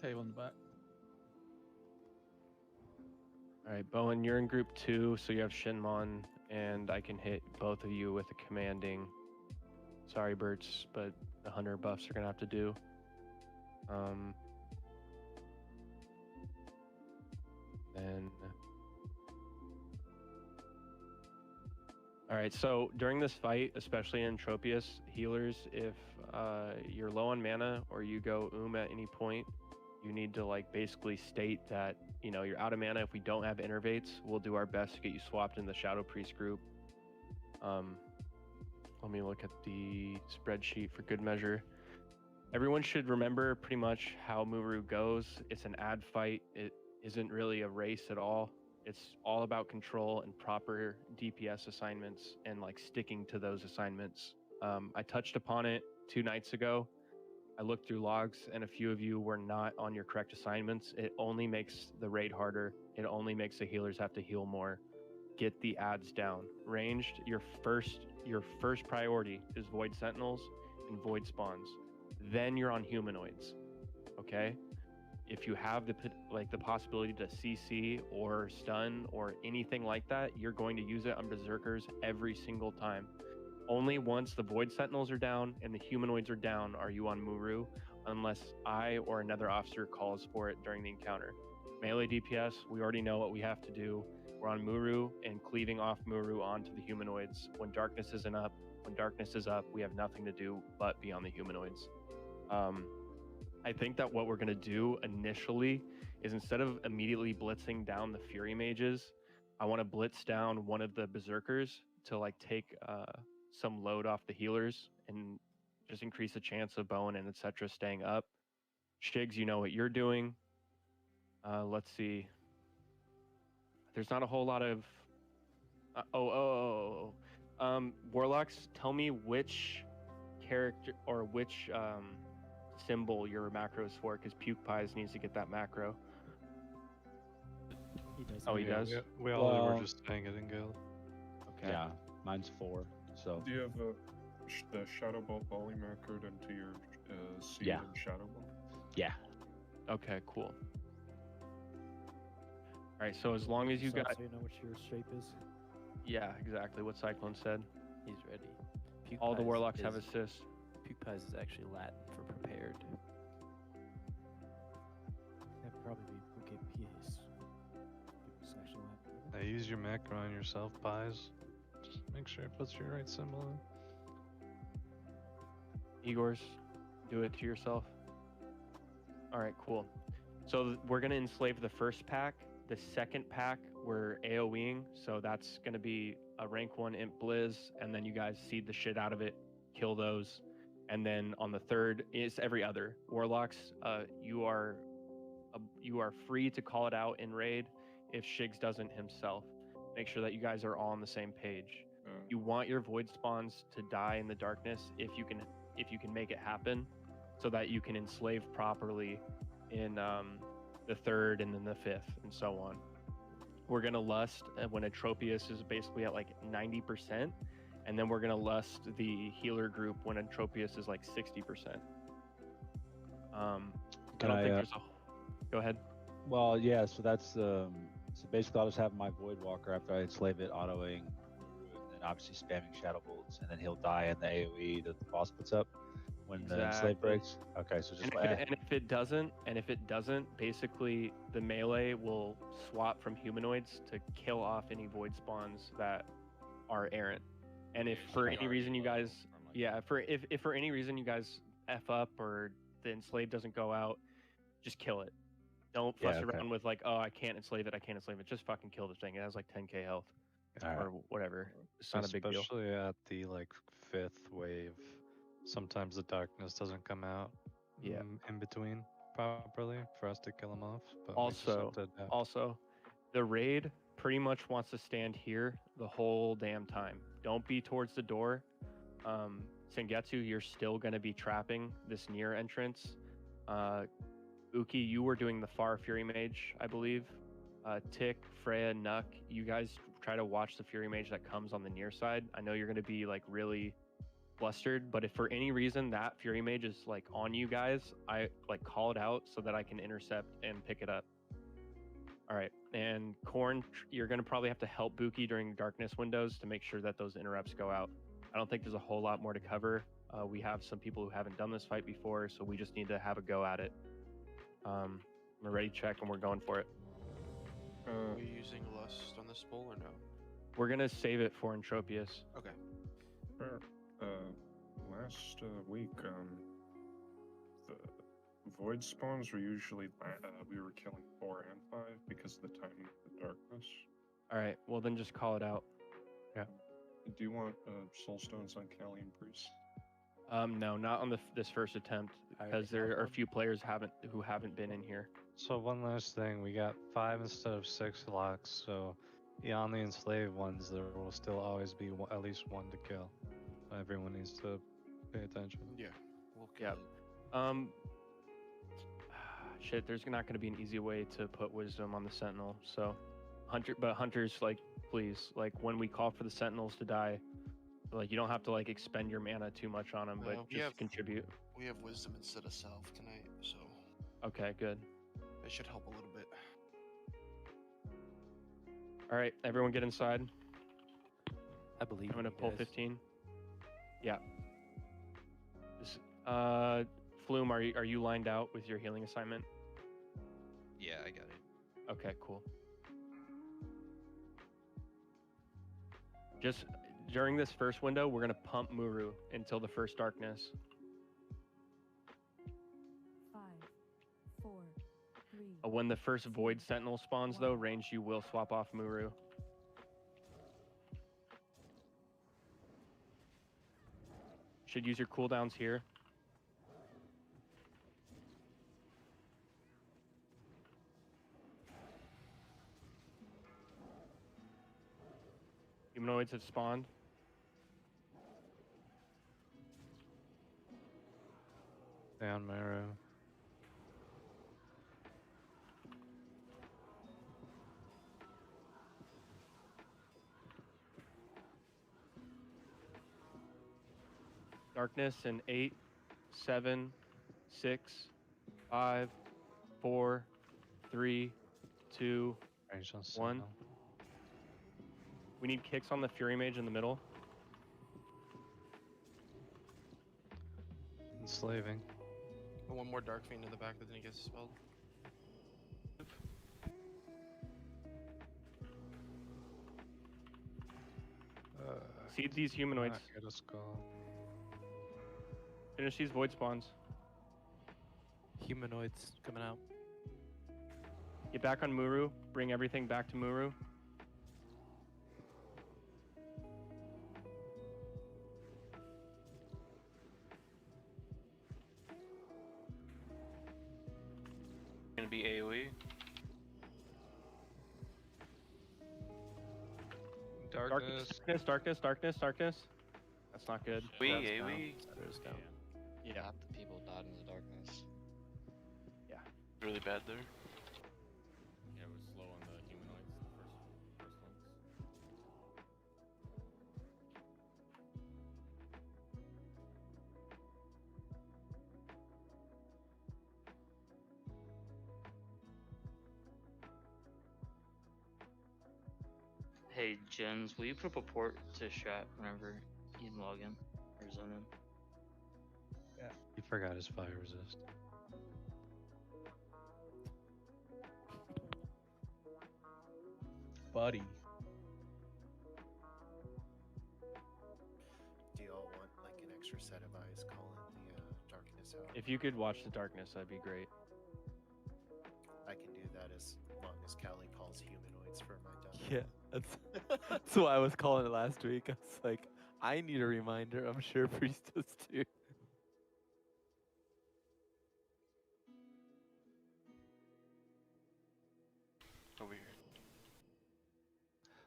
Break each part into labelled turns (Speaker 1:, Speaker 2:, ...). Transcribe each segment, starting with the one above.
Speaker 1: Tail on the back.
Speaker 2: All right, Bowen, you're in group 2, so you have Shinmon, and I can hit both of you with a commanding. Sorry, Birch, but the hunter buffs are gonna have to do. Then. All right, so during this fight, especially in Tropius, healers, if you're low on mana or you go at any point, you need to like basically state that, you know, you're out of mana. If we don't have innervates, we'll do our best to get you swapped in the Shadow Priest group. Let me look at the spreadsheet for good measure. Everyone should remember pretty much how Muru goes. It's an ad fight. It isn't really a race at all. It's all about control and proper DPS assignments and like sticking to those assignments. I touched upon it 2 nights ago. I looked through logs and a few of you were not on your correct assignments. It only makes the raid harder. It only makes the healers have to heal more. Get the ads down. Ranged, your first priority is Void Sentinels and Void Spawns. Then you're on humanoids, okay? If you have the possibility to CC or stun or anything like that, you're going to use it on Berserkers every single time. Only once the Void Sentinels are down and the humanoids are down are you on Muru, unless I or another officer calls for it during the encounter. Melee DPS, we already know what we have to do. We're on Muru and cleaving off Muru onto the humanoids. When darkness is up, we have nothing to do but be on the humanoids. I think that what we're going to do initially is instead of immediately blitzing down the Fury Mages, I want to blitz down one of the Berserkers to like take some load off the healers and just increase the chance of Bowen and etc. staying up. Shigs, you know what you're doing. Let's see. There's not a whole lot of... Warlocks, tell me which character or which symbol your macro is for, because Puke Pies needs to get that macro.
Speaker 1: He does.
Speaker 2: Oh, he does?
Speaker 3: We all were just saying it in guild.
Speaker 2: Okay.
Speaker 4: Yeah, mine's 4. So
Speaker 5: Do you have the Shadow Ball volley macroed into your seed
Speaker 4: Yeah.
Speaker 5: and Shadow Ball?
Speaker 4: yeah,
Speaker 2: Okay, cool. All right, so as long as you got...
Speaker 6: So you know what your shape is.
Speaker 2: Yeah, exactly what Cyclone said.
Speaker 7: He's ready. Puke
Speaker 2: All the
Speaker 7: Pies
Speaker 2: warlocks have
Speaker 7: is-
Speaker 2: assist.
Speaker 7: Puke Pies is actually Latin for prepared.
Speaker 6: That'd probably be okay. PS. It's actually
Speaker 3: Now use your macro on yourself, Pies. Just make sure it puts your right symbol in.
Speaker 2: Igor's, do it to yourself. All right, cool. So we're going to enslave the first pack. The second pack, we're AoEing. So that's going to be a rank 1 Imp Blizz. And then you guys seed the shit out of it, kill those. And then on the third, it's every other. Warlocks, you are free to call it out in raid if Shigs doesn't himself. Make sure that you guys are all on the same page. You want your void spawns to die in the darkness if you can make it happen, so that you can enslave properly in the third and then the fifth and so on. We're gonna lust when Atropius is basically at like 90%, and then we're gonna lust the healer group when Atropius is like 60%. I don't think there's a... Go ahead.
Speaker 4: well, yeah. So that's so basically I'll just have my Void Walker after I enslave it autoing, and then obviously spamming Shadow Bolts, and then he'll die in the AoE that the boss puts up when the enslave breaks. Okay, so just
Speaker 2: And if it doesn't, basically the melee will swap from humanoids to kill off any void spawns that are errant. And if for any reason you guys, if for any reason you guys F up or the enslave doesn't go out, just kill it. Don't fuss around with like, oh, I can't enslave it. Just fucking kill the thing. It has like 10k health or whatever. It's not a big deal.
Speaker 3: Especially at the like 5th wave. Sometimes the darkness doesn't come out in between properly for us to kill them off. But
Speaker 2: Also, the raid pretty much wants to stand here the whole damn time. Don't be towards the door. Sengetsu, you're still going to be trapping this near entrance. Uki, you were doing the far Fury Mage, I believe. Tick, Freya, Nuck, you guys try to watch the Fury Mage that comes on the near side. I know you're going to be like really flustered, but if for any reason that Fury Mage is like on you guys, I like call it out so that I can intercept and pick it up. All right, and Corn, you're gonna probably have to help Buki during darkness windows to make sure that those interrupts go out. I don't think there's a whole lot more to cover. We have some people who haven't done this fight before, so we just need to have a go at it. We're ready to check and we're going for it.
Speaker 1: Are we using Lust on this bowl or no?
Speaker 2: We're gonna save it for Entropius.
Speaker 1: Okay.
Speaker 5: Last week, the void spawns were usually we were killing 4 and 5 because of the timing of the darkness.
Speaker 2: All right, well then just call it out.
Speaker 5: Do you want soul stones on Callian Priest?
Speaker 2: No, not on this first attempt because there are a few players who haven't been in here.
Speaker 3: So one last thing, we got 5 instead of 6 locks, so beyond the enslaved ones, there will still always be at least 1 to kill. Everyone needs to pay attention.
Speaker 1: Yeah. We'll
Speaker 2: Yeah.
Speaker 1: kill
Speaker 2: Shit, there's not going to be an easy way to put wisdom on the sentinel. So, hunters, like, please, like, when we call for the sentinels to die, like, you don't have to like expend your mana too much on them, but just contribute.
Speaker 1: We have wisdom instead of self tonight, so
Speaker 2: Okay, good.
Speaker 1: it should help a little bit.
Speaker 2: All right, everyone get inside.
Speaker 7: I believe
Speaker 2: I'm gonna
Speaker 7: you
Speaker 2: pull
Speaker 7: guys.
Speaker 2: 15. Yeah. Flume, are you lined out with your healing assignment?
Speaker 8: Yeah, I got it.
Speaker 2: Okay, cool. Just during this first window, we're gonna pump Muru until the first darkness.
Speaker 9: 5, 4, 3.
Speaker 2: When the first Void Sentinel spawns, though, range you will swap off Muru. Should use your cooldowns here. Humanoids have spawned.
Speaker 3: Down Marrow.
Speaker 2: Darkness in 8, 7, 6, 5, 4, 3, 2,
Speaker 3: Range on
Speaker 2: 1.
Speaker 3: Sentinel.
Speaker 2: We need kicks on the Fury Mage in the middle.
Speaker 3: Enslaving.
Speaker 1: One more Dark Fiend in the back that didn't get spelled.
Speaker 2: Seed these humanoids.
Speaker 3: Not get a skull.
Speaker 2: Finish these void spawns.
Speaker 7: Humanoids coming out.
Speaker 2: Get back on Muru. Bring everything back to Muru.
Speaker 10: Gonna be AoE.
Speaker 2: Darkness. That's not good.
Speaker 10: AoE.
Speaker 7: Setter's down.
Speaker 2: Yeah.
Speaker 8: Half the people died in the darkness.
Speaker 10: Really bad there.
Speaker 11: Yeah, it was slow on the humanoids, the first ones.
Speaker 12: Hey, Jens, will you put up a port to Strat whenever you log in or zone in?
Speaker 3: He forgot his fire resist.
Speaker 13: Buddy.
Speaker 6: Do y'all want like an extra set of eyes calling the darkness out?
Speaker 2: If you could watch the darkness, that'd be great.
Speaker 6: I can do that as long as Callie calls humanoids for my done.
Speaker 7: Yeah, that's why I was calling it last week. I was like, I need a reminder. I'm sure Priest does too.
Speaker 10: Over here.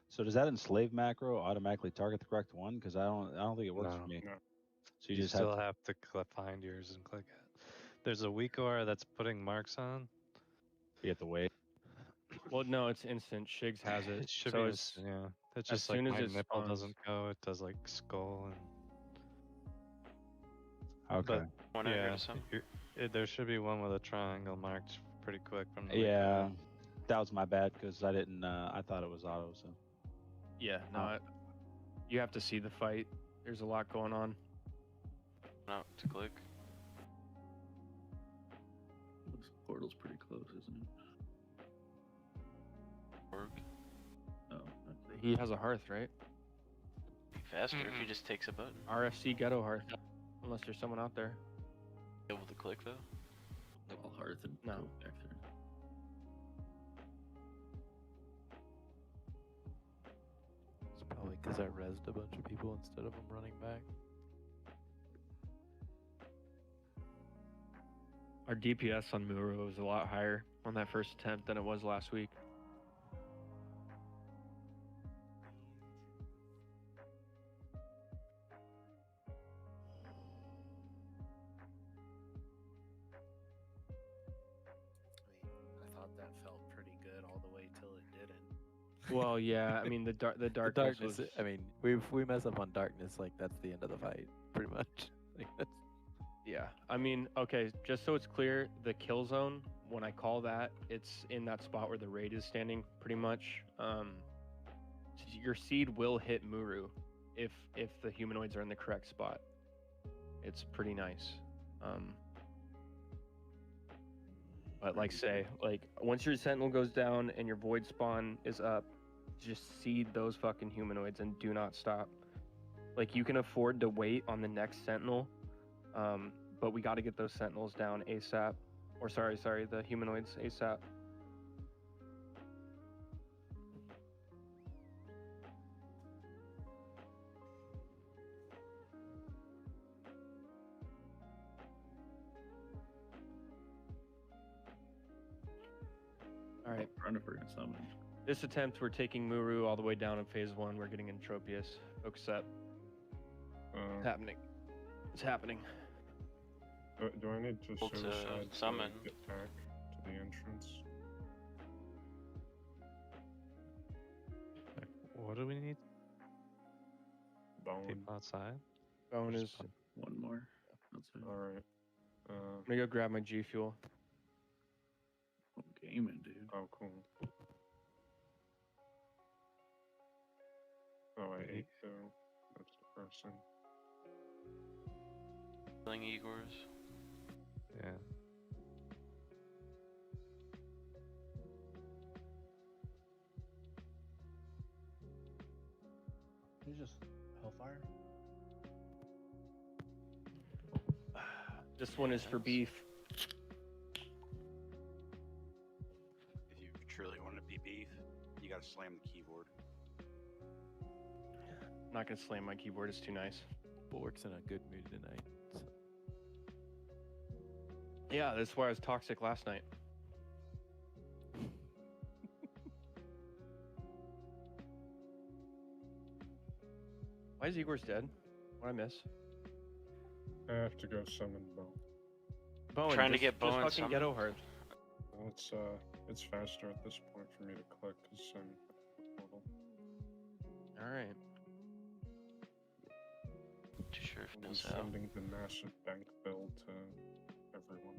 Speaker 4: So does that enslave macro automatically target the correct one? Because I don't think it works
Speaker 3: No.
Speaker 4: for me.
Speaker 5: No.
Speaker 4: So you
Speaker 3: You
Speaker 4: just
Speaker 3: still
Speaker 4: have
Speaker 3: have to find yours and click it. There's a weak aura that's putting marks on.
Speaker 4: you have to wait.
Speaker 2: Well, no, it's instant. Shigs has it.
Speaker 3: It should
Speaker 2: so
Speaker 3: be,
Speaker 2: it's
Speaker 3: yeah. That's
Speaker 2: as
Speaker 3: just like
Speaker 2: soon as
Speaker 3: my
Speaker 2: it
Speaker 3: nipple
Speaker 2: spawns.
Speaker 3: doesn't go. It does like skull and
Speaker 4: Okay.
Speaker 3: But
Speaker 10: One out here
Speaker 3: yeah,
Speaker 10: to some.
Speaker 3: there should be one with a triangle marked pretty quick from the
Speaker 4: Yeah, that was my bad because I didn't. I thought it was auto. So
Speaker 2: Yeah, no, you have to see the fight. There's a lot going on.
Speaker 10: Out to click.
Speaker 13: Looks portal's pretty close, isn't it?
Speaker 10: Work.
Speaker 13: Oh, okay.
Speaker 2: He has a hearth, right?
Speaker 10: Be faster if he just takes a button.
Speaker 2: RFC ghetto hearth. Unless there's someone out there.
Speaker 10: Able to click though.
Speaker 13: All hearth and
Speaker 2: No.
Speaker 13: go back there.
Speaker 7: It's probably because I rezzed a bunch of people instead of them running back.
Speaker 2: Our DPS on Muro was a lot higher on that first attempt than it was last week.
Speaker 6: I thought that felt pretty good all the way till it didn't.
Speaker 2: Well, yeah, I mean the darkness
Speaker 7: Darkness.
Speaker 2: was...
Speaker 7: I mean, we mess up on darkness, like that's the end of the fight, pretty much. Like that's...
Speaker 2: Yeah, I mean, okay, just so it's clear, the kill zone, when I call that, it's in that spot where the raid is standing, pretty much. Your seed will hit Muru if the humanoids are in the correct spot. It's pretty nice. But like once your sentinel goes down and your void spawn is up, just seed those fucking humanoids and do not stop. Like, you can afford to wait on the next sentinel, but we got to get those sentinels down ASAP. Or sorry, the humanoids ASAP. All right.
Speaker 13: Trying to forget something.
Speaker 2: This attempt, we're taking Muru all the way down in phase 1. We're getting Entropius. Focus up. It's happening. It's happening.
Speaker 5: Do I need to suicide
Speaker 10: summon.
Speaker 5: to get back to the entrance?
Speaker 3: What do we need?
Speaker 5: Bone.
Speaker 3: People outside?
Speaker 2: Bone is...
Speaker 13: One more. Outside.
Speaker 5: Alright.
Speaker 2: I'm gonna go grab my G Fuel.
Speaker 13: I'm gaming, dude.
Speaker 5: Oh, cool. Oh, I ate though. That's depressing.
Speaker 10: Killing Igors.
Speaker 3: Yeah.
Speaker 14: He's just Hellfire.
Speaker 2: This one is for beef.
Speaker 15: If you truly want to be beef, you gotta slam the keyboard.
Speaker 2: I'm not gonna slam my keyboard, it's too nice.
Speaker 7: Bulwark's in a good mood tonight. So.
Speaker 2: Yeah, that's why I was toxic last night. Why is Igor's dead? What I miss?
Speaker 5: I have to go summon Bone.
Speaker 2: Bowen,
Speaker 10: Trying to
Speaker 2: just,
Speaker 10: get Bowen
Speaker 2: just fucking
Speaker 10: summoned.
Speaker 2: ghetto hard.
Speaker 5: Well, it's faster at this point for me to click because I'm at the portal.
Speaker 2: Alright.
Speaker 10: Too sure if it
Speaker 5: I'm
Speaker 10: knows how.
Speaker 5: sending the massive bank bill to everyone.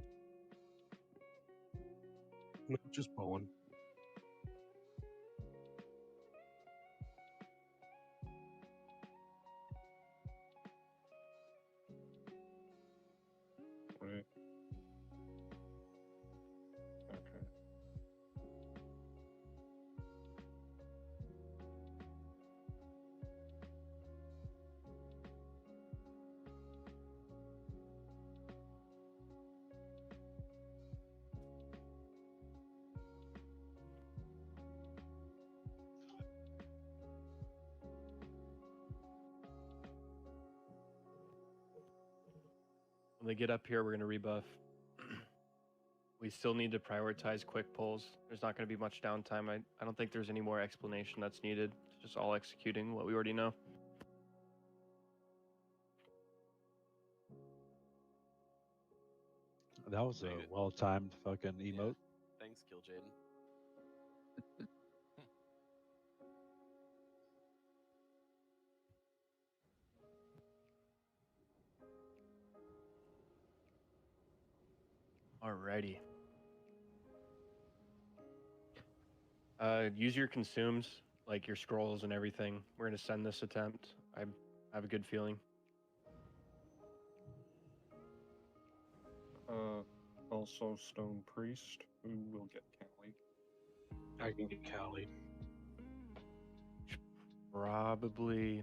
Speaker 16: No, just Bowen.
Speaker 5: Right. Okay.
Speaker 2: When they get up here, we're going to rebuff. We still need to prioritize quick pulls. There's not going to be much downtime. I don't think there's any more explanation that's needed. It's just all executing what we already know.
Speaker 4: That was a well-timed fucking emote.
Speaker 11: Thanks, Kill Jaden.
Speaker 2: Alrighty. Use your consumes, like your scrolls and everything. We're gonna send this attempt. I have a good feeling.
Speaker 5: Also Stone Priest, who will get Cali.
Speaker 16: I can get Cali.
Speaker 2: Probably.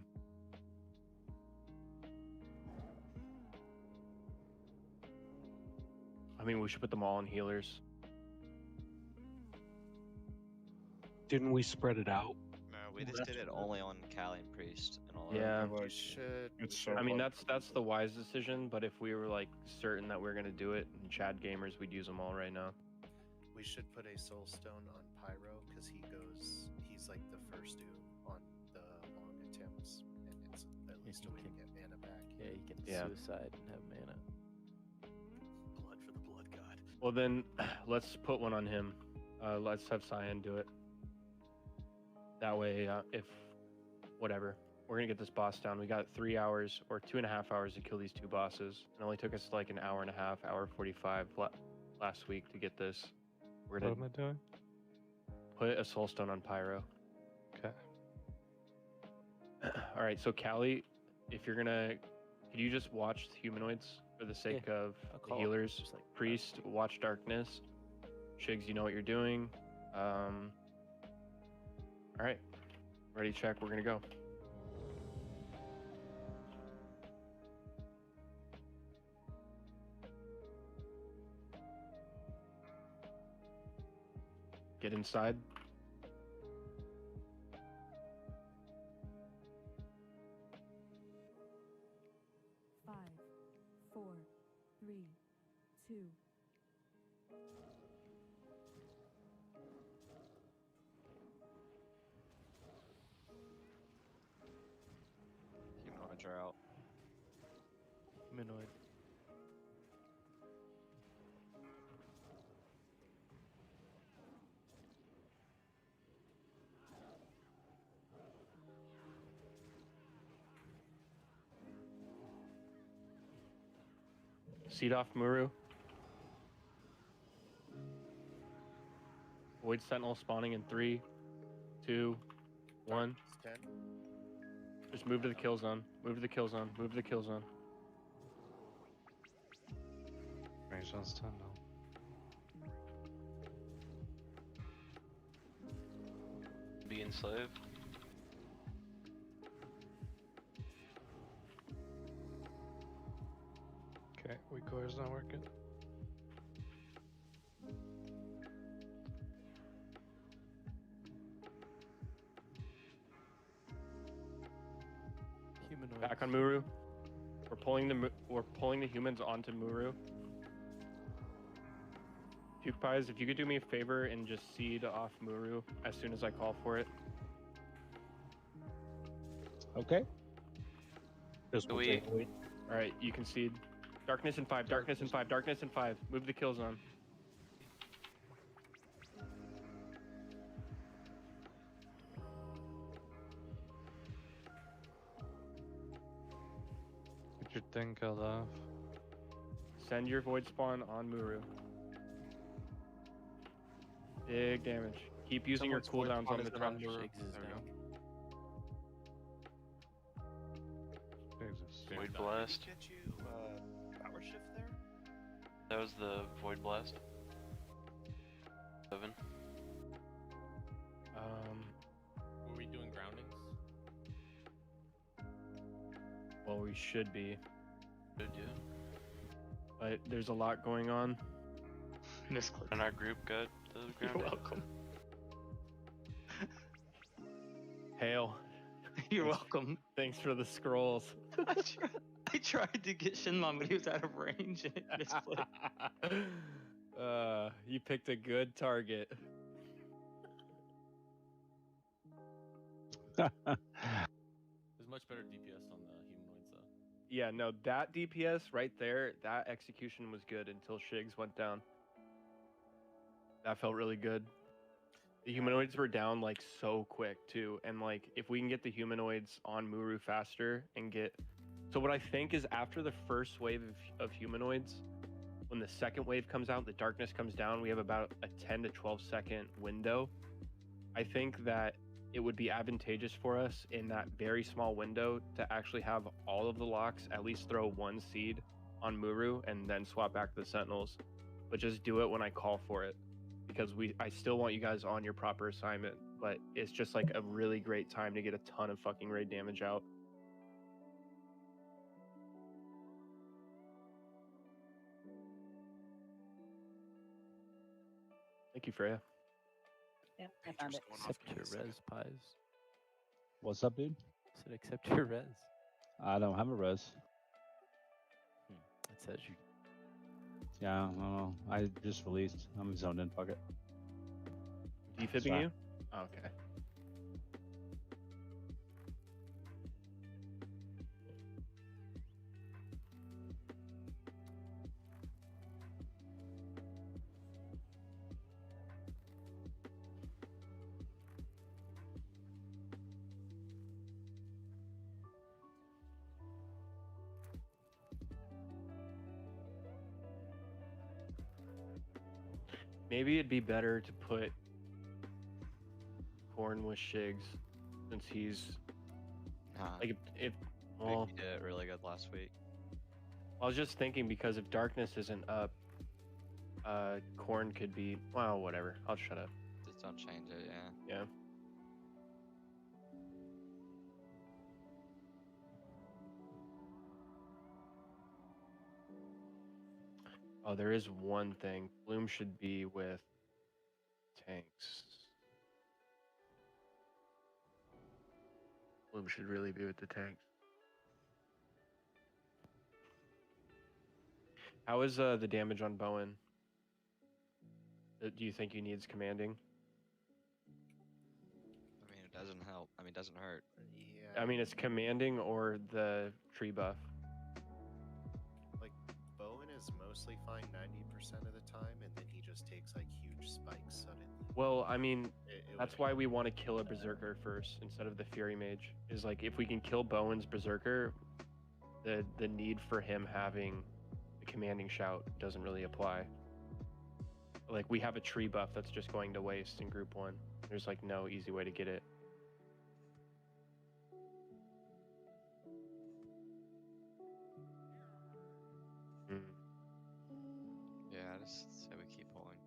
Speaker 2: I mean, we should put them all in healers.
Speaker 16: Didn't we spread it out?
Speaker 17: No, we just did it only on Cali and Priest and all
Speaker 2: Yeah.
Speaker 17: that.
Speaker 6: We should.
Speaker 2: I mean, that's the wise decision. But if we were like certain that we're gonna do it in Chad Gamers, we'd use them all right now.
Speaker 6: We should put a soul stone on Pyro because he's like the first doom on the long attempts, and it's at least a way to get mana back.
Speaker 7: Yeah, you can
Speaker 2: Yeah.
Speaker 7: suicide and have mana.
Speaker 15: Blood for the blood god.
Speaker 2: Well then, let's put one on him. Let's have Cyan do it. That way, if whatever, we're gonna get this boss down. We got 3 hours or 2.5 hours to kill these two bosses. It only took us like an hour and a half, hour 45 last week to get this. We're
Speaker 3: What
Speaker 2: gonna
Speaker 3: am I doing?
Speaker 2: put a soul stone on Pyro.
Speaker 3: Okay.
Speaker 2: All right, so Callie, if you're gonna, could you just watch the humanoids for the sake of
Speaker 7: I'll
Speaker 2: the
Speaker 7: call
Speaker 2: healers?
Speaker 7: just like
Speaker 2: Priest, watch darkness. Shigs, you know what you're doing. All right, ready, check. We're gonna go. Get inside.
Speaker 9: Five, four, three, two.
Speaker 17: Humanoids are out.
Speaker 7: Humanoid.
Speaker 2: Seed off Muru. Void Sentinel spawning in 3, 2, 1.
Speaker 6: 10.
Speaker 2: Just move to the kill zone. Move to the kill zone. Move to the kill zone.
Speaker 3: Range zone's 10 now.
Speaker 10: Be enslaved.
Speaker 3: Okay, weak core's not working.
Speaker 7: Humanoid.
Speaker 2: Back on Muru. We're pulling the humans onto Muru. Puke Pies, if you could do me a favor and just seed off Muru as soon as I call for it.
Speaker 4: Okay.
Speaker 16: Just one
Speaker 10: We-
Speaker 16: second, wait.
Speaker 2: All right, you can seed. Darkness in 5. Darkness in 5. Darkness in 5. Move to the kill zone.
Speaker 3: Get your thing killed off.
Speaker 2: Send your void spawn on Muru. Big damage. Keep using your
Speaker 1: Someone's void
Speaker 2: cooldowns
Speaker 1: spawn
Speaker 2: on the
Speaker 1: isn't on
Speaker 2: touch.
Speaker 1: Muru.
Speaker 7: Shigs is
Speaker 1: There we
Speaker 7: down.
Speaker 3: Jesus.
Speaker 10: Void Blast.
Speaker 15: Get you power shift there?
Speaker 10: That was the Void Blast. 7.
Speaker 11: Were we doing groundings?
Speaker 2: Well, we should be,
Speaker 10: Good, yeah.
Speaker 2: but there's a lot going on.
Speaker 12: Misclick.
Speaker 10: And our group got the
Speaker 12: You're
Speaker 10: grounding.
Speaker 12: welcome.
Speaker 2: Hail.
Speaker 12: You're welcome.
Speaker 2: Thanks for the scrolls.
Speaker 12: I tried to get Shinmon, but he was out of range and it misclicked.
Speaker 2: You picked a good target.
Speaker 11: There's much better DPS on the humanoids though.
Speaker 2: Yeah, no, that DPS right there, that execution was good until Shigs went down. That felt really good. The humanoids were down like so quick too, and like if we can get the humanoids on Muru faster and get, so what I think is after the first wave of humanoids, when the second wave comes out, the darkness comes down, we have about a 10 to 12 second window. I think that it would be advantageous for us in that very small window to actually have all of the locks at least throw one seed on Muru and then swap back to the Sentinels. But just do it when I call for it, because I still want you guys on your proper assignment, but it's just like a really great time to get a ton of fucking raid damage out. Thank you, Freya.
Speaker 18: Yeah, I found it.
Speaker 7: Accept your res, pies.
Speaker 4: What's up, dude?
Speaker 7: I said accept your res.
Speaker 4: I don't have a res.
Speaker 7: It says you.
Speaker 4: Yeah, I don't know. I just released. I'm zoned in. Fuck it.
Speaker 2: Defibbing you? Oh, okay. Maybe it'd be better to put Corn with Shigs, since he's like if well,
Speaker 17: he did it really good last week.
Speaker 2: I was just thinking, because if Darkness isn't up, Corn could be, well, whatever. I'll shut up.
Speaker 17: Just don't change it, yeah.
Speaker 2: Yeah. Oh, there is one thing. Bloom should be with tanks. Bloom should really be with the tanks. How is the damage on Bowen? Do you think he needs commanding?
Speaker 17: I mean, it doesn't help. I mean, it doesn't hurt.
Speaker 6: Yeah.
Speaker 2: I mean, it's commanding or the tree buff.
Speaker 6: Like, Bowen is mostly fine 90% of the time, and then he just takes like huge spikes suddenly.
Speaker 2: Well, I mean,
Speaker 6: It
Speaker 2: that's why we want to kill a Berserker first instead of the Fury Mage. Is like, if we can kill Bowen's Berserker, the need for him having the commanding shout doesn't really apply. Like, we have a tree buff that's just going to waste in group 1. There's like no easy way to get it.
Speaker 17: Yeah, I just say we keep pulling.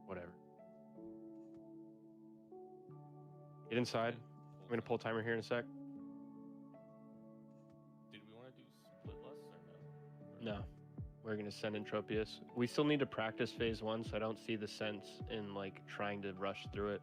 Speaker 2: Whatever. Get inside. I'm gonna pull timer here in a sec.
Speaker 11: Did we want to do split lust or no?
Speaker 2: No. We're gonna send in Tropius. We still need to practice phase 1, so I don't see the sense in like trying to rush through it.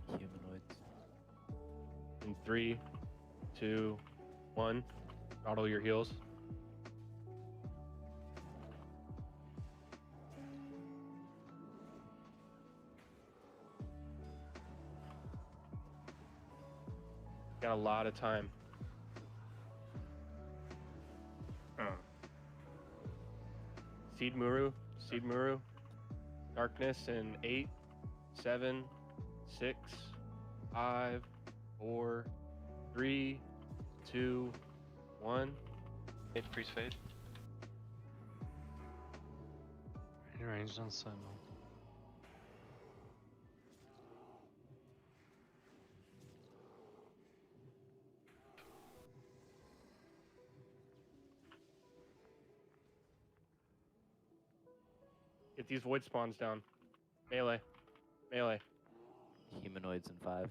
Speaker 7: Humanoids.
Speaker 2: In 3, 2, 1. Throttle your heels. Got a lot of time. Seed Muru. Seed Muru. Darkness in 8, 7, 6, 5, 4, 3, 2, 1.
Speaker 10: Fade, freeze, fade.
Speaker 3: In range on Sunwell.
Speaker 2: Get these void spawns down. Melee. Melee.
Speaker 7: Humanoids in 5.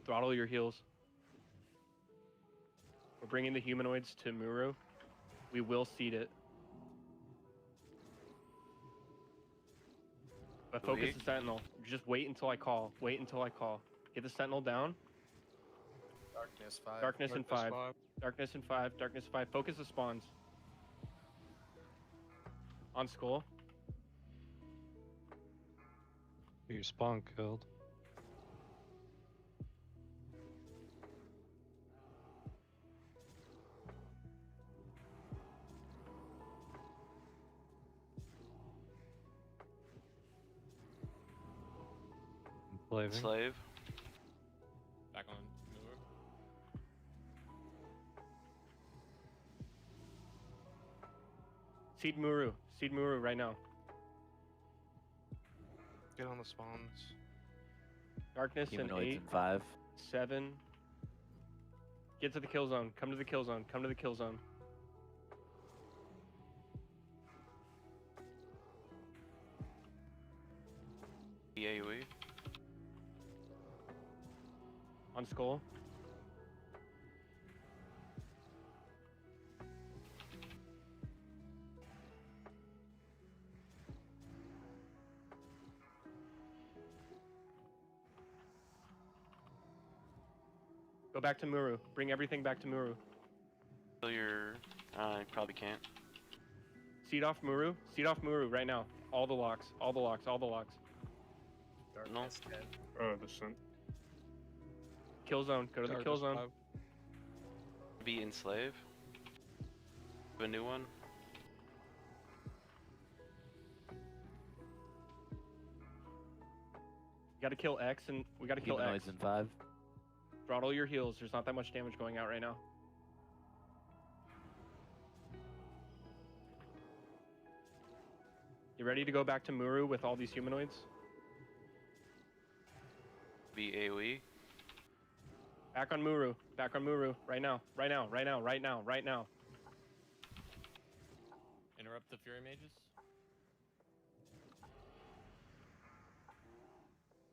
Speaker 2: Throttle your heels. We're bringing the humanoids to Muru. We will seed it. But focus the Sentinel. Just wait until I call. Wait until I call. Get the Sentinel down.
Speaker 6: Darkness 5.
Speaker 2: Darkness in 5. Darkness in 5. Darkness 5. Focus the spawns. On skull.
Speaker 3: Your spawn killed. Enslaving.
Speaker 10: Slave.
Speaker 11: Back on Moor.
Speaker 2: Seed Muru. Seed Muru right now.
Speaker 1: Get on the spawns.
Speaker 2: Darkness in
Speaker 7: Humanoids
Speaker 2: 8,
Speaker 7: in 5.
Speaker 2: 7. Get to the kill zone. Come to the kill zone. Come to the kill zone.
Speaker 10: AoE.
Speaker 2: On skull. Go back to Muru. Bring everything back to Muru.
Speaker 10: Kill your. I probably can't.
Speaker 2: Seed off Muru. Seed off Muru right now. All the locks. All the locks. All the locks.
Speaker 6: Darkness 10.
Speaker 5: The sun.
Speaker 2: Kill zone. Go to the kill zone.
Speaker 10: Be enslave. A new one.
Speaker 2: You gotta kill X and we gotta kill
Speaker 7: Humanoids
Speaker 2: X.
Speaker 7: in 5.
Speaker 2: Throttle your heals. There's not that much damage going out right now. You ready to go back to Muru with all these humanoids?
Speaker 10: Be AoE.
Speaker 2: Back on Muru. Back on Muru. Right now. Right now. Right now. Right now. Right now.
Speaker 11: Interrupt the Fury Mages.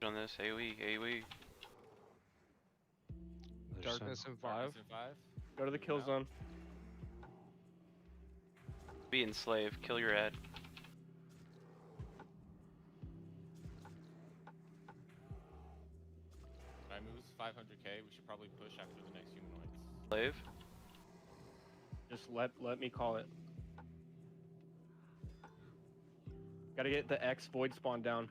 Speaker 10: On this AoE. AoE.
Speaker 3: Darkness in 5.
Speaker 11: Darkness in 5.
Speaker 2: Go to the kill zone.
Speaker 10: Be enslave. Kill your ad.
Speaker 11: I moves 500k. We should probably push after the next humanoids.
Speaker 10: Slave.
Speaker 2: Just let me call it. Gotta get the X void spawn down.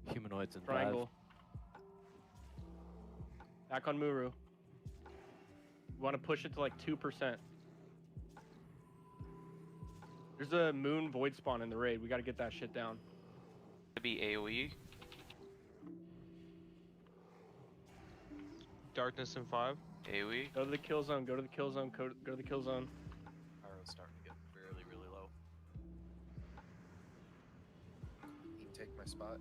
Speaker 7: Humanoids in 5.
Speaker 2: Triangle. Back on Muru. You want to push it to like 2%. There's a moon void spawn in the raid. We got to get that shit down.
Speaker 10: Be AoE.
Speaker 7: Darkness in 5.
Speaker 10: AoE.
Speaker 2: Go to the kill zone. Go to the kill zone. Go to the kill zone.
Speaker 6: Pyro's starting to get really, really low. You can take my spot.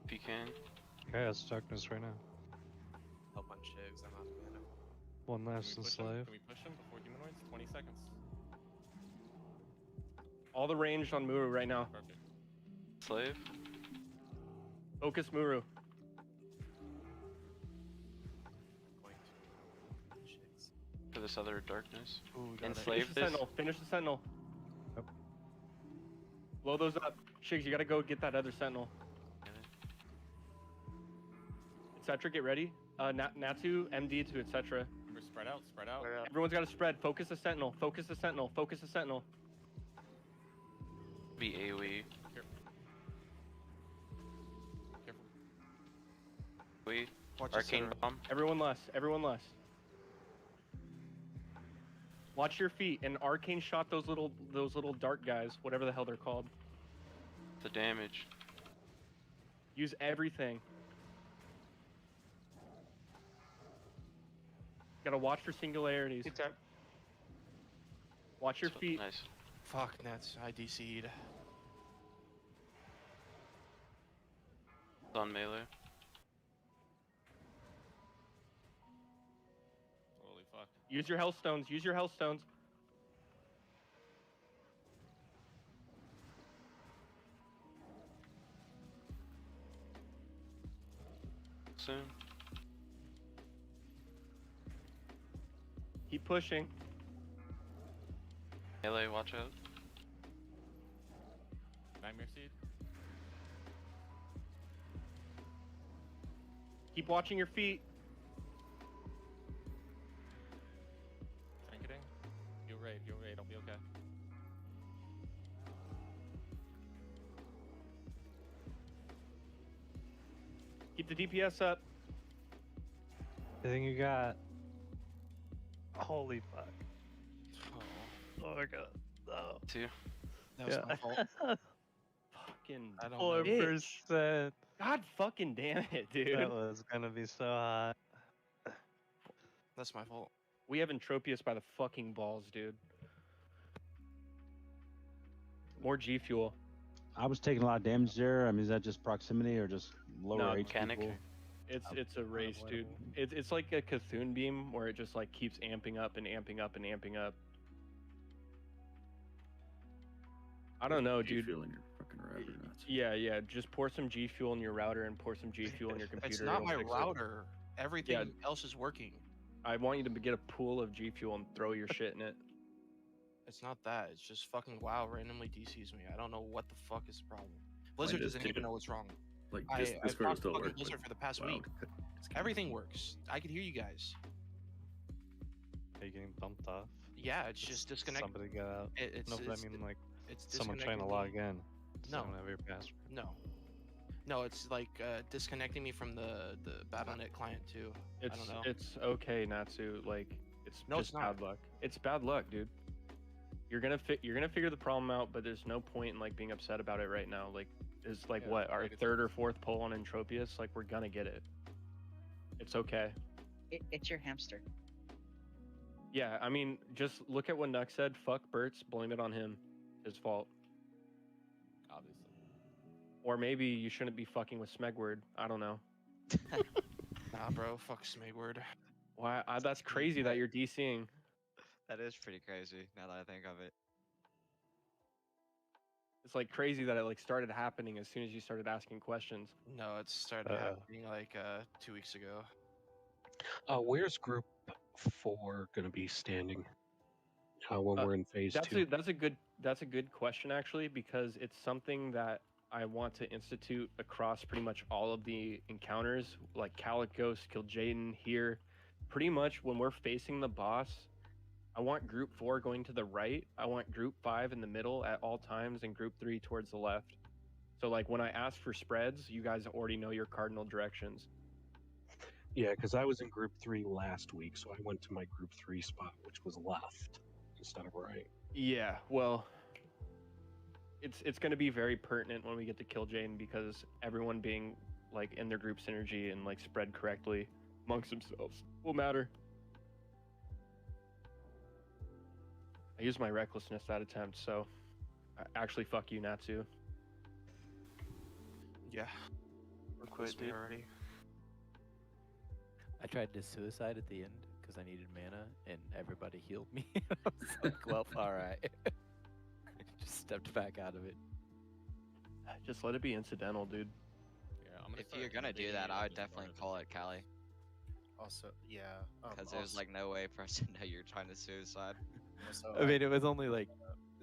Speaker 10: If you can.
Speaker 3: Okay, it's darkness right now.
Speaker 1: Help on Shigs. I'm out of mana.
Speaker 3: One
Speaker 11: Can
Speaker 3: last
Speaker 11: we push 'em?
Speaker 3: enslave.
Speaker 11: Can we push them before humanoids? 20 seconds.
Speaker 2: All the ranged on Muru right now.
Speaker 11: Perfect.
Speaker 10: Slave.
Speaker 2: Focus Muru.
Speaker 6: Going to Shigs.
Speaker 10: For this other darkness.
Speaker 1: Ooh, we got it.
Speaker 10: Enslave
Speaker 2: Finish the
Speaker 10: this.
Speaker 2: sentinel. Finish the sentinel.
Speaker 3: Yep.
Speaker 2: Blow those up. Shigs, you gotta go get that other sentinel. Etc. Get ready. Natsu, MD to etc.
Speaker 11: Remember, spread out, spread out.
Speaker 2: Everyone's got to spread. Focus the sentinel. Focus the sentinel. Focus the sentinel.
Speaker 10: Be AoE.
Speaker 11: Careful. Careful.
Speaker 10: AoE.
Speaker 1: Watch the
Speaker 10: Arcane
Speaker 1: center.
Speaker 10: bomb.
Speaker 2: Everyone less. Everyone less. Watch your feet and arcane shot those little dart guys, whatever the hell they're called.
Speaker 10: The damage.
Speaker 2: Use everything. Gotta watch for singularities. Watch your feet.
Speaker 10: Nice.
Speaker 1: Fuck, Nets. I DC'd.
Speaker 10: It's on melee.
Speaker 11: Holy fuck.
Speaker 2: Use your health stones. Use your health stones.
Speaker 10: Soon.
Speaker 2: Keep pushing.
Speaker 10: Melee, watch out.
Speaker 11: Nightmare Seed.
Speaker 2: Keep watching your feet.
Speaker 11: raid. You'll raid. I'll be okay.
Speaker 2: Keep the DPS up.
Speaker 3: I think you got. Holy fuck. Oh my god. Oh.
Speaker 10: Two.
Speaker 1: That was my fault.
Speaker 2: Fucking
Speaker 1: I don't know.
Speaker 3: 4%.
Speaker 2: God fucking damn it, dude.
Speaker 3: That was gonna be so hot.
Speaker 1: That's my fault.
Speaker 2: We have Entropius by the fucking balls, dude. More G Fuel.
Speaker 4: I was taking a lot of damage there. I mean, is that just proximity or just lower
Speaker 2: No,
Speaker 4: HP?
Speaker 10: mechanic.
Speaker 4: pool?
Speaker 2: It's a race, dude. It's like a Cthulhu beam where it just like keeps amping up and amping up and amping up. I don't know, dude.
Speaker 13: Fuel in your fucking router, nuts.
Speaker 2: Yeah. Just pour some G Fuel in your router and pour some G Fuel in your computer.
Speaker 1: It's not
Speaker 2: it'll
Speaker 1: my
Speaker 2: fix it.
Speaker 1: router. Everything else is working.
Speaker 2: I want you to get a pool of G Fuel and throw your shit in it.
Speaker 1: It's not that. It's just fucking WoW randomly DCs me. I don't know what the fuck is the problem. Blizzard
Speaker 13: just
Speaker 1: doesn't
Speaker 13: take
Speaker 1: even
Speaker 13: it.
Speaker 1: know what's wrong.
Speaker 13: Like
Speaker 1: I've
Speaker 13: Discord will
Speaker 1: talked
Speaker 13: still
Speaker 1: to fucking
Speaker 13: work.
Speaker 1: Blizzard for the past
Speaker 13: WoW
Speaker 1: week. Everything works. I can hear you guys.
Speaker 3: Are you getting bumped off?
Speaker 1: Yeah, it's just disconnect.
Speaker 3: Somebody got out.
Speaker 1: It's,
Speaker 3: No, but I
Speaker 1: it's,
Speaker 3: mean like
Speaker 1: it's
Speaker 3: someone trying to
Speaker 1: disconnecting
Speaker 3: log
Speaker 1: me.
Speaker 3: in.
Speaker 1: No.
Speaker 3: Someone have your password.
Speaker 1: No, it's like disconnecting me from the Battle.net client too. I don't know.
Speaker 2: It's okay, Natsu. Like it's
Speaker 1: No,
Speaker 2: just
Speaker 1: it's not.
Speaker 2: bad luck. It's bad luck, dude. You're gonna figure the problem out, but there's no point in like being upset about it right now. Like it's like
Speaker 11: Yeah,
Speaker 2: what our
Speaker 11: like, it's-
Speaker 2: third or fourth pull on Entropius. Like we're gonna get it. It's okay.
Speaker 18: It's your hamster.
Speaker 2: Yeah, I mean, just look at what Nuck said. Fuck Burt's, blame it on him. His fault.
Speaker 11: Obviously.
Speaker 2: Or maybe you shouldn't be fucking with Smegward. I don't know.
Speaker 1: Nah, bro. Fuck Smegward.
Speaker 2: Why? That's crazy that you're DCing.
Speaker 17: That is pretty crazy now that I think of it.
Speaker 2: It's like crazy that it like started happening as soon as you started asking questions.
Speaker 1: No, it started happening like 2 weeks ago.
Speaker 16: Where's Group 4 gonna be standing? When we're in phase 2?
Speaker 2: That's a good question actually, because it's something that I want to institute across pretty much all of the encounters, like Calicos, Kil'jaeden here. Pretty much when we're facing the boss, I want Group 4 going to the right. I want Group 5 in the middle at all times, and Group 3 towards the left. So like when I ask for spreads, you guys already know your cardinal directions.
Speaker 16: Yeah, because I was in Group 3 last week, so I went to my Group 3 spot, which was left instead of right.
Speaker 2: Yeah, well, it's going to be very pertinent when we get to Kil'jaeden, because everyone being like in their group synergy and like spread correctly amongst themselves will matter. I used my recklessness that attempt, so actually fuck you, Natsu.
Speaker 1: Yeah. We're quit, dude. Already.
Speaker 7: I tried to suicide at the end because I needed mana, and everybody healed me. I was like, well, all right. Just stepped back out of it.
Speaker 2: Just let it be incidental, dude.
Speaker 11: Yeah, I'm
Speaker 17: If you're gonna do that, I would definitely call it Cali.
Speaker 6: Also, yeah.
Speaker 17: Because there's like no way for us to know you're trying to suicide.
Speaker 7: I mean, it was only like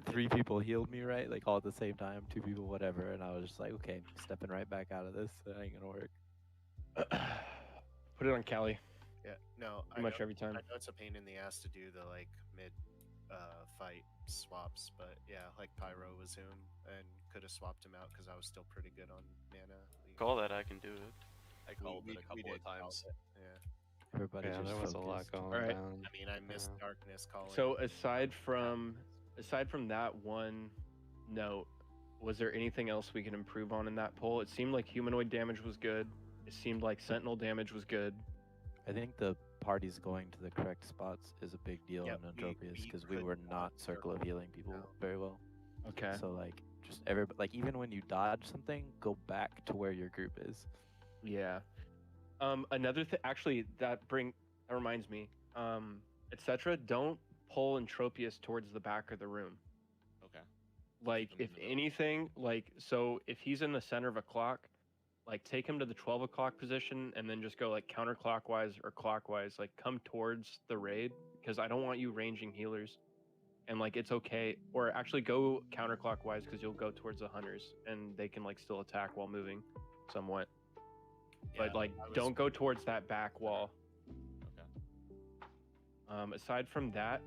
Speaker 7: 3 people healed me, right? Like all at the same time, 2 people, whatever. And I was just like, okay, stepping right back out of this. That ain't gonna work.
Speaker 2: Put it on Cali.
Speaker 6: Yeah, no,
Speaker 2: Pretty much every time.
Speaker 6: I know it's a pain in the ass to do the like mid fight swaps, but yeah, like Pyro was Zoom and could have swapped him out because I was still pretty good on mana.
Speaker 10: Call that I can do it.
Speaker 19: I called it a couple of times.
Speaker 6: Yeah.
Speaker 7: Everybody
Speaker 3: Yeah,
Speaker 7: just
Speaker 3: there was a lot
Speaker 7: focused.
Speaker 3: going
Speaker 2: Alright.
Speaker 3: down.
Speaker 6: I mean, I missed Darkness calling.
Speaker 2: So aside from that one note, was there anything else we could improve on in that poll? It seemed like humanoid damage was good. It seemed like sentinel damage was good.
Speaker 7: I think the parties going to the correct spots is a big deal
Speaker 6: Yep,
Speaker 7: in
Speaker 6: we
Speaker 7: Entropius because we
Speaker 6: could
Speaker 7: were
Speaker 6: not
Speaker 7: not circle of healing people
Speaker 6: No.
Speaker 7: very well.
Speaker 2: Okay.
Speaker 7: So like just like even when you dodge something, go back to where your group is.
Speaker 2: Yeah. Another thing, actually, that reminds me. Etc. Don't pull Entropius towards the back of the room.
Speaker 11: Okay.
Speaker 2: Like,
Speaker 11: Keep him
Speaker 2: if
Speaker 11: in the middle.
Speaker 2: anything, like, so if he's in the center of a clock, like, take him to the 12 o'clock position and then just go, like, counterclockwise or clockwise. Like, come towards the raid, because I don't want you ranging healers. And, like, it's okay. Or actually go counterclockwise, because you'll go towards the hunters, and they can, like, still attack while moving somewhat. But, like, don't go towards that back wall.
Speaker 11: Okay.
Speaker 2: Aside from that,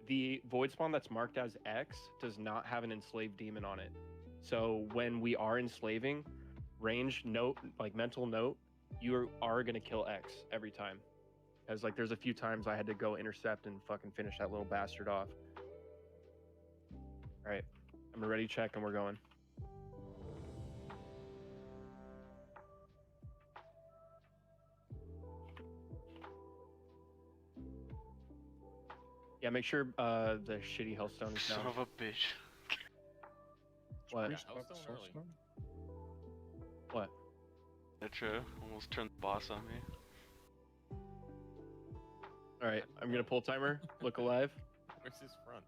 Speaker 2: the void spawn that's marked as X does not have an enslaved demon on it. So when we are enslaving, range note, like mental note, you are gonna kill X every time. Because like there's a few times I had to go intercept and fucking finish that little bastard off. All right, I'm a ready check and we're going. Yeah, make sure the shitty Hellstone is down.
Speaker 10: Son of a bitch.
Speaker 2: What?
Speaker 11: Yeah, Hellstone early.
Speaker 2: What?
Speaker 10: Metro almost turned the boss on me.
Speaker 2: All right, I'm gonna pull timer. Look alive.
Speaker 11: Where's his front?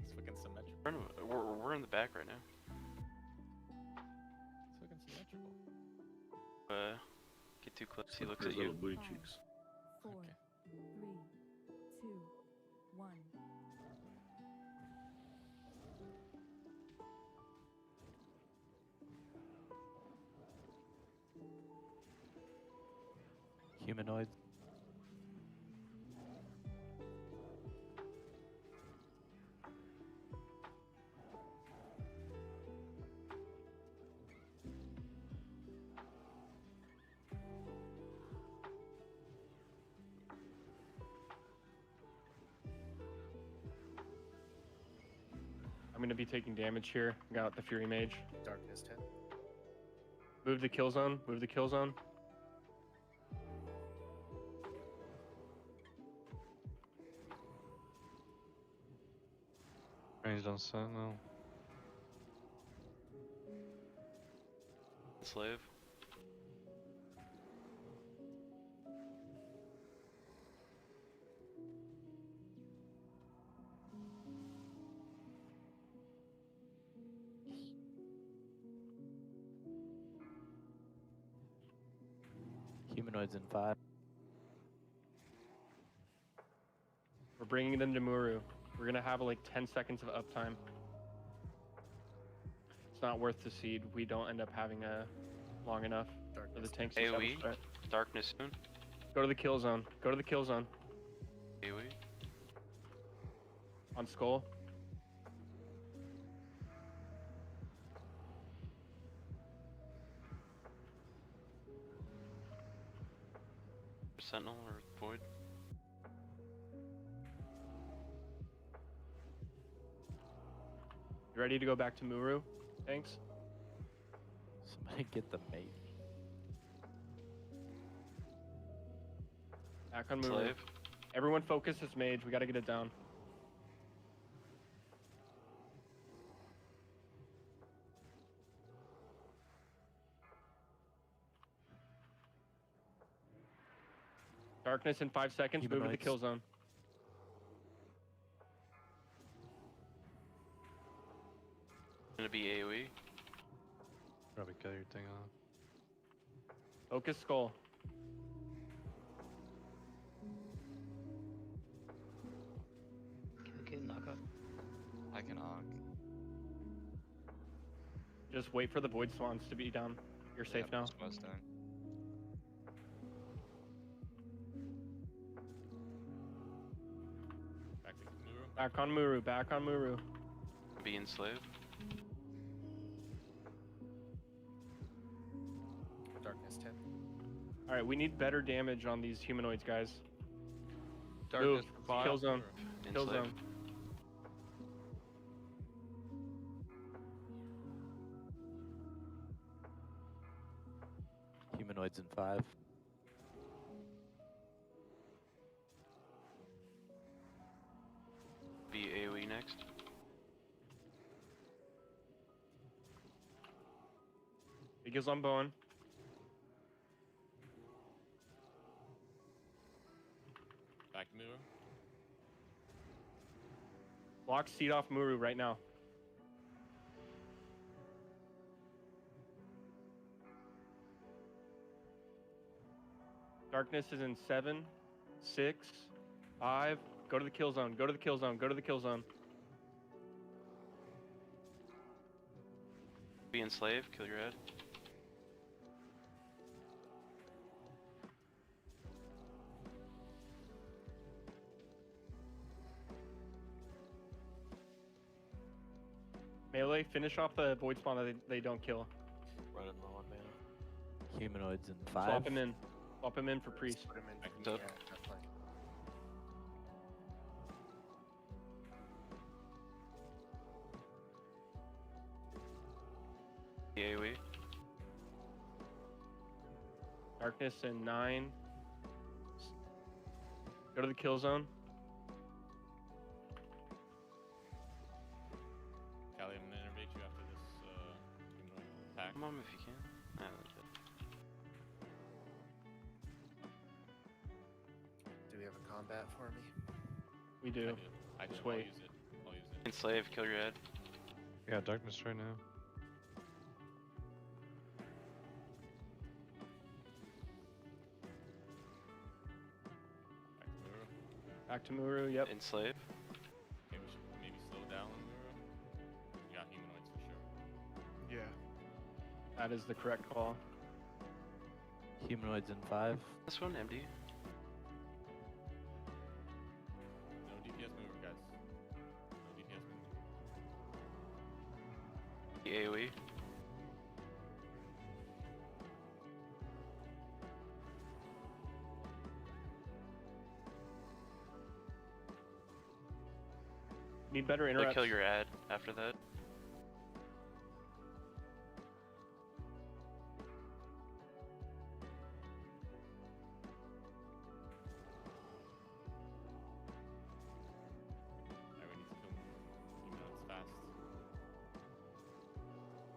Speaker 11: He's fucking symmetrical.
Speaker 10: We're in the back right now.
Speaker 11: It's fucking symmetrical.
Speaker 10: Get too close. He looks
Speaker 13: Those
Speaker 10: at you.
Speaker 13: little booty cheeks.
Speaker 9: 4, 3, 2, 1.
Speaker 7: Humanoids.
Speaker 2: I'm gonna be taking damage here. Got the Fury Mage.
Speaker 6: Darkness 10.
Speaker 2: Move the kill zone. Move the kill zone.
Speaker 3: Ranged on Sunwell.
Speaker 10: Slave.
Speaker 7: Humanoids in 5.
Speaker 2: We're bringing them to Muru. We're gonna have like 10 seconds of uptime. It's not worth the seed. We don't end up having a long enough for the tanks to
Speaker 10: AoE.
Speaker 2: start.
Speaker 10: Darkness soon.
Speaker 2: Go to the kill zone. Go to the kill zone.
Speaker 10: AoE.
Speaker 2: On Skull.
Speaker 10: Sentinel or Void.
Speaker 2: You ready to go back to Muru? Thanks.
Speaker 7: Somebody get the mage.
Speaker 2: Back on Muru.
Speaker 10: Slave.
Speaker 2: Everyone focus this mage. We gotta get it down. Darkness in 5 seconds. Move to the
Speaker 7: Humanoids.
Speaker 2: kill zone.
Speaker 10: Gonna be AoE.
Speaker 3: Probably kill your thing off.
Speaker 2: Focus Skull.
Speaker 12: Okay, knock up.
Speaker 17: I can honk.
Speaker 2: Just wait for the Void Swans to be down. You're safe now.
Speaker 17: West down.
Speaker 11: Back to Muru.
Speaker 2: Back on Muru. Back on Muru.
Speaker 10: Be enslaved.
Speaker 6: Darkness 10.
Speaker 2: All right, we need better damage on these humanoids, guys.
Speaker 10: Darkness
Speaker 2: Move.
Speaker 10: for
Speaker 2: Kill zone. Kill
Speaker 10: Enslaved.
Speaker 2: zone.
Speaker 7: Humanoids in 5.
Speaker 10: Be AoE next.
Speaker 2: Eagles on Bowen.
Speaker 11: Back to Muru.
Speaker 2: Block seed off Muru right now. Darkness is in 7, 6, 5. Go to the kill zone. Go to the kill zone. Go to the kill zone.
Speaker 10: Be enslaved. Kill your head.
Speaker 2: Melee, finish off the void spawn that they don't kill.
Speaker 1: Running low on mana.
Speaker 7: Humanoids in 5.
Speaker 2: Swap him in. Swap him in for priest.
Speaker 6: Put him in.
Speaker 10: I can do it.
Speaker 6: Yeah, definitely.
Speaker 10: AoE.
Speaker 2: Darkness in 9. Go to the kill zone.
Speaker 11: Callie, I'm gonna innervate you after this humanoid attack.
Speaker 10: Come on if you can. Nah, that's it.
Speaker 6: Do we have a combat for me?
Speaker 2: We do.
Speaker 11: I do.
Speaker 2: Just
Speaker 11: I'll
Speaker 2: wait.
Speaker 11: use it. I'll use it.
Speaker 10: Enslave, kill your head.
Speaker 3: Yeah, darkness right now.
Speaker 2: Back to Muru, yep.
Speaker 10: Enslave.
Speaker 11: Okay, we should maybe slow down on Muro. We got humanoids for sure.
Speaker 1: Yeah.
Speaker 2: That is the correct call.
Speaker 7: Humanoids in 5.
Speaker 10: This one empty.
Speaker 11: No DPS mover, guys. No DPS mover.
Speaker 10: The AoE.
Speaker 2: Need better
Speaker 10: They
Speaker 2: interrupts.
Speaker 10: kill your ad after that.
Speaker 11: Alright, we need to kill humanoids fast.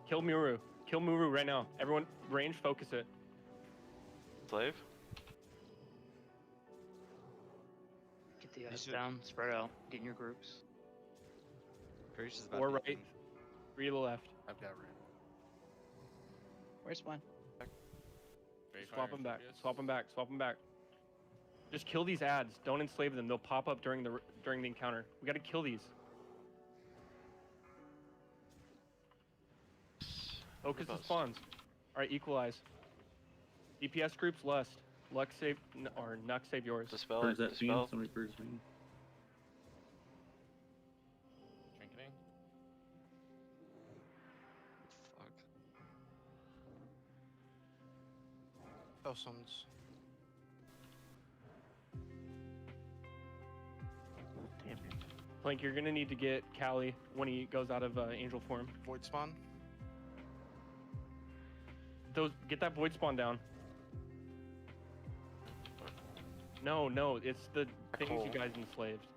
Speaker 2: Kill Muru. Kill Muru right now. Everyone, range, focus it.
Speaker 10: Slave.
Speaker 12: Get the guys down, spread out, get in your groups.
Speaker 17: Priest is about
Speaker 2: 4
Speaker 17: to
Speaker 2: right,
Speaker 17: be
Speaker 2: 3 to the left.
Speaker 6: I've got red.
Speaker 18: Where's one?
Speaker 11: Very
Speaker 2: Swap
Speaker 11: fire
Speaker 2: them back.
Speaker 11: Entropius.
Speaker 2: Swap them back. Swap them back. Just kill these ads. Don't enslave them. They'll pop up during the encounter. We got to kill these. Focus the spawns. All right, equalize. DPS groups lust. Luck save or Nuck save yours.
Speaker 10: Dispel
Speaker 13: Where's
Speaker 10: it.
Speaker 13: that
Speaker 10: Dispel.
Speaker 13: fiend? Somebody purge me.
Speaker 11: Trinketing.
Speaker 17: fuck.
Speaker 1: Thousands. Damn it.
Speaker 2: Plank, you're gonna need to get Callie when he goes out of angel form.
Speaker 1: Void spawn.
Speaker 2: Get that void spawn down. No, it's the things
Speaker 10: Cool.
Speaker 2: you guys enslaved.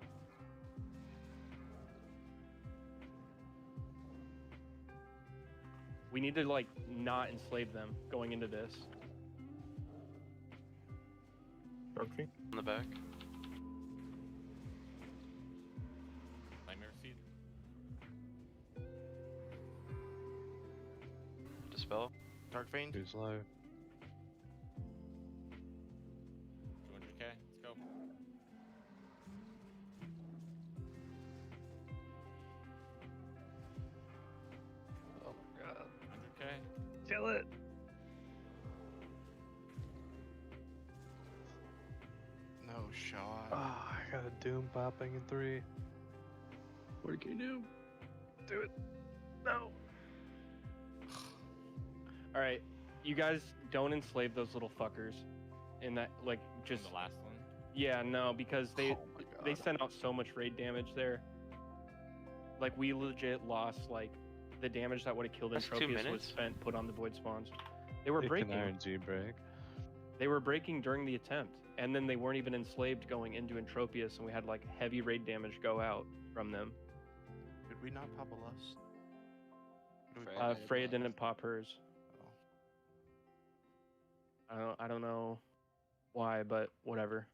Speaker 2: We need to like not enslave them going into this.
Speaker 5: Okay.
Speaker 10: On the back.
Speaker 11: Nightmare Seed.
Speaker 10: Dispel.
Speaker 1: Dark Vein.
Speaker 3: Who's low?
Speaker 11: 200k. Let's go.
Speaker 3: Oh my god.
Speaker 11: 100k.
Speaker 3: Kill it!
Speaker 1: No shot.
Speaker 3: Ah, I got a doom popping in 3.
Speaker 13: What can you do?
Speaker 3: Do it. No.
Speaker 2: All right, you guys don't enslave those little fuckers. In that, like,
Speaker 11: Just
Speaker 2: just
Speaker 11: the last one.
Speaker 2: yeah, no, because they
Speaker 1: Oh my
Speaker 2: they
Speaker 1: God.
Speaker 2: sent out so much raid damage there. Like we legit lost like the damage that would have killed
Speaker 10: That's 2
Speaker 2: Entropius was
Speaker 10: minutes?
Speaker 2: spent put on the void spawns. They were
Speaker 3: It can
Speaker 2: breaking.
Speaker 3: RNG break.
Speaker 2: They were breaking during the attempt, and then they weren't even enslaved going into Entropius, and we had like heavy raid damage go out from them.
Speaker 1: Did we not pop a lust? Did we
Speaker 17: Freya
Speaker 1: pop
Speaker 17: did.
Speaker 1: it?
Speaker 2: Freya didn't pop hers.
Speaker 1: Oh.
Speaker 2: I don't know why, but whatever.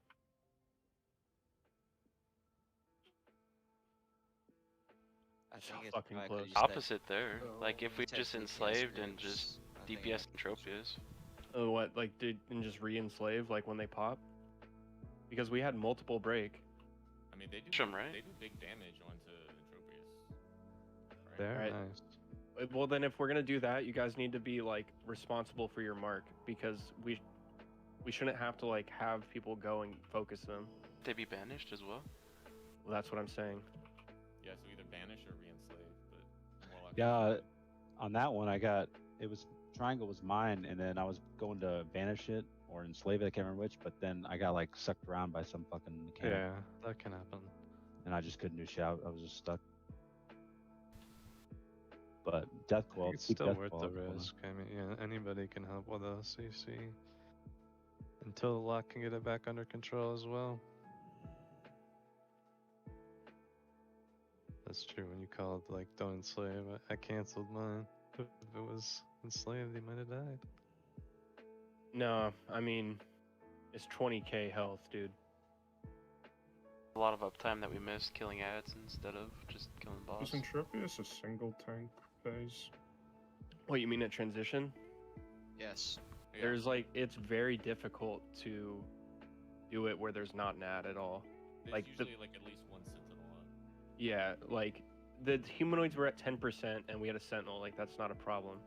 Speaker 17: I
Speaker 2: So
Speaker 17: think it's
Speaker 2: fucking
Speaker 17: probably
Speaker 2: close.
Speaker 17: 'cause you said
Speaker 10: Opposite there. Like if we
Speaker 17: said
Speaker 10: just
Speaker 17: DPS
Speaker 10: enslaved and
Speaker 17: groups,
Speaker 10: just
Speaker 17: I think
Speaker 10: DPS
Speaker 17: it-
Speaker 10: Entropius.
Speaker 2: Oh, what? Like and just re-enslave like when they pop? Because we had multiple break.
Speaker 11: I mean, they do.
Speaker 10: Push 'em, right?
Speaker 11: They do big damage onto Entropius. Right?
Speaker 3: They're
Speaker 2: Alright.
Speaker 3: nice.
Speaker 2: Well, then if we're gonna do that, you guys need to be like responsible for your mark because we shouldn't have to like have people go and focus them.
Speaker 10: They be banished as well.
Speaker 2: Well, that's what I'm saying.
Speaker 11: Yeah, so either banish or re-enslave, but more or
Speaker 4: Yeah, on that one I got it was triangle was mine, and then I was going to banish it or enslave it. I can't remember which, but then I got like sucked around by some fucking mechanic.
Speaker 3: Yeah, that can happen.
Speaker 4: And I just couldn't do shit. I was just stuck. But Death
Speaker 3: I
Speaker 4: Coil,
Speaker 3: think it's
Speaker 4: keep
Speaker 3: still
Speaker 4: Death
Speaker 3: worth
Speaker 4: Coil
Speaker 3: the
Speaker 4: up, hold on.
Speaker 3: risk. I mean, yeah, anybody can help with a CC until the lock can get it back under control as well. That's true. When you called like don't enslave, I canceled mine. If it was enslaved, he might have died.
Speaker 2: No, I mean, it's 20k health, dude.
Speaker 10: A lot of uptime that we missed killing ads instead of just killing boss.
Speaker 5: Is Entropius a single tank phase?
Speaker 2: What, you mean at transition?
Speaker 17: Yes.
Speaker 2: There's like, it's very difficult to do it where there's not an ad at all.
Speaker 11: There's
Speaker 2: Like
Speaker 11: usually like at least one sentinel on.
Speaker 2: Yeah, like the humanoids were at 10% and we had a sentinel. Like that's not a problem.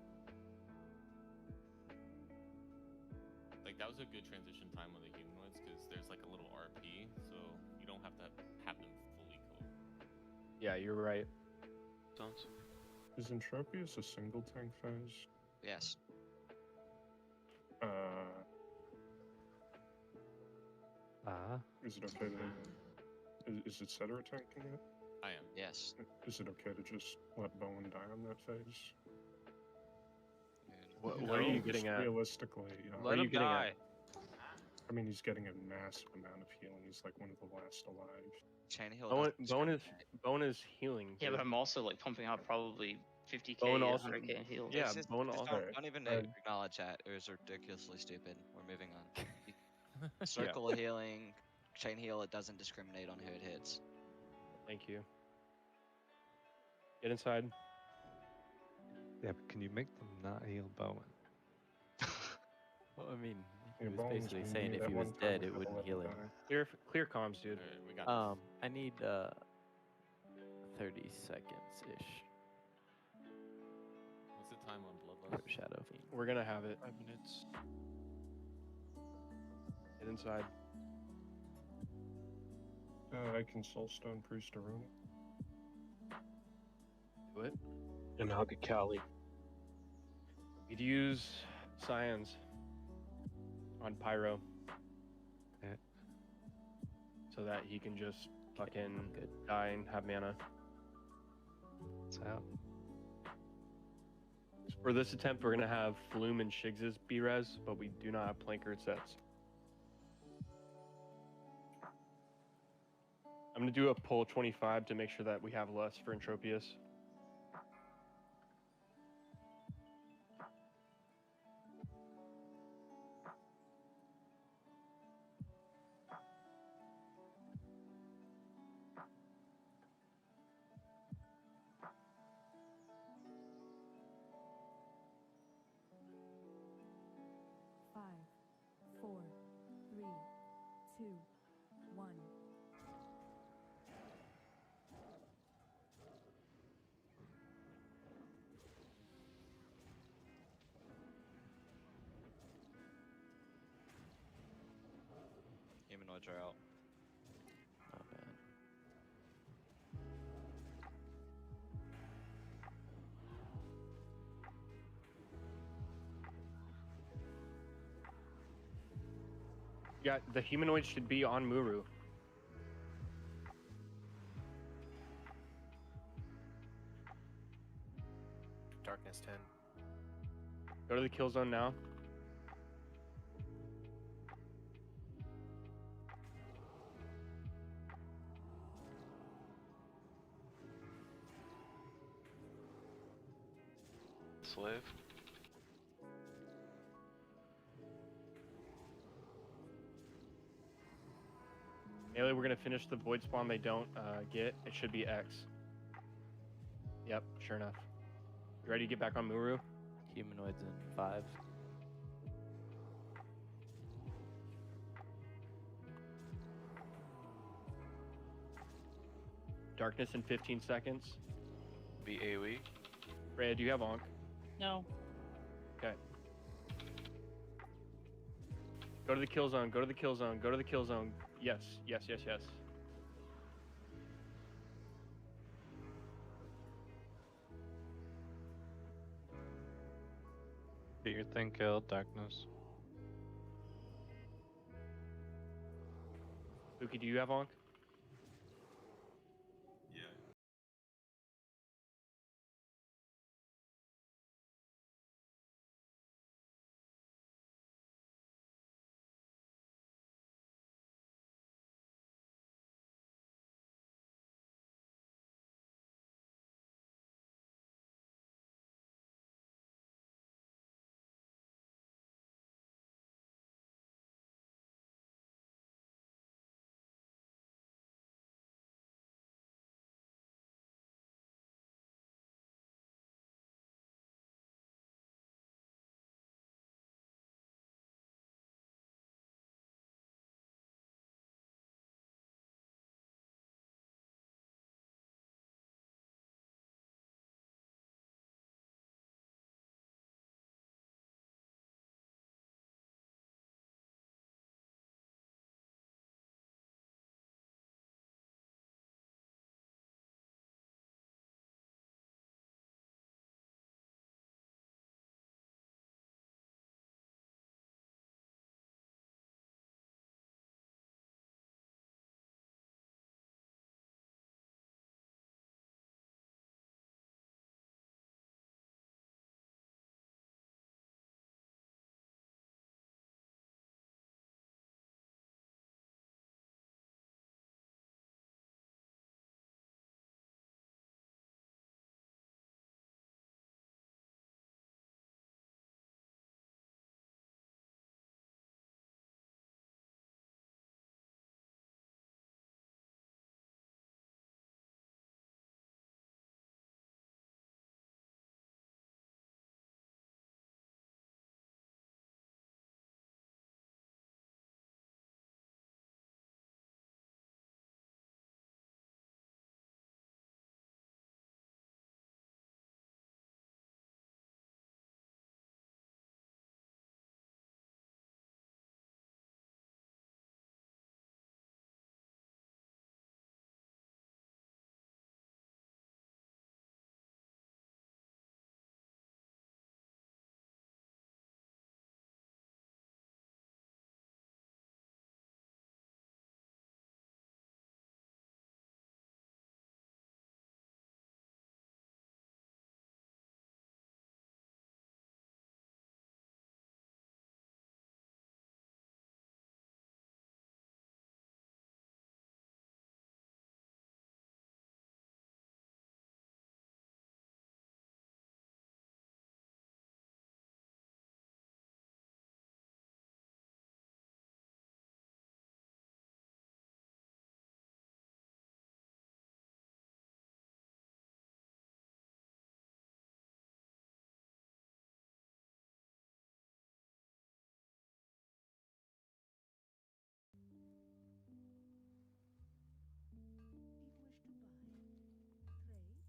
Speaker 11: Like that was a good transition time on the humanoids because there's like a little RP, so you don't have to have them fully cool.
Speaker 2: Yeah, you're right.
Speaker 10: Sounds.
Speaker 5: Is Entropius a single tank phase?
Speaker 17: Yes.
Speaker 5: Is it okay to... Is it Cetera tanking it?
Speaker 11: I am.
Speaker 17: Yes.
Speaker 5: Is it okay to just let Bowen die on that phase?
Speaker 2: What are you getting at?
Speaker 5: Realistically,
Speaker 2: What are you getting at?
Speaker 5: I mean, he's getting a massive amount of healing. He's like one of the last alive.
Speaker 17: Chain heal.
Speaker 2: Bone is healing.
Speaker 12: Yeah,
Speaker 2: dude.
Speaker 12: but I'm also like pumping out probably 50k,
Speaker 2: Bone also-
Speaker 12: 100k in heals.
Speaker 2: Yeah,
Speaker 17: It's just-
Speaker 2: Bone
Speaker 17: just
Speaker 2: also.
Speaker 17: don't even acknowledge that. It was ridiculously stupid. We're moving on.
Speaker 2: Yeah.
Speaker 17: Circle of healing, chain heal. It doesn't discriminate on who it hits.
Speaker 2: Thank you. Get inside.
Speaker 3: Yeah, but can you make them not heal Bowen?
Speaker 7: Well, I mean, he
Speaker 5: Yeah,
Speaker 7: was
Speaker 5: Bones,
Speaker 7: basically
Speaker 5: we
Speaker 7: saying
Speaker 5: knew
Speaker 7: if
Speaker 5: that
Speaker 7: he
Speaker 5: one
Speaker 7: was
Speaker 5: time
Speaker 7: dead,
Speaker 5: we
Speaker 7: it
Speaker 5: could've
Speaker 7: wouldn't
Speaker 5: let
Speaker 7: heal
Speaker 5: him
Speaker 7: him.
Speaker 5: die.
Speaker 2: Clear comms, dude.
Speaker 11: Alright, we got this.
Speaker 7: I need 30 seconds ish
Speaker 11: What's the time on
Speaker 7: for
Speaker 11: Bloodlust?
Speaker 7: Shadow Fiend.
Speaker 2: We're gonna have it.
Speaker 1: 5 minutes.
Speaker 2: Get inside.
Speaker 5: I can Soulstone Priest Aruna.
Speaker 2: Do it.
Speaker 16: And hug a Cali.
Speaker 2: We'd use Scions on Pyro.
Speaker 3: Yeah.
Speaker 2: So that he can just fucking die and have mana.
Speaker 3: It's out.
Speaker 2: For this attempt, we're gonna have Flume and Shigs' B-Res, but we do not have Planker sets. I'm gonna do a pull 25 to make sure that we have less for Entropius.
Speaker 9: Five, 4, 3, 2, 1.
Speaker 17: Humanoids are out.
Speaker 7: Oh man.
Speaker 2: Yeah, the humanoid should be on Muru.
Speaker 6: Darkness 10.
Speaker 2: Go to the kill zone now.
Speaker 10: Slave.
Speaker 2: Melee, we're gonna finish the void spawn they don't get. It should be X. Yep, sure enough. You ready to get back on Muru?
Speaker 7: Humanoids in 5.
Speaker 2: Darkness in 15 seconds.
Speaker 10: Be AoE.
Speaker 2: Freya, do you have Onk?
Speaker 18: No.
Speaker 2: Okay. Go to the kill zone. Go to the kill zone. Go to the kill zone. Yes, yes, yes, yes.
Speaker 3: Get your thing killed, darkness.
Speaker 2: Spooky, do you have Onk?
Speaker 11: Yeah.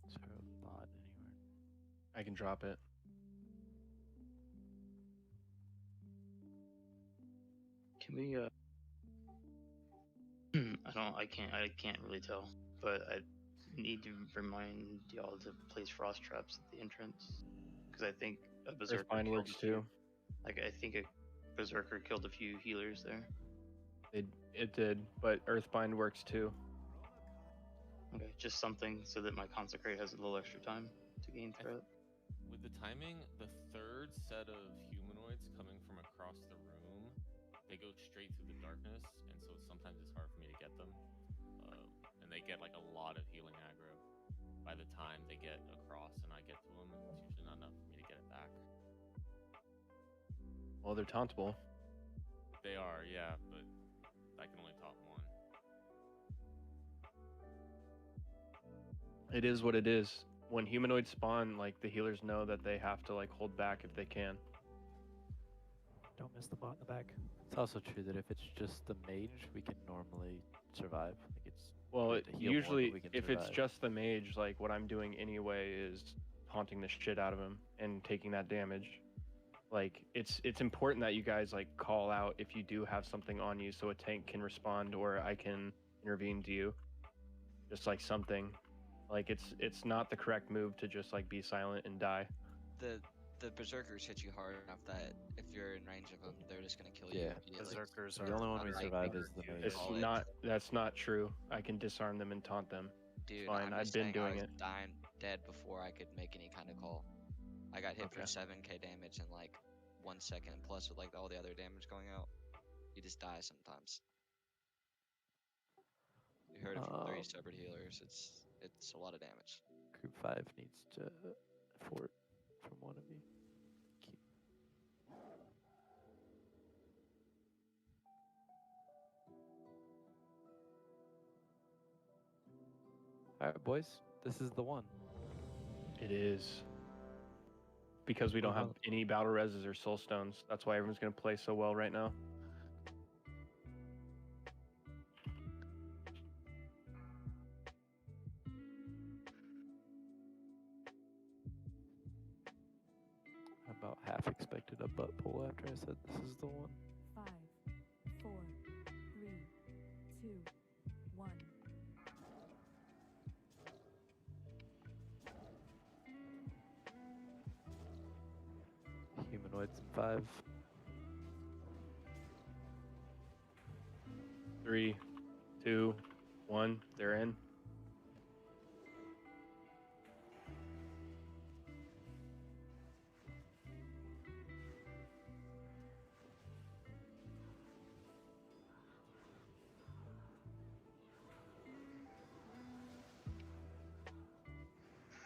Speaker 7: Is there a bot anywhere?
Speaker 2: I can drop it.
Speaker 12: Can we I can't really tell, but I need to remind y'all to place frost traps at the entrance, because I think a berserker
Speaker 2: Earthbind
Speaker 12: killed
Speaker 2: works
Speaker 12: a few,
Speaker 2: too.
Speaker 12: like I think a berserker killed a few healers there.
Speaker 2: It did, but Earthbind works too.
Speaker 12: Okay, just something so that my consecrate has a little extra time to gain threat.
Speaker 11: With the timing, the third set of humanoids coming from across the room, they go straight through the darkness, and so sometimes it's hard for me to get them. And they get like a lot of healing aggro. By the time they get across and I get to them, it's usually not enough for me to get it back.
Speaker 2: Well, they're tauntable.
Speaker 11: They are, yeah, but I can only taunt one.
Speaker 2: It is what it is. When humanoids spawn, like the healers know that they have to like hold back if they can.
Speaker 7: Don't miss the bot in the back. It's also true that if it's just the mage, we can normally survive. Like it's
Speaker 2: Well,
Speaker 7: we have to heal more,
Speaker 2: usually
Speaker 7: but we can
Speaker 2: if it's
Speaker 7: survive.
Speaker 2: just the mage, like what I'm doing anyway is haunting the shit out of him and taking that damage. Like it's important that you guys like call out if you do have something on you so a tank can respond or I can intervene to you. Just like something. Like it's not the correct move to just like be silent and die.
Speaker 17: The the berserkers hit you hard enough that if you're in range of them, they're just gonna kill you
Speaker 7: Yeah.
Speaker 17: immediately.
Speaker 6: Berserkers
Speaker 7: The
Speaker 6: are
Speaker 7: only one we
Speaker 17: unlike
Speaker 7: survive is the
Speaker 6: you
Speaker 7: mage.
Speaker 2: It's
Speaker 17: Call it.
Speaker 2: not. That's not true. I can disarm them and taunt them.
Speaker 17: Dude,
Speaker 2: Fine,
Speaker 17: I'm
Speaker 2: I've
Speaker 17: just
Speaker 2: been
Speaker 17: saying
Speaker 2: doing
Speaker 17: I was
Speaker 2: it.
Speaker 17: dying dead before I could make any kind of call. I got hit for
Speaker 2: Okay.
Speaker 17: 7k damage in like 1 second, plus with like all the other damage going out, you just die sometimes. You heard it from 3 separate healers. It's a lot of damage.
Speaker 7: Group 5 needs to fort from one of you. Alright, boys. This is the one.
Speaker 2: It is. Because we don't have any battle reses or soul stones. That's why everyone's gonna play so well right now.
Speaker 7: I about half expected a butt pull after I said this is the one.
Speaker 9: 5, 4, 3, 2, 1.
Speaker 7: Humanoids in 5.
Speaker 2: 3, 2, 1. They're in.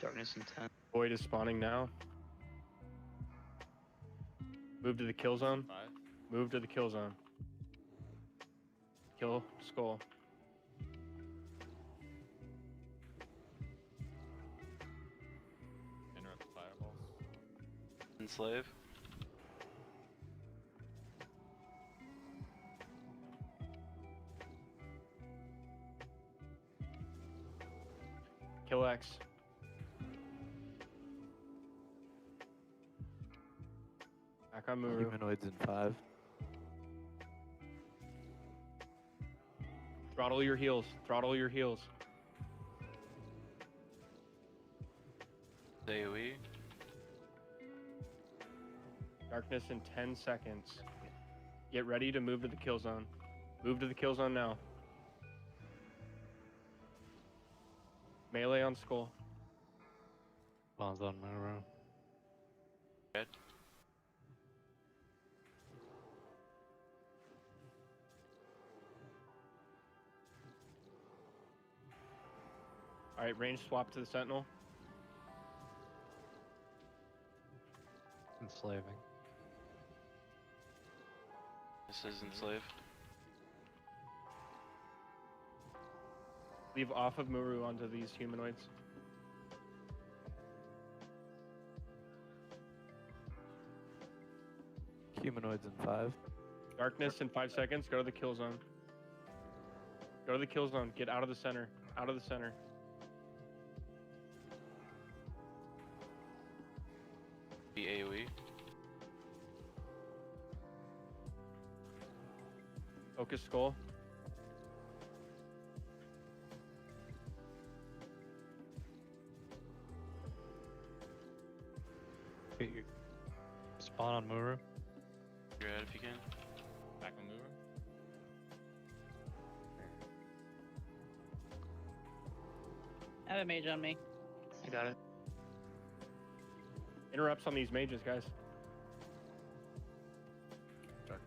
Speaker 12: Darkness in 10.
Speaker 2: Void is spawning now. Move to the kill zone.
Speaker 11: 5.
Speaker 2: Move to the kill zone. Kill skull.
Speaker 11: Interrupt the fireballs.
Speaker 10: Enslave.
Speaker 2: Kill X. Back on Muru.
Speaker 7: Humanoids in 5.
Speaker 2: Throttle your heals. Throttle your heals.
Speaker 10: AoE.
Speaker 2: Darkness in 10 seconds. Get ready to move to the kill zone. Move to the kill zone now. Melee on skull.
Speaker 3: Bombs on Muru.
Speaker 10: Red.
Speaker 2: Alright, range swap to the sentinel.
Speaker 3: Enslaving.
Speaker 10: This is enslave.
Speaker 2: Leave off of Muru onto these humanoids.
Speaker 7: Humanoids in 5.
Speaker 2: Darkness in 5 seconds. Go to the kill zone. Go to the kill zone. Get out of the center. Out of the center.
Speaker 10: Be AoE.
Speaker 2: Focus skull.
Speaker 3: Get your spawn on Muru.
Speaker 10: You're out if you can.
Speaker 11: Back on Muru.
Speaker 18: I have a mage on me.
Speaker 12: I got it.
Speaker 2: Interrupts on these mages, guys.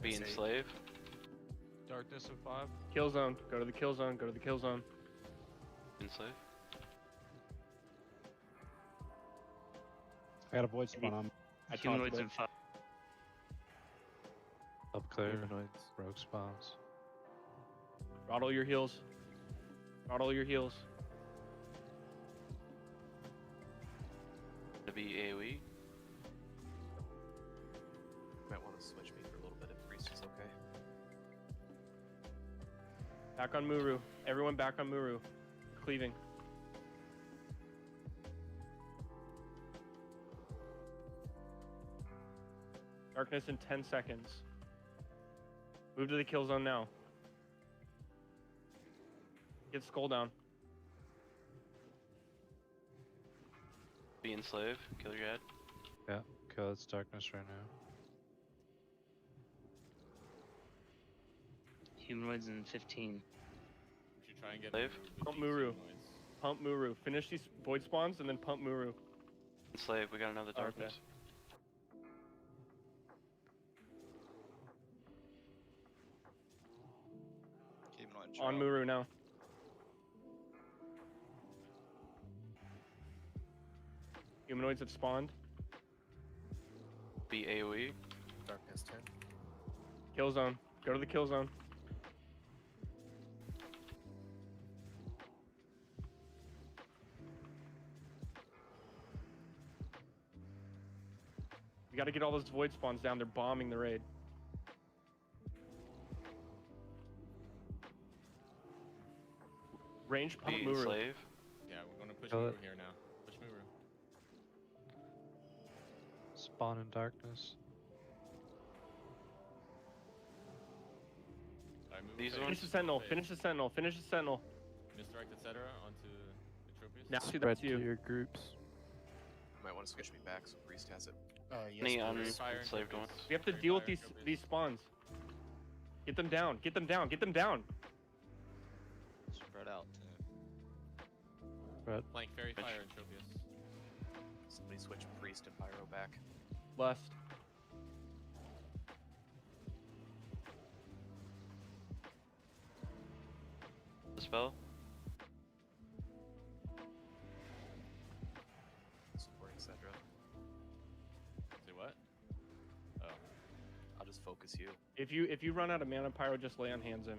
Speaker 10: Be enslave.
Speaker 8: Darkness in 5.
Speaker 2: Kill zone. Go to the kill zone. Go to the kill zone.
Speaker 10: Enslave.
Speaker 4: I got a void spawn on.
Speaker 2: I taunted
Speaker 12: Humanoids
Speaker 2: it.
Speaker 12: in 5.
Speaker 3: Up clear.
Speaker 7: Humanoids.
Speaker 3: Rogue spawns.
Speaker 2: Throttle your heals. Throttle your heals.
Speaker 10: To be AoE.
Speaker 6: Might want to switch me for a little bit if priest is okay.
Speaker 2: Back on Muru. Everyone back on Muru. Cleaving. Darkness in 10 seconds. Move to the kill zone now. Get skull down.
Speaker 10: Be enslave. Kill your head.
Speaker 3: Yeah. kill its darkness right now.
Speaker 12: Humanoids in 15.
Speaker 11: We should try and get
Speaker 10: Slave?
Speaker 2: Pump Muru. Pump Muru. Finish these void spawns and then pump Muru.
Speaker 10: Slave, we got another
Speaker 2: Oh, okay.
Speaker 10: darkness.
Speaker 2: On Muru now. Humanoids have spawned.
Speaker 10: Be AoE.
Speaker 6: Darkness 10.
Speaker 2: Kill zone. Go to the kill zone. We gotta get all those void spawns down. They're bombing the raid. Range pump
Speaker 10: Be
Speaker 2: Muru.
Speaker 10: Slave.
Speaker 11: Yeah, we're gonna push
Speaker 3: Kill
Speaker 11: Muru
Speaker 3: it.
Speaker 11: here now. Push Muru.
Speaker 3: Spawn in darkness.
Speaker 11: Alright, Muru
Speaker 10: These
Speaker 11: phase.
Speaker 2: Finish the sentinel.
Speaker 11: Phase.
Speaker 2: Finish the sentinel. Finish the sentinel.
Speaker 11: Misdirect, etc. onto Atropius.
Speaker 2: Now
Speaker 7: Spread
Speaker 2: that's
Speaker 7: to
Speaker 2: you.
Speaker 7: your groups.
Speaker 19: You might want to switch me back so Priest has it.
Speaker 6: Yes,
Speaker 10: Any
Speaker 6: please.
Speaker 10: enslaved ones.
Speaker 2: We have to deal with these spawns. Get them down. Get them down. Get them down.
Speaker 17: Spread out too.
Speaker 3: Spread.
Speaker 11: Flank Fairy Fire and Tropius.
Speaker 19: Somebody switch Priest and Pyro back.
Speaker 2: Lust.
Speaker 10: Dispel.
Speaker 19: Supporting Cedra.
Speaker 11: Say what? Oh.
Speaker 19: I'll just focus you.
Speaker 2: If you run out of mana, Pyro, just lay on hands him.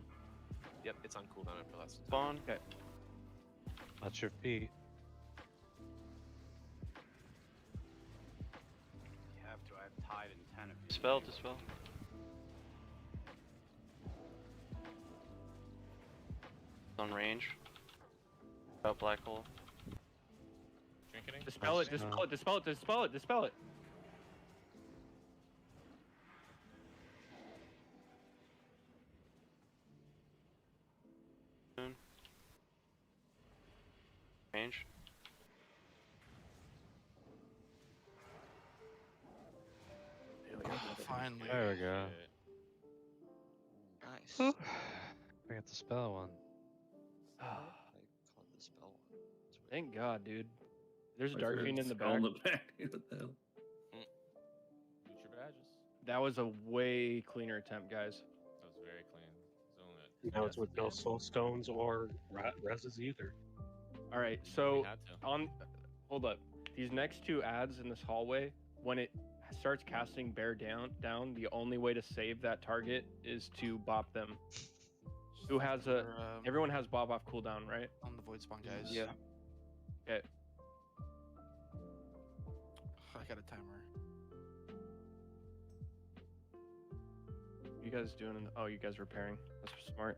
Speaker 19: Yep, it's on cooldown after last.
Speaker 10: Spawn.
Speaker 2: Okay.
Speaker 3: Watch your feet.
Speaker 15: You have to. I have Tide and 10 of you.
Speaker 10: Dispel. Dispel. On range. About black hole.
Speaker 11: Trinketing?
Speaker 2: Dispel it. Dispel it. Dispel it. Dispel it. Dispel it.
Speaker 10: Range.
Speaker 1: Finally.
Speaker 3: There we go.
Speaker 17: Nice.
Speaker 3: We got the spell one.
Speaker 17: I called the spell one.
Speaker 2: Thank God, dude. There's a
Speaker 13: I
Speaker 2: Dark
Speaker 13: heard
Speaker 2: Fiend in the
Speaker 13: skull
Speaker 2: back.
Speaker 13: What the hell?
Speaker 11: Loot your badges.
Speaker 2: That was a way cleaner attempt, guys.
Speaker 11: That was very clean. It's only
Speaker 16: Now it's with no soul stones or reses either.
Speaker 2: All right, so
Speaker 11: We had to.
Speaker 2: on, hold up. These next two ads in this hallway, when it starts casting bear down, the only way to save that target is to bop them. Who has a? Everyone has bop off cooldown, right?
Speaker 1: On the void spawn, guys.
Speaker 17: Yeah.
Speaker 2: Okay.
Speaker 1: I got a timer.
Speaker 2: You guys doing? Oh, you guys repairing. That's smart.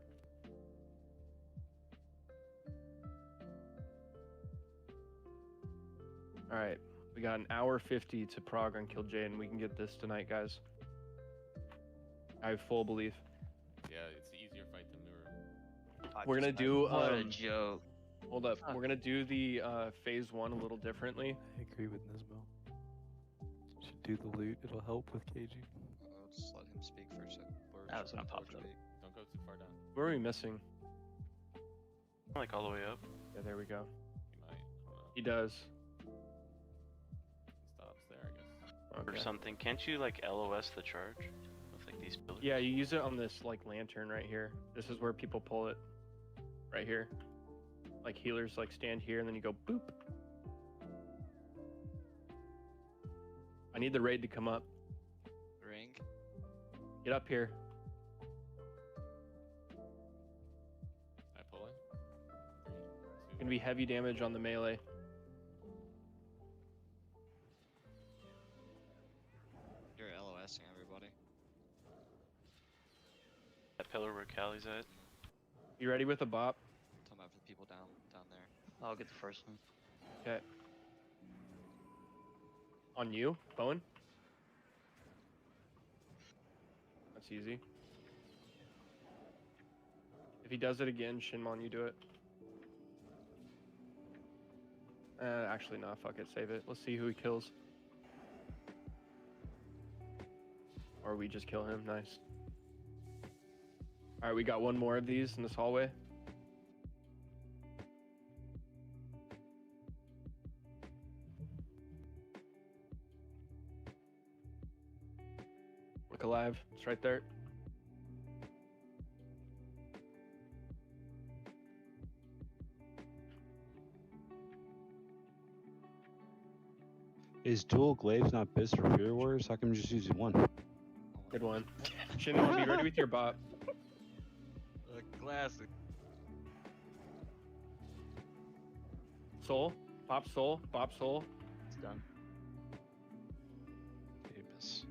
Speaker 2: All right, we got an hour 50 to prog on Kill Jay, and we can get this tonight, guys. I have full belief.
Speaker 11: Yeah, it's an easier fight than Muru.
Speaker 2: We're gonna do.
Speaker 12: What a joke.
Speaker 2: Hold up. We're gonna do the phase one a little differently.
Speaker 7: I agree with Nismo. Should do the loot. It'll help with caging.
Speaker 17: I'll just let him speak for a second.
Speaker 12: That was gonna pop up.
Speaker 11: Don't go too far down.
Speaker 2: Where are we missing?
Speaker 10: Like all the way up.
Speaker 2: Yeah, there we go.
Speaker 11: He might. I don't know.
Speaker 2: He does.
Speaker 11: He stops there, I guess.
Speaker 10: Or
Speaker 2: Okay.
Speaker 10: something. Can't you like LOS the charge? With like these pillars?
Speaker 2: Yeah, you use it on this like lantern right here. This is where people pull it. Right here. Like healers like stand here and then you go boop. I need the raid to come up.
Speaker 17: Ring.
Speaker 2: Get up here.
Speaker 11: I pull in.
Speaker 2: Gonna be heavy damage on the melee.
Speaker 17: You're LOSing everybody.
Speaker 10: That pillar where Callie's at.
Speaker 2: You ready with a bop?
Speaker 17: Talking about for the people down there.
Speaker 12: I'll get the first one.
Speaker 2: Okay. On you, Bowen? That's easy. If he does it again, Shinmon, you do it. Actually, no, fuck it, save it. Let's see who he kills. Or we just kill him. Nice. All right, we got one more of these in this hallway. Look alive. It's right there.
Speaker 4: Is dual glaives not best for Fury Warriors? How come you're just using one?
Speaker 2: Good one. Shinlong, be ready with your bot.
Speaker 7: Classic.
Speaker 2: Soul. Pop soul. Pop soul.
Speaker 7: It's done.
Speaker 3: Davis.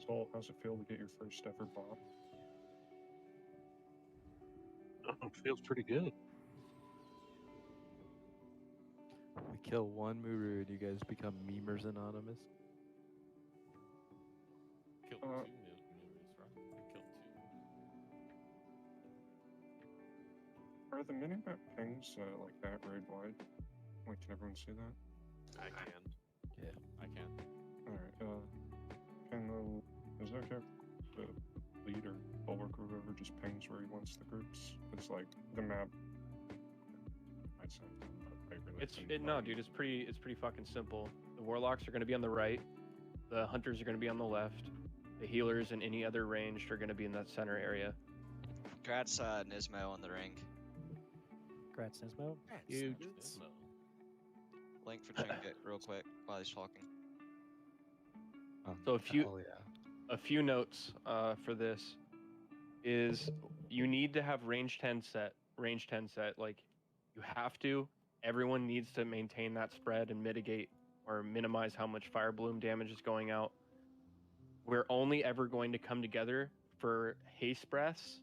Speaker 5: Saul, how's it feel to get your first ever bomb?
Speaker 16: Oh, it feels pretty good.
Speaker 7: We kill one Muru and you guys become memers anonymous.
Speaker 11: Killed two Murus, right? We killed two.
Speaker 5: Are the minimap pings like that raid wide? Like, can everyone see that?
Speaker 19: I can.
Speaker 7: Yeah,
Speaker 11: I can.
Speaker 5: Alright, is it okay if the lead or bulwark or whoever just pings where he wants the groups? It's like the map. Might sound dumb, but I really
Speaker 2: No, dude. It's pretty fucking simple. The warlocks are going to be on the right. The hunters are going to be on the left. The healers and any other ranged are going to be in that center area.
Speaker 17: Congrats, Nismo on the ring.
Speaker 7: Congrats, Nismo.
Speaker 11: Huge.
Speaker 17: Link for Trinket real quick while he's talking.
Speaker 2: So
Speaker 3: hell yeah.
Speaker 2: a few notes for this is you need to have range 10 set. Like you have to. Everyone needs to maintain that spread and mitigate or minimize how much fire bloom damage is going out. We're only ever going to come together for haste breaths,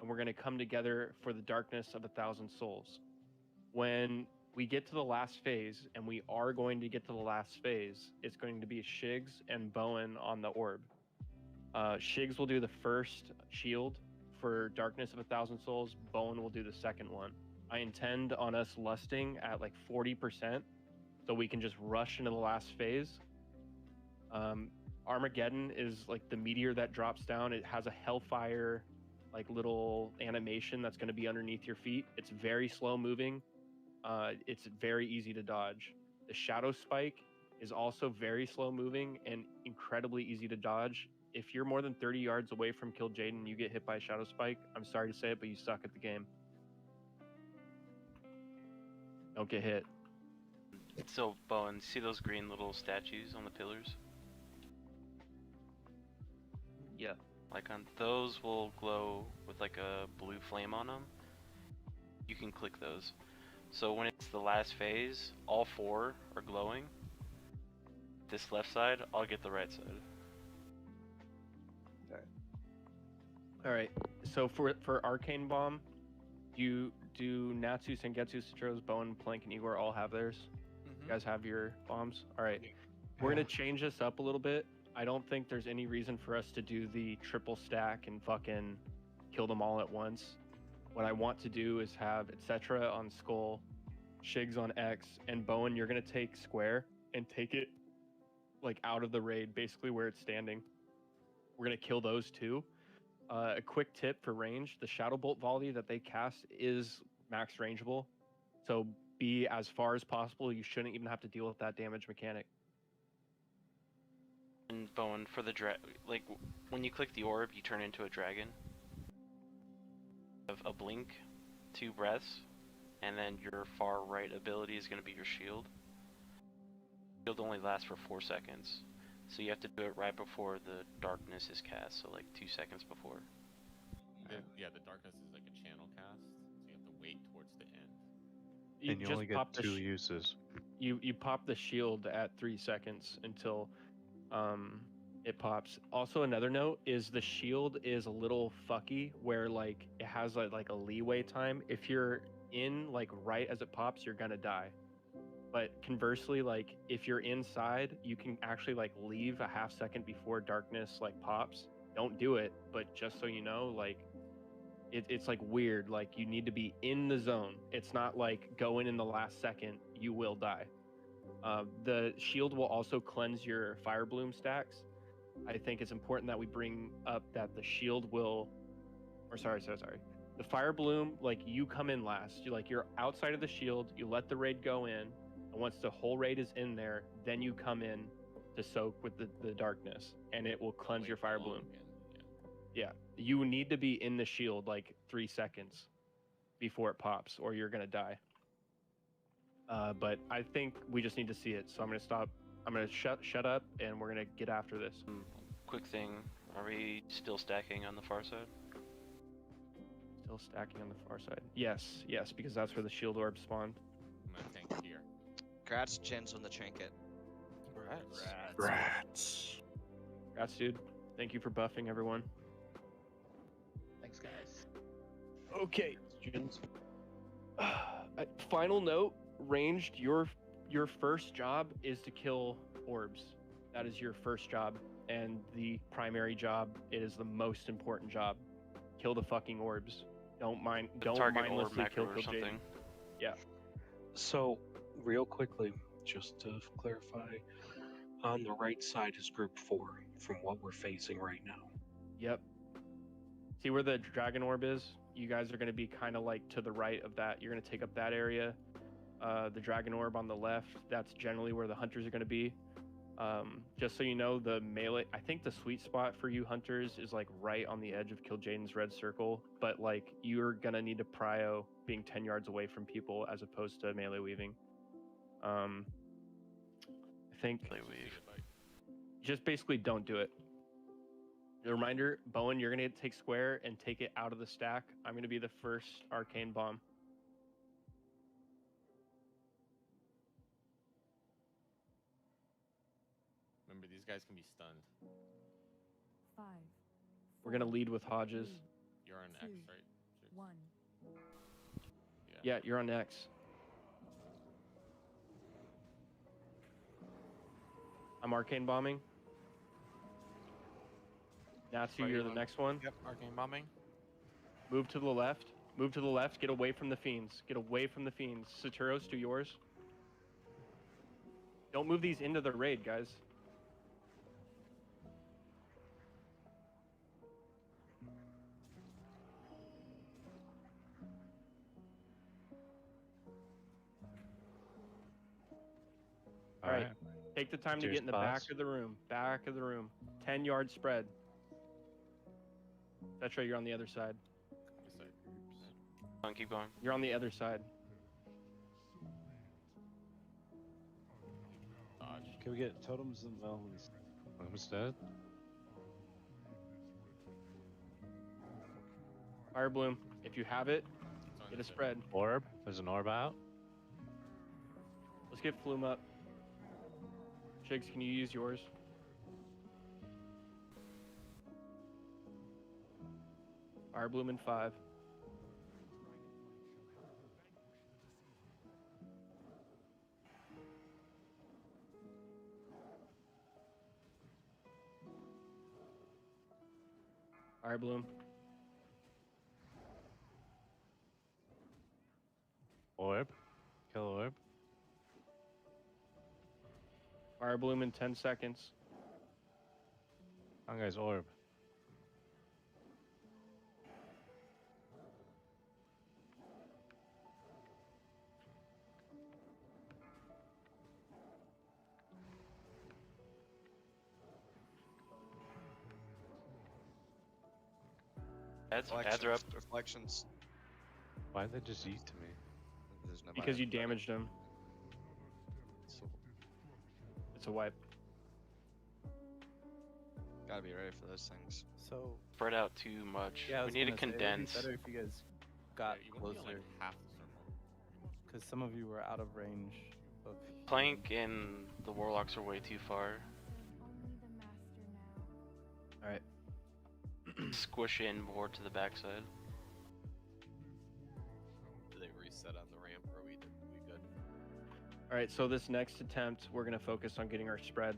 Speaker 2: and we're going to come together for the darkness of 1,000 souls. When we get to the last phase, and we are going to get to the last phase, it's going to be Shigs and Bowen on the orb. Shigs will do the first shield for darkness of 1,000 souls. Bowen will do the second one. I intend on us lusting at like 40%, so we can just rush into the last phase. Armageddon is like the meteor that drops down. It has a hellfire like little animation that's going to be underneath your feet. It's very slow moving. It's very easy to dodge. The shadow spike is also very slow moving and incredibly easy to dodge. If you're more than 30 yards away from Kill Jaden and you get hit by a shadow spike, I'm sorry to say it, but you suck at the game. Don't get hit.
Speaker 10: So, Bowen, see those green little statues on the pillars? Yeah. Like on those will glow with like a blue flame on them. You can click those. So when it's the last phase, all four are glowing. This left side, I'll get the right side.
Speaker 2: All right. So for Arcane Bomb, you do Natsu, Sengetsu, Citros, Bowen, Plank, and Igor all have theirs. You guys have your bombs? All right. We're going to change this up a little bit. I don't think there's any reason for us to do the triple stack and fucking kill them all at once. What I want to do is have Etc. on Skull, Shigs on X, and Bowen, you're going to take Square and take it like out of the raid, basically where it's standing. We're going to kill those two. A quick tip for range, the Shadow Bolt volley that they cast is max rangeable. So be as far as possible. You shouldn't even have to deal with that damage mechanic.
Speaker 10: And Bowen, for the like when you click the orb, you turn into a dragon. Of a blink, 2 breaths, and then your far right ability is going to be your shield. Shield only lasts for 4 seconds, so you have to do it right before the darkness is cast, so like 2 seconds before.
Speaker 11: Yeah, the darkness is like a channel cast, so you have to wait towards the end.
Speaker 3: And you only get 2 uses.
Speaker 2: You pop the shield at 3 seconds until it pops. Also, another note is the shield is a little fucky where like it has like a leeway time. If you're in like right as it pops, you're gonna die. But conversely, like if you're inside, you can actually like leave a half second before darkness like pops. Don't do it, but just so you know, like it's like weird. Like you need to be in the zone. It's not like go in the last second, you will die. The shield will also cleanse your fire bloom stacks. I think it's important that we bring up that the shield will, or sorry. The fire bloom, like you come in last. You're outside of the shield. You let the raid go in, and once the whole raid is in there, then you come in to soak with the darkness, and it will cleanse your fire bloom. Yeah, you need to be in the shield like 3 seconds before it pops, or you're gonna die. But I think we just need to see it, so I'm gonna stop. I'm gonna shut up, and we're gonna get after this.
Speaker 10: Quick thing, are we still stacking on the far side?
Speaker 2: Still stacking on the far side. Yes, because that's where the shield orb spawned.
Speaker 11: I'm gonna tank here.
Speaker 17: Grats chins on the trinket.
Speaker 16: Rats.
Speaker 2: Congrats, dude. Thank you for buffing everyone.
Speaker 14: Thanks, guys.
Speaker 2: Okay. Final note, ranged, your first job is to kill orbs. That is your first job, and the primary job is the most important job. Kill the fucking orbs. Don't mindlessly kill Jaden. Yeah.
Speaker 16: So, real quickly, just to clarify, on the right side is group 4 from what we're facing right now.
Speaker 2: Yep. See where the dragon orb is? You guys are going to be kind of like to the right of that. You're going to take up that area. The dragon orb on the left, that's generally where the hunters are going to be. Just so you know, the melee, I think the sweet spot for you hunters is like right on the edge of Kil'jaeden's red circle, but like you're going to need to prio being 10 yards away from people as opposed to melee weaving. I think just basically don't do it. The reminder, Bowen, you're going to take square and take it out of the stack. I'm going to be the first arcane bomb.
Speaker 11: Remember, these guys can be stunned.
Speaker 9: 5.
Speaker 2: We're going to lead with Hodges.
Speaker 11: You're on X, right?
Speaker 9: 1.
Speaker 2: Yeah, you're on X. I'm arcane bombing. Natsu, you're the next one.
Speaker 1: Yep, arcane bombing.
Speaker 2: Move to the left. Move to the left. Get away from the fiends. Get away from the fiends. Saturos, do yours. Don't move these into the raid, guys. All right. Take the time to get in the back of the room. Back of the room. 10-yard spread. That's right, you're on the other side.
Speaker 10: Keep going.
Speaker 2: You're on the other side.
Speaker 4: Can we get totems and melons?
Speaker 3: Totems dead?
Speaker 2: Fire bloom. If you have it, get a spread.
Speaker 3: Orb? There's an orb out?
Speaker 2: Let's get Flume up. Shigs, can you use yours? Fire bloom in 5. Fire bloom.
Speaker 3: Orb? Kill orb?
Speaker 2: Fire bloom in 10 seconds.
Speaker 3: Come on, guys, orb.
Speaker 10: Ads are up.
Speaker 17: Reflections.
Speaker 3: Why did they just eat to me?
Speaker 17: There's no
Speaker 2: Because you damaged him. It's a wipe.
Speaker 17: Gotta be ready for those things.
Speaker 7: So
Speaker 10: Spread out too much.
Speaker 7: yeah, I
Speaker 10: We
Speaker 7: was
Speaker 10: need to
Speaker 7: gonna say, it'd be
Speaker 10: condense.
Speaker 7: better if you guys got
Speaker 11: You wanna be on,
Speaker 7: closer,
Speaker 11: like, half the circle.
Speaker 7: because some of you were out of range of.
Speaker 10: Plank and the warlocks are way too far.
Speaker 2: All right.
Speaker 10: Squish in more to the backside.
Speaker 19: Do they reset on the ramp, or are we good?
Speaker 2: All right, so this next attempt, we're going to focus on getting our spread.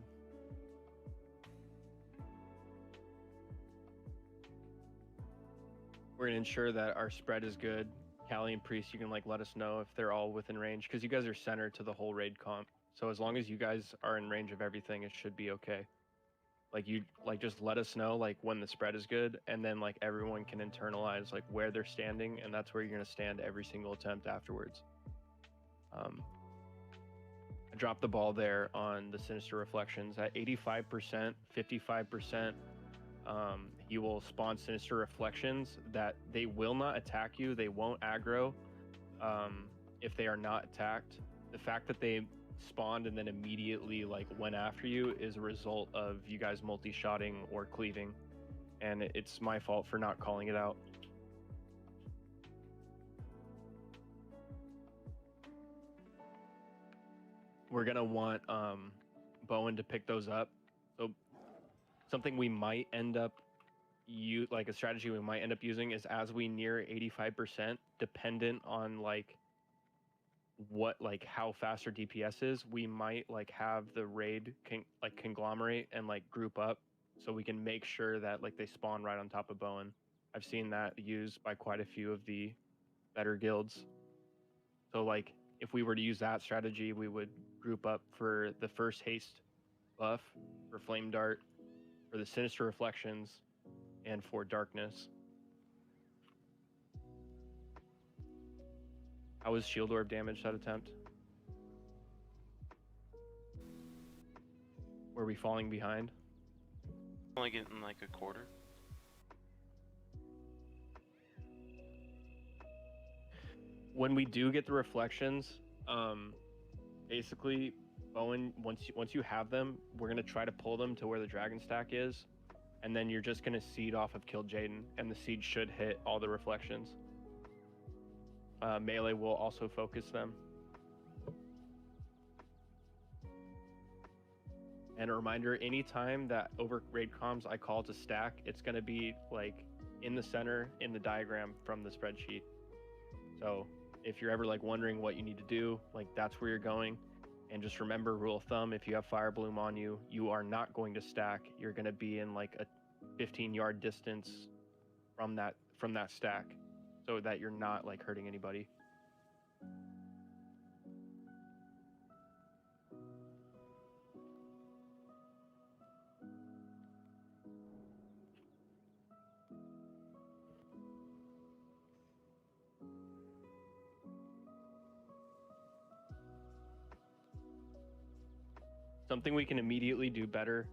Speaker 2: We're going to ensure that our spread is good. Callie and Priest, you can like let us know if they're all within range, because you guys are center to the whole raid comp. So as long as you guys are in range of everything, it should be okay. Like just let us know like when the spread is good, and then like everyone can internalize like where they're standing, and that's where you're gonna stand every single attempt afterwards. I dropped the ball there on the Sinister Reflections at 85%, 55%. You will spawn Sinister Reflections that they will not attack you. They won't aggro if they are not attacked. The fact that they spawned and then immediately like went after you is a result of you guys multi-shotting or cleaving, and it's my fault for not calling it out. We're gonna want Bowen to pick those up. So something we might end up like a strategy we might end up using is as we near 85%, dependent on like how fast our DPS is, we might like have the raid conglomerate and like group up so we can make sure that like they spawn right on top of Bowen. I've seen that used by quite a few of the better guilds. So like if we were to use that strategy, we would group up for the first haste buff, for flame dart, for the Sinister Reflections, and for darkness. How was Shield Orb damage that attempt? Were we falling behind?
Speaker 10: Only getting like a quarter.
Speaker 2: When we do get the reflections, basically, Bowen, once you have them, we're gonna try to pull them to where the dragon stack is, and then you're just gonna seed off of Kill Jaden, and the seed should hit all the reflections. Melee will also focus them. And a reminder, anytime that over raid comms I call to stack, it's gonna be like in the center in the diagram from the spreadsheet. So if you're ever like wondering what you need to do, like that's where you're going. And just remember, rule of thumb, if you have Fire Bloom on you, you are not going to stack. You're gonna be in like a 15-yard distance from that stack, so that you're not like hurting anybody. Something we can immediately do better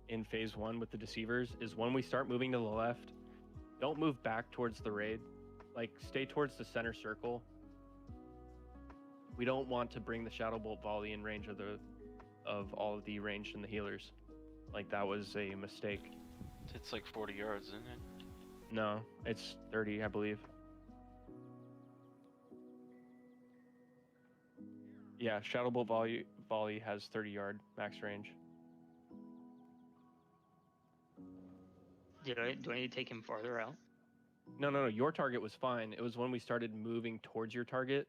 Speaker 2: in phase 1 with the deceivers is when we start moving to the left, don't move back towards the raid. Like stay towards the center circle. We don't want to bring the Shadow Bolt volley in range of all of the ranged and the healers. Like that was a mistake.
Speaker 10: It's like 40 yards, isn't it?
Speaker 2: No, it's 30, I believe. Yeah, Shadow Bolt volley has 30-yard max range.
Speaker 12: Do I need to take him farther out?
Speaker 2: No. Your target was fine. It was when we started moving towards your target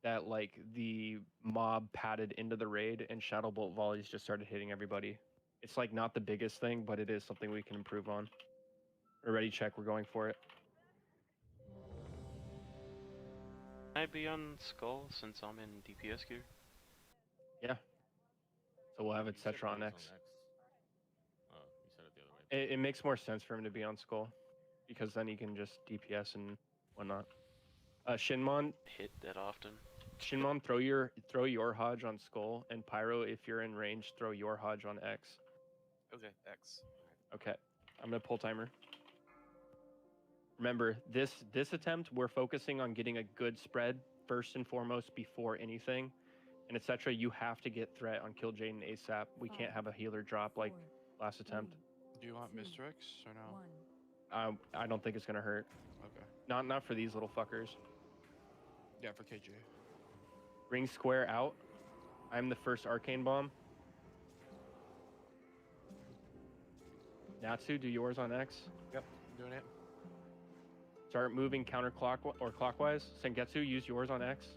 Speaker 2: that like the mob padded into the raid and Shadow Bolt volleys just started hitting everybody. It's like not the biggest thing, but it is something we can improve on. We're ready, check. We're going for it.
Speaker 10: Can I be on Skull since I'm in DPS gear?
Speaker 2: Yeah. So we'll have it
Speaker 11: You said
Speaker 2: Cetra on
Speaker 11: he was
Speaker 2: X.
Speaker 11: Oh, you said it the other way.
Speaker 2: It makes more sense for him to be on Skull, because then he can just DPS and whatnot. Shinmon,
Speaker 10: Hit that often.
Speaker 2: Shinmon, throw your Hodge on Skull, and Pyro, if you're in range, throw your Hodge on X.
Speaker 19: Okay, X.
Speaker 2: Okay, I'm gonna pull timer. Remember, this attempt, we're focusing on getting a good spread first and foremost before anything. And etc. You have to get threat on Kill Jaden ASAP. We can't have a healer drop like last attempt.
Speaker 1: Do you want Mr. X or no?
Speaker 2: I don't think it's gonna hurt.
Speaker 1: Okay.
Speaker 2: Not for these little fuckers.
Speaker 1: Yeah, for KJ.
Speaker 2: Ring square out. I'm the first arcane bomb. Natsu, do yours on X.
Speaker 1: Yep, doing it.
Speaker 2: Start moving counterclockwise or clockwise. Sengetsu, use yours on X.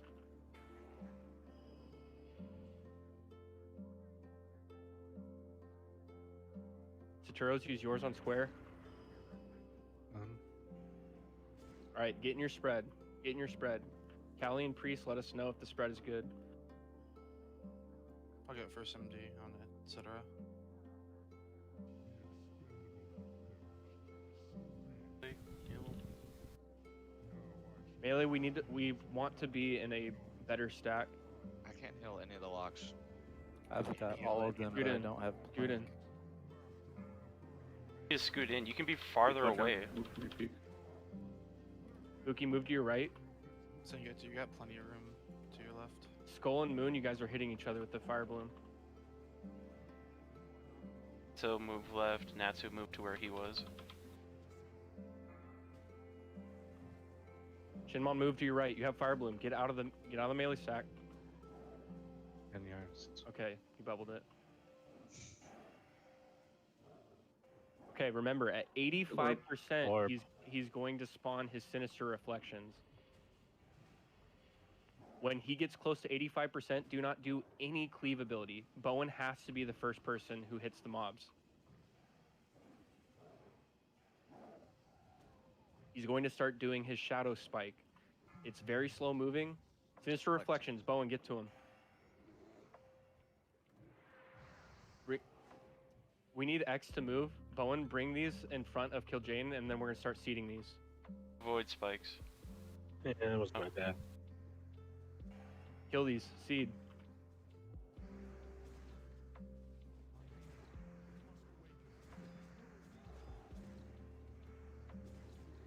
Speaker 2: Saturos, use yours on square. All right, get in your spread. Get in your spread. Callie and Priest, let us know if the spread is good.
Speaker 1: I'll get first MD on it, etc.
Speaker 2: Melee, we want to be in a better stack.
Speaker 17: I can't heal any of the locks.
Speaker 7: I've got all of them,
Speaker 2: Scoot
Speaker 7: but I
Speaker 2: in.
Speaker 7: don't have
Speaker 2: Scoot in.
Speaker 7: plank.
Speaker 10: You just scoot in. You can be farther away.
Speaker 2: Buki, move to your right.
Speaker 1: So you got plenty of room to your left.
Speaker 2: Skull and Moon, you guys are hitting each other with the fire bloom.
Speaker 10: So move left. Natsu move to where he was.
Speaker 2: Shinmon, move to your right. You have fire bloom. Get out of the melee stack.
Speaker 3: 10 yards.
Speaker 2: Okay, you bubbled it. Okay, remember at 85%,
Speaker 3: Orb.
Speaker 2: he's going to spawn his sinister reflections. When he gets close to 85%, do not do any cleave ability. Bowen has to be the first person who hits the mobs. He's going to start doing his shadow spike. It's very slow moving. Sinister reflections. Bowen, get to him. We need X to move. Bowen, bring these in front of Kil'jaeden, and then we're going to start seeding these.
Speaker 10: Void spikes.
Speaker 16: Yeah, that was my bad.
Speaker 2: Kill these. Seed.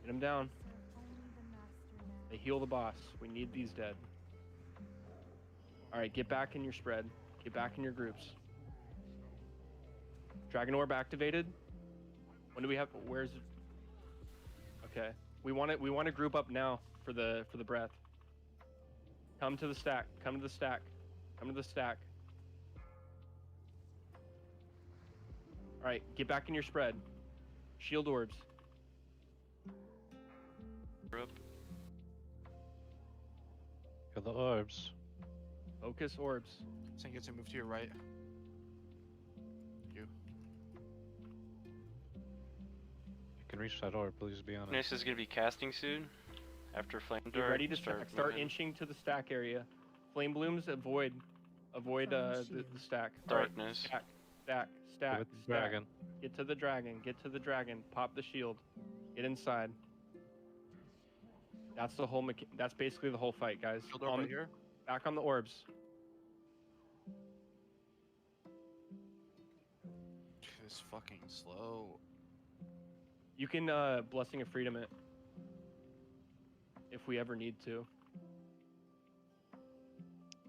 Speaker 2: Get him down. They heal the boss. We need these dead. Alright, get back in your spread. Get back in your groups. Dragon Orb activated. When do we have? Where's? Okay, we want to group up now for the breath. Come to the stack. Come to the stack. Come to the stack. All right, get back in your spread. Shield orbs.
Speaker 3: Kill the orbs.
Speaker 2: Focus orbs.
Speaker 1: So you get to move to your right. You.
Speaker 3: You can reach that orb, please be honest.
Speaker 10: Ignis is gonna be casting soon. After flame
Speaker 2: Get
Speaker 10: dart.
Speaker 2: ready to start
Speaker 10: moving.
Speaker 2: inching to the stack area. Flame blooms avoid the stack. All right,
Speaker 10: Darkness.
Speaker 2: Stack.
Speaker 3: With the
Speaker 2: stack.
Speaker 3: dragon.
Speaker 2: Get to the dragon. Get to the dragon. Pop the shield. Get inside. That's the whole. That's basically the whole fight, guys.
Speaker 1: Shield orb right here.
Speaker 2: Back on the orbs.
Speaker 1: It's fucking slow.
Speaker 2: You can Blessing of Freedom it if we ever need to.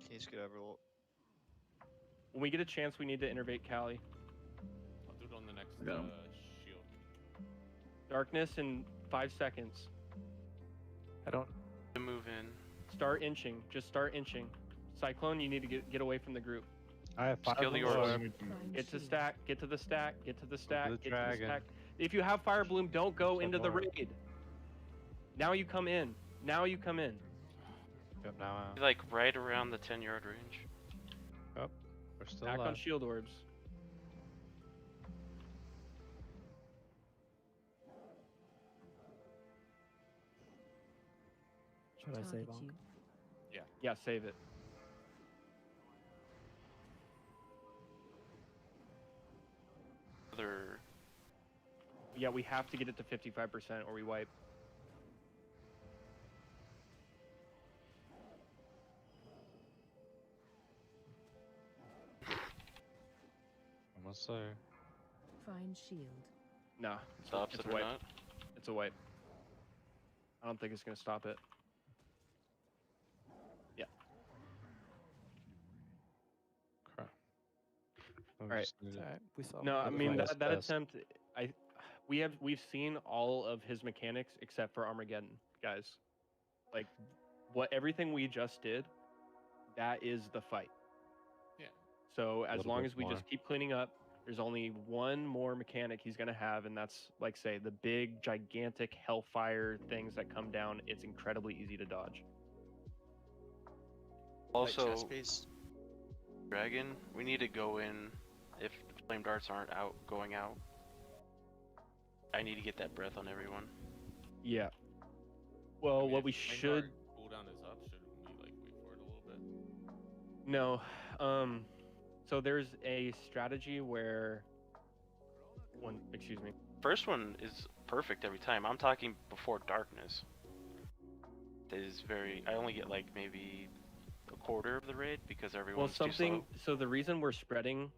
Speaker 17: Can you scoot over?
Speaker 2: When we get a chance, we need to innervate Callie.
Speaker 11: I'll do it on the next
Speaker 16: got him.
Speaker 11: shield.
Speaker 2: Darkness in 5 seconds.
Speaker 7: I don't.
Speaker 10: To move in.
Speaker 2: Start inching. Just start inching. Cyclone, you need to get away from the group.
Speaker 3: I have
Speaker 10: Just
Speaker 3: 5
Speaker 10: kill the
Speaker 3: orbs.
Speaker 10: orbs.
Speaker 2: Get to stack. Get to the stack. Get to the stack.
Speaker 3: the
Speaker 2: Get to the
Speaker 3: dragon.
Speaker 2: stack. If you have Fire Bloom, don't go into the
Speaker 3: orb.
Speaker 2: raid. Now you come in. Now you come in.
Speaker 3: Yep, now
Speaker 10: Like right around the 10-yard range.
Speaker 3: Yep, we're still
Speaker 2: Back on
Speaker 3: alive.
Speaker 2: shield orbs.
Speaker 7: Should I say bonk?
Speaker 2: Yeah, save it.
Speaker 10: Other.
Speaker 2: Yeah, we have to get it to 55% or we wipe.
Speaker 3: Almost there.
Speaker 9: Find shield.
Speaker 2: Nah,
Speaker 10: Stops
Speaker 2: it's
Speaker 10: it
Speaker 2: a
Speaker 10: or
Speaker 2: wipe.
Speaker 10: not.
Speaker 2: It's a wipe. I don't think it's gonna stop it. Yeah.
Speaker 3: Crap.
Speaker 2: All right.
Speaker 7: We saw.
Speaker 2: No, I mean
Speaker 3: Fly's
Speaker 2: that
Speaker 3: best.
Speaker 2: attempt. We've seen all of his mechanics except for Armageddon, guys. Like, everything we just did, that is the fight.
Speaker 11: Yeah.
Speaker 2: So as
Speaker 3: Little
Speaker 2: long
Speaker 3: bit
Speaker 2: as we
Speaker 3: more.
Speaker 2: just keep cleaning up, there's only one more mechanic he's gonna have, and that's like say the big gigantic hellfire things that come down. It's incredibly easy to dodge.
Speaker 10: Also,
Speaker 17: chess piece.
Speaker 10: dragon, we need to go in if flame darts aren't going out. I need to get that breath on everyone.
Speaker 2: Yeah. Well,
Speaker 11: I mean,
Speaker 2: what we
Speaker 11: if flame
Speaker 2: should
Speaker 11: dart cooldown is up, shouldn't we like wait for it a little bit?
Speaker 2: no, So there's a strategy where excuse me.
Speaker 10: First one is perfect every time. I'm talking before darkness. It is very. I only get like maybe a quarter of the raid because everyone's too slow.
Speaker 2: So the reason we're spreading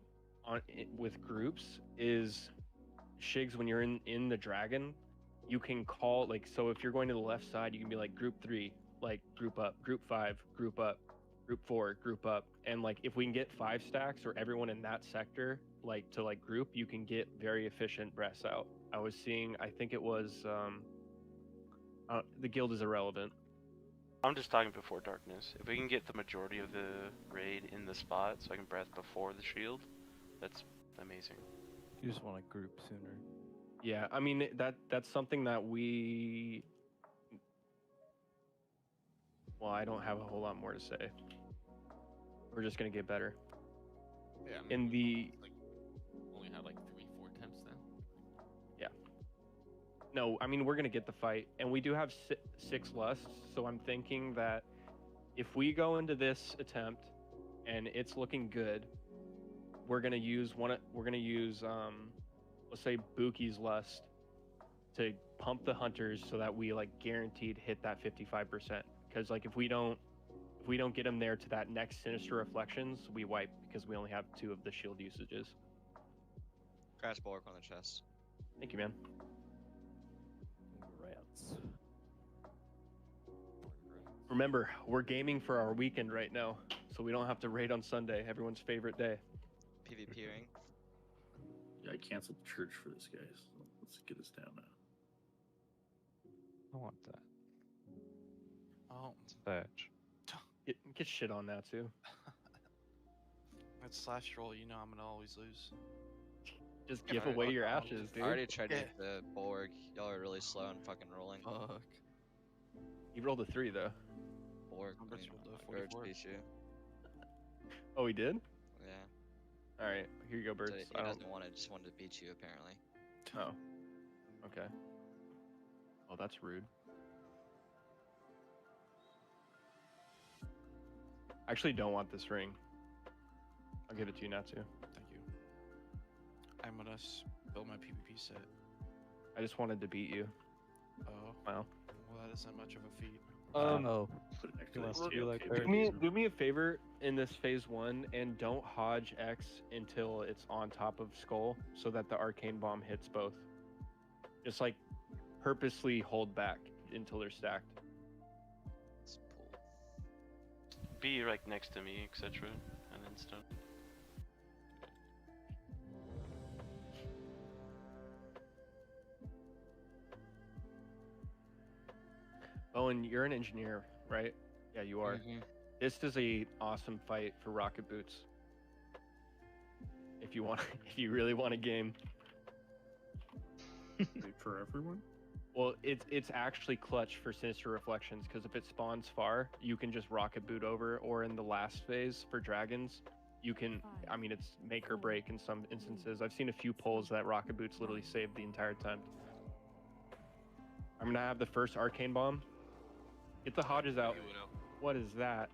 Speaker 2: with groups is Shigs, when you're in the dragon, you can call like, so if you're going to the left side, you can be like group 3, like group up, group 5, group up, group 4, group up, and like if we can get 5 stacks or everyone in that sector like to like group, you can get very efficient breaths out. I was seeing, I think it was the guild is irrelevant.
Speaker 10: I'm just talking before darkness. If we can get the majority of the raid in the spot so I can breath before the shield, that's amazing.
Speaker 7: You just want to group sooner.
Speaker 2: Yeah, I mean that's something that we. Well, I don't have a whole lot more to say. We're just gonna get better.
Speaker 11: Yeah. I
Speaker 2: In
Speaker 11: mean,
Speaker 2: the.
Speaker 11: like, only had like 3-4 attempts then.
Speaker 2: Yeah. No, I mean we're gonna get the fight, and we do have 6 lusts. So I'm thinking that if we go into this attempt, and it's looking good, we're gonna use let's say Buki's lust to pump the hunters so that we like guaranteed hit that 55%. Because like if we don't get them there to that next sinister reflections, we wipe because we only have 2 of the shield usages.
Speaker 17: Crash bulwark on the chest.
Speaker 2: Thank you, man.
Speaker 7: Rats.
Speaker 2: Remember, we're gaming for our weekend right now, so we don't have to raid on Sunday, everyone's favorite day.
Speaker 17: PvPing.
Speaker 13: Yeah, I canceled church for this guy, so let's get us down now.
Speaker 3: I want that.
Speaker 1: Oh,
Speaker 3: It's fetch.
Speaker 2: Get shit on that too.
Speaker 1: that's slash roll. You know I'm gonna always lose.
Speaker 2: Just give away your ashes, dude.
Speaker 17: I already tried to hit the bulwark. Y'all are really slow and fucking rolling.
Speaker 1: Fuck.
Speaker 2: You rolled a 3 though.
Speaker 17: Bulwark.
Speaker 1: I'm just rolled a
Speaker 17: Gorge
Speaker 1: 44.
Speaker 17: beat you.
Speaker 2: Oh, he did?
Speaker 17: Yeah.
Speaker 2: All right, here you go, Birds.
Speaker 17: So he doesn't want to, just wanted to beat you apparently.
Speaker 2: Oh. Okay. Oh, that's rude. I actually don't want this ring. I'll give it to you, Natsu.
Speaker 1: Thank you. I'm gonna build my PvP set.
Speaker 2: I just wanted to beat you.
Speaker 1: Oh.
Speaker 2: Wow.
Speaker 1: Well, that isn't much of a feat.
Speaker 13: Put it next to
Speaker 3: You
Speaker 13: the
Speaker 3: must be like
Speaker 2: Do me a favor in this phase 1 and don't Hodge X until it's on top of Skull so that the arcane bomb hits both. Just like purposely hold back until they're stacked.
Speaker 10: Be right next to me, etc. And then stun.
Speaker 2: Owen, you're an engineer, right? Yeah, you are. This is a awesome fight for rocket boots. If you want, if you really want a game.
Speaker 13: For everyone?
Speaker 2: Well, it's actually clutch for Sinister Reflections because if it spawns far, you can just rocket boot over, or in the last phase for dragons, you can. I mean, it's make or break in some instances. I've seen a few pulls that rocket boots literally saved the entire time. I'm gonna have the first arcane bomb. Get the Hodges out. What is that?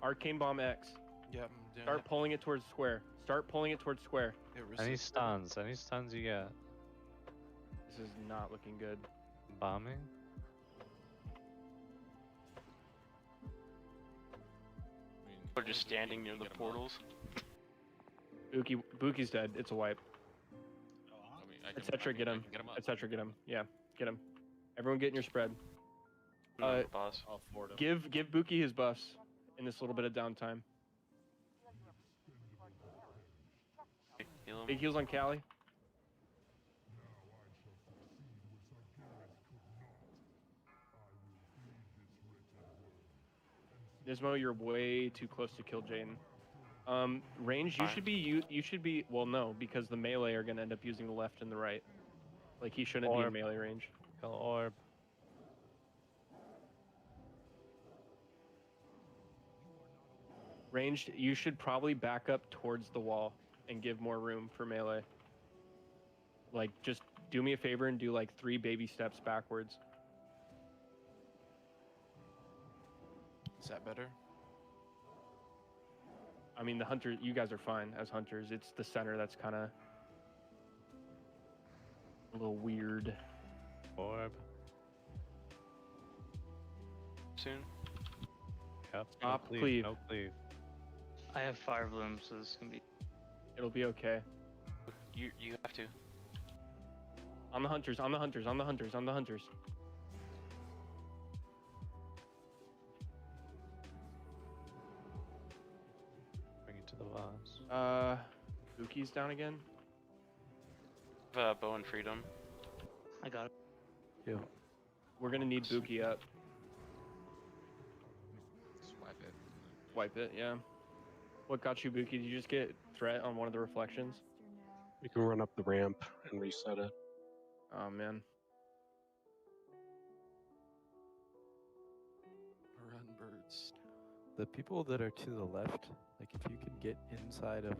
Speaker 2: Arcane bomb X.
Speaker 1: Yep, I'm doing
Speaker 2: Start
Speaker 1: it.
Speaker 2: pulling it towards square. Start pulling it towards square.
Speaker 3: Any stuns? Any stuns you got?
Speaker 2: This is not looking good.
Speaker 3: Bombing?
Speaker 10: We're just standing near the portals.
Speaker 2: Buki's dead. It's a wipe. Etc. Get him.
Speaker 11: Get him up.
Speaker 2: Etc. Get him. Yeah, get him. Everyone get in your spread.
Speaker 10: Boss.
Speaker 19: I'll afford him.
Speaker 2: Give Buki his buffs in this little bit of downtime.
Speaker 10: Heal him.
Speaker 2: Big heals on Callie. Nismo, you're way too close to kill Jaden. Range, you should be well, no, because the melee are gonna end up using the left and the right. Like he shouldn't be in melee range.
Speaker 3: Kill orb.
Speaker 2: Ranged, you should probably back up towards the wall and give more room for melee. Like, just do me a favor and do like 3 baby steps backwards.
Speaker 1: Is that better?
Speaker 2: I mean, the hunter, you guys are fine as hunters. It's the center that's kind of a little weird.
Speaker 3: Orb.
Speaker 10: Soon.
Speaker 3: Yep.
Speaker 2: Stop, cleave.
Speaker 3: No cleave.
Speaker 12: I have fire bloom, so this can be.
Speaker 2: It'll be okay.
Speaker 10: You have to.
Speaker 2: On the hunters, on the hunters, on the hunters, on the hunters.
Speaker 3: Bring it to the vase.
Speaker 2: Buki's down again.
Speaker 10: Bow and freedom.
Speaker 12: I got it.
Speaker 3: Yo.
Speaker 2: We're gonna need Buki up.
Speaker 17: Swipe it.
Speaker 2: Wipe it, yeah. What got you, Buki? Did you just get threat on one of the reflections?
Speaker 16: We can run up the ramp and reset it.
Speaker 2: Oh man.
Speaker 7: Run, birds. The people that are to the left, like if you can get inside of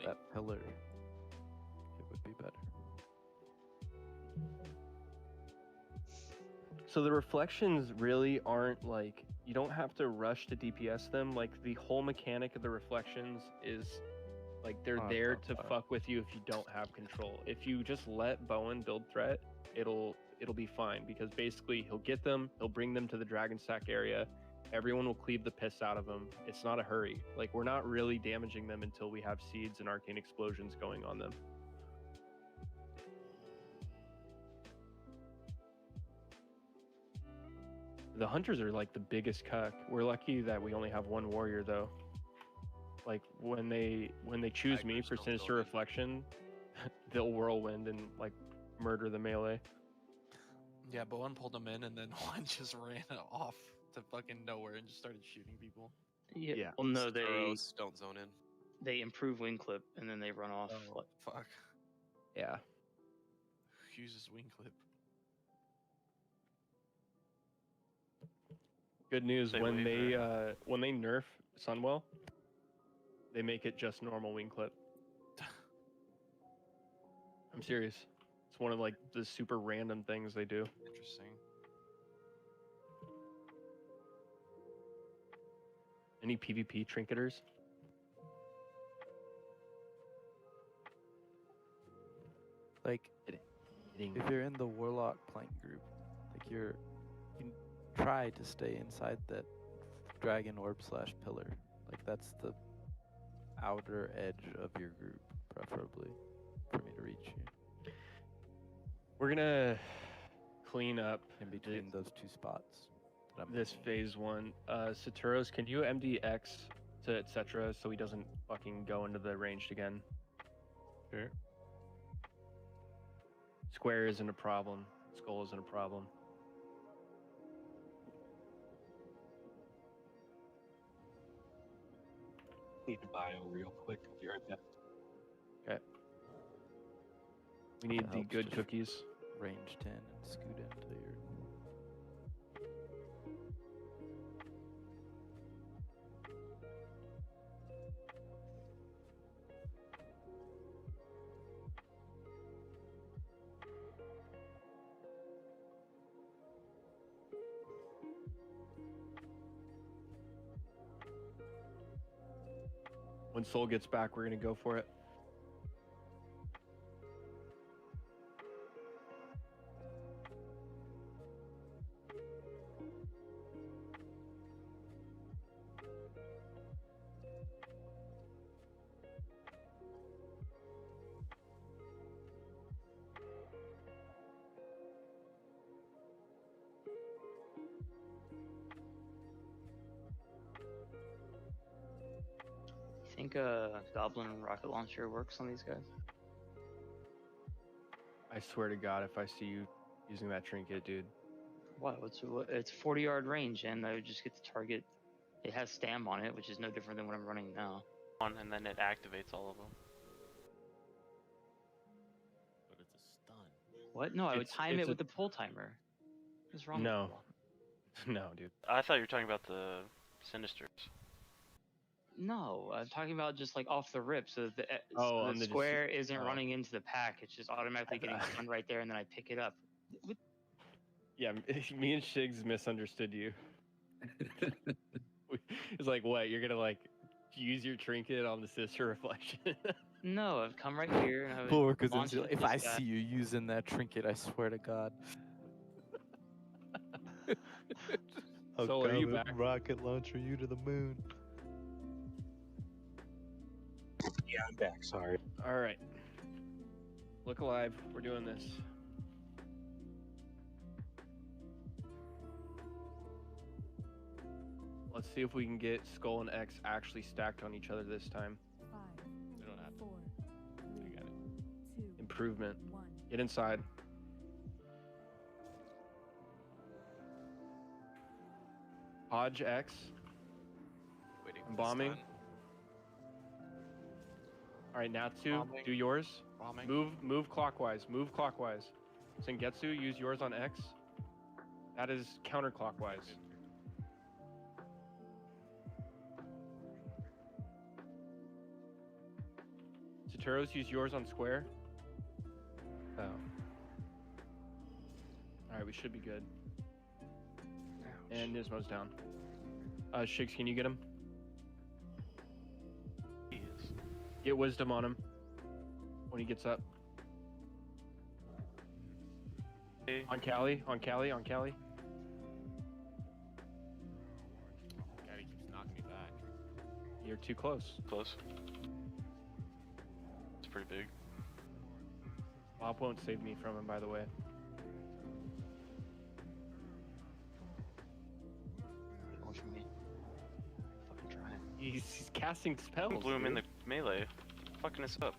Speaker 7: that pillar, it would be better.
Speaker 2: So the reflections really aren't like, you don't have to rush to DPS them. Like the whole mechanic of the reflections is like they're there to fuck with you if you don't have control. If you just let Bowen build threat, it'll be fine, because basically he'll get them, he'll bring them to the dragon stack area, everyone will cleave the piss out of them. It's not a hurry. Like we're not really damaging them until we have seeds and arcane explosions going on them. The hunters are like the biggest cuck. We're lucky that we only have one warrior though. Like when they choose me for Sinister Reflection, they'll whirlwind and like murder the melee.
Speaker 1: Yeah, but one pulled him in and then one just ran off to fucking nowhere and just started shooting people.
Speaker 12: Yeah. Well, no, they
Speaker 19: Throws, don't zone in.
Speaker 12: they improve wing clip and then they run off.
Speaker 1: Oh, fuck.
Speaker 2: Yeah.
Speaker 1: Uses wing clip.
Speaker 2: Good news,
Speaker 10: They
Speaker 2: when
Speaker 10: waver.
Speaker 2: they nerf Sunwell, they make it just normal wing clip. I'm serious. It's one of like the super random things they do.
Speaker 1: Interesting.
Speaker 2: Any PvP trinketers?
Speaker 7: Like, if you're in the Warlock plank group, like you can try to stay inside that dragon orb / pillar. Like that's the outer edge of your group, preferably, for me to reach you.
Speaker 2: We're gonna clean up
Speaker 7: in between those two spots.
Speaker 2: This phase one. Saturos, can you MDX to etc. so he doesn't fucking go into the ranged again?
Speaker 3: Sure.
Speaker 2: Square isn't a problem. Skull isn't a problem.
Speaker 16: Need to bio real quick. I'll be right back.
Speaker 2: Okay. We need
Speaker 7: If it
Speaker 2: the
Speaker 7: helps,
Speaker 2: good
Speaker 7: just
Speaker 2: cookies.
Speaker 7: Range 10 and scoot into your.
Speaker 2: When Soul gets back, we're gonna go for it.
Speaker 12: Think a goblin rocket launcher works on these guys?
Speaker 2: I swear to God, if I see you using that trinket, dude.
Speaker 12: What? It's 40-yard range, and I would just get to target. It has stam on it, which is no different than what I'm running now.
Speaker 10: And then it activates all of them.
Speaker 11: But it's a stun.
Speaker 12: What? No, I would
Speaker 2: It's-
Speaker 12: time
Speaker 2: it's
Speaker 12: it with
Speaker 2: a-
Speaker 12: the pull timer. What's wrong
Speaker 2: No.
Speaker 12: with you?
Speaker 2: No, dude.
Speaker 10: I thought you were talking about the Sinisters.
Speaker 12: No, I'm talking about just like off the rip, so the,
Speaker 2: Oh,
Speaker 12: so
Speaker 2: on
Speaker 12: the
Speaker 2: the
Speaker 12: square isn't
Speaker 2: oh.
Speaker 12: running into the pack. It's just automatically getting stunned right there, and then I pick it up.
Speaker 2: Yeah, me and Shigs misunderstood you. It's like, what? You're gonna like use your trinket on the sister reflection?
Speaker 12: No, I've come right here and I would
Speaker 7: Poor
Speaker 12: launch
Speaker 7: Kazinzi,
Speaker 12: it at
Speaker 7: if
Speaker 12: this
Speaker 7: I
Speaker 12: guy.
Speaker 7: see you using that trinket, I swear to God.
Speaker 2: Soul, are you back?
Speaker 3: Rocket launcher you to the moon.
Speaker 16: Yeah, I'm back. Sorry.
Speaker 2: All right. Look alive. We're doing this. Let's see if we can get Skull and X actually stacked on each other this time.
Speaker 11: They don't have to. I got it.
Speaker 2: Improvement. Get inside. Hodge X.
Speaker 19: Waiting
Speaker 2: I'm
Speaker 19: for the
Speaker 2: bombing.
Speaker 19: stun.
Speaker 2: All right, Natsu,
Speaker 19: Bombing.
Speaker 2: do yours.
Speaker 19: Bombing.
Speaker 2: Move clockwise. Move clockwise. Sengetsu, use yours on X. That is counterclockwise. Satoros, use yours on square.
Speaker 3: Oh.
Speaker 2: Alright, we should be good. And Nismo's down. Shigs, can you get him?
Speaker 10: He is.
Speaker 2: Get wisdom on him when he gets up.
Speaker 10: Hey.
Speaker 2: On Callie, on Callie, on Callie.
Speaker 11: God, he keeps knocking me back.
Speaker 2: You're too close.
Speaker 10: Close. It's pretty big.
Speaker 2: Bob won't save me from him, by the way.
Speaker 12: Going for me. Fucking trying.
Speaker 2: He's casting spells.
Speaker 10: Blew him in the
Speaker 2: dude.
Speaker 10: melee. Fucking us up.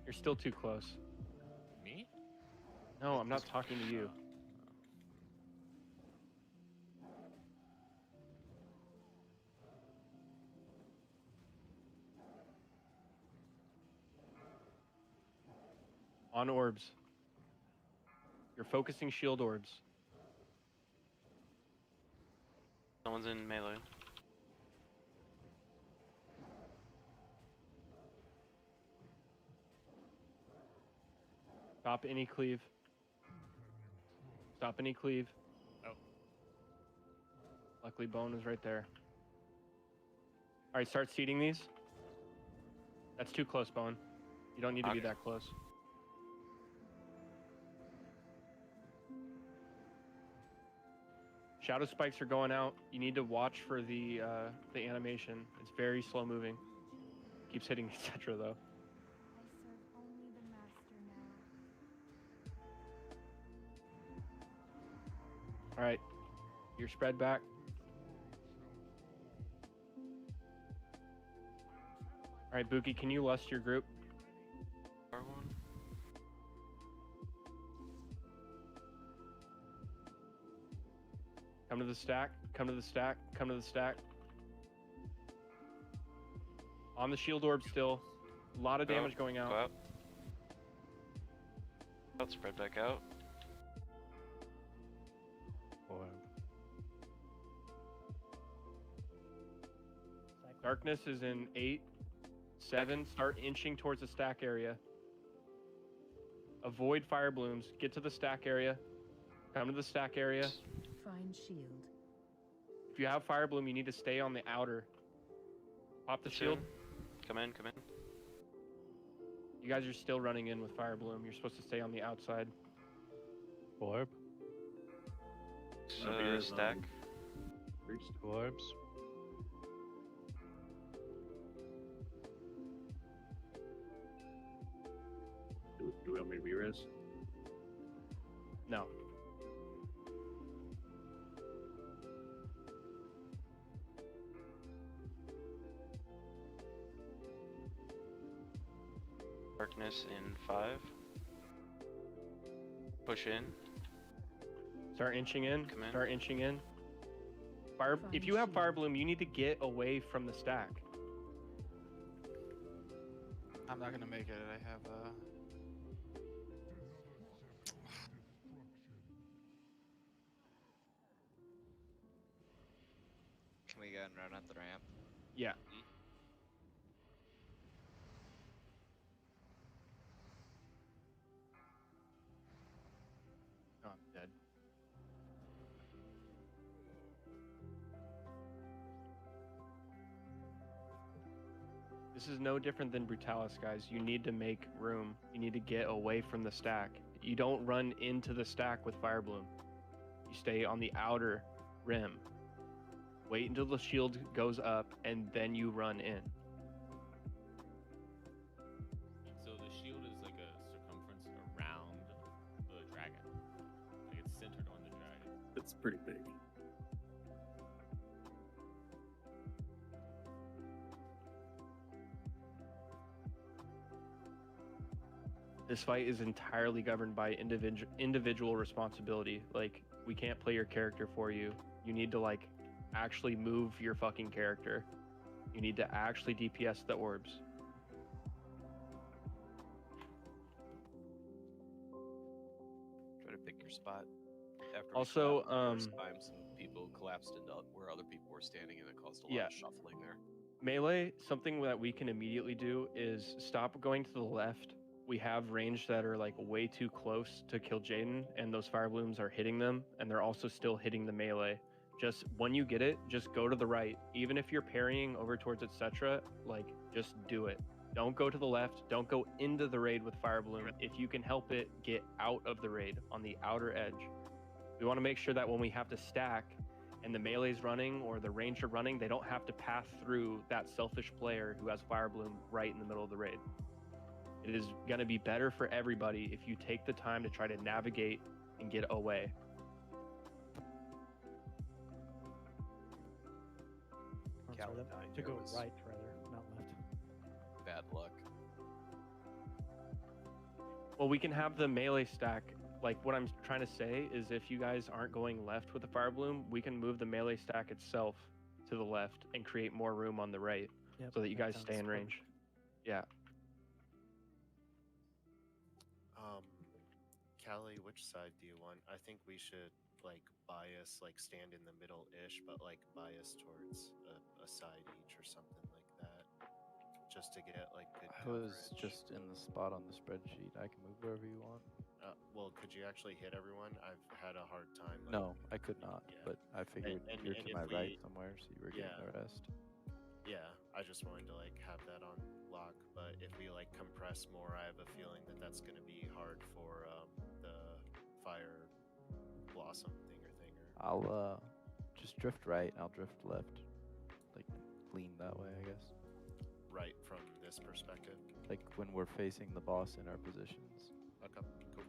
Speaker 2: You're still too close.
Speaker 11: Me?
Speaker 2: No, I'm not talking to you. On orbs. You're focusing shield orbs.
Speaker 10: Someone's in melee.
Speaker 2: Stop any cleave. Stop any cleave.
Speaker 11: Oh.
Speaker 2: Luckily, Bone is right there. All right, start seeding these. That's too close, Bone. You don't need to be
Speaker 10: Okay.
Speaker 2: that close. Shadow spikes are going out. You need to watch for the animation. It's very slow moving. Keeps hitting etc. though. All right, you're spread back. All right, Buki, can you lust your group?
Speaker 10: R1.
Speaker 2: Come to the stack. Come to the stack. Come to the stack. On the shield orb still. A lot of damage going out.
Speaker 10: Go out. Out, spread back out.
Speaker 2: Darkness is in 8, 7. Start inching towards the stack area. Avoid fire blooms. Get to the stack area. Come to the stack area.
Speaker 9: Find shield.
Speaker 2: If you have fire bloom, you need to stay on the outer. Pop the shield.
Speaker 10: Come in, come in.
Speaker 2: You guys are still running in with fire bloom. You're supposed to stay on the outside.
Speaker 3: Orb.
Speaker 10: Stack.
Speaker 3: Orbs.
Speaker 13: Do we want me to re-res?
Speaker 2: No.
Speaker 10: Darkness in 5. Push in.
Speaker 2: Start inching in.
Speaker 10: Come in.
Speaker 2: Start inching in. Fire. If you have fire bloom, you need to get away from the stack.
Speaker 1: I'm not gonna make it. I have
Speaker 17: Can we go and run up the ramp?
Speaker 2: Yeah. No, I'm This is no different than Brutalis, guys. You need to make room. You need to get away from the stack. You don't run into the stack with Fire Bloom. You stay on the outer rim. Wait until the shield goes up, and then you run in.
Speaker 11: So the shield is like a circumference around the dragon. Like it's centered on the dragon.
Speaker 13: It's pretty big.
Speaker 2: This fight is entirely governed by individual responsibility. Like, we can't play your character for you. You need to, like, actually move your fucking character. You need to actually DPS the orbs.
Speaker 19: Try to pick your spot. After
Speaker 2: Also,
Speaker 19: first time some people collapsed into where other people were standing, and it caused a lot
Speaker 2: yeah.
Speaker 19: of shuffling there.
Speaker 2: Melee, something that we can immediately do is stop going to the left. We have range that are like way too close to kill Jaden, and those fire blooms are hitting them, and they're also still hitting the melee. Just when you get it, just go to the right. Even if you're parrying over towards etc., like just do it. Don't go to the left. Don't go into the raid with fire bloom. If you can help it, get out of the raid on the outer edge. We want to make sure that when we have to stack and the melee's running or the ranger running, they don't have to pass through that selfish player who has fire bloom right in the middle of the raid. It is going to be better for everybody if you take the time to try to navigate and get away.
Speaker 20: To go right, rather, not left.
Speaker 19: Bad luck.
Speaker 2: Well, we can have the melee stack. Like, what I'm trying to say is if you guys aren't going left with the fire bloom, we can move the melee stack itself to the left and create more room on the right, so that you guys stay in range. Yeah.
Speaker 6: Callie, which side do you want? I think we should like bias, like stand in the middle-ish, but like bias towards a side each or something like that, just to get like good
Speaker 7: I
Speaker 6: coverage.
Speaker 7: was just in the spot on the spreadsheet. I can move wherever you want.
Speaker 6: Well, could you actually hit everyone? I've had a hard time. Like,
Speaker 7: No, I could not, but I figured you're to
Speaker 6: if
Speaker 7: my right
Speaker 6: we-
Speaker 7: somewhere, so you were getting the rest.
Speaker 6: Yeah, I just wanted to like have that on lock, but if we like compress more, I have a feeling that that's going to be hard for the fire blossom thinger.
Speaker 7: I'll just drift right, and I'll drift left. Like, lean that way, I guess.
Speaker 6: Right from this perspective.
Speaker 7: Like, when we're facing the boss in our positions.
Speaker 6: Okay, cool.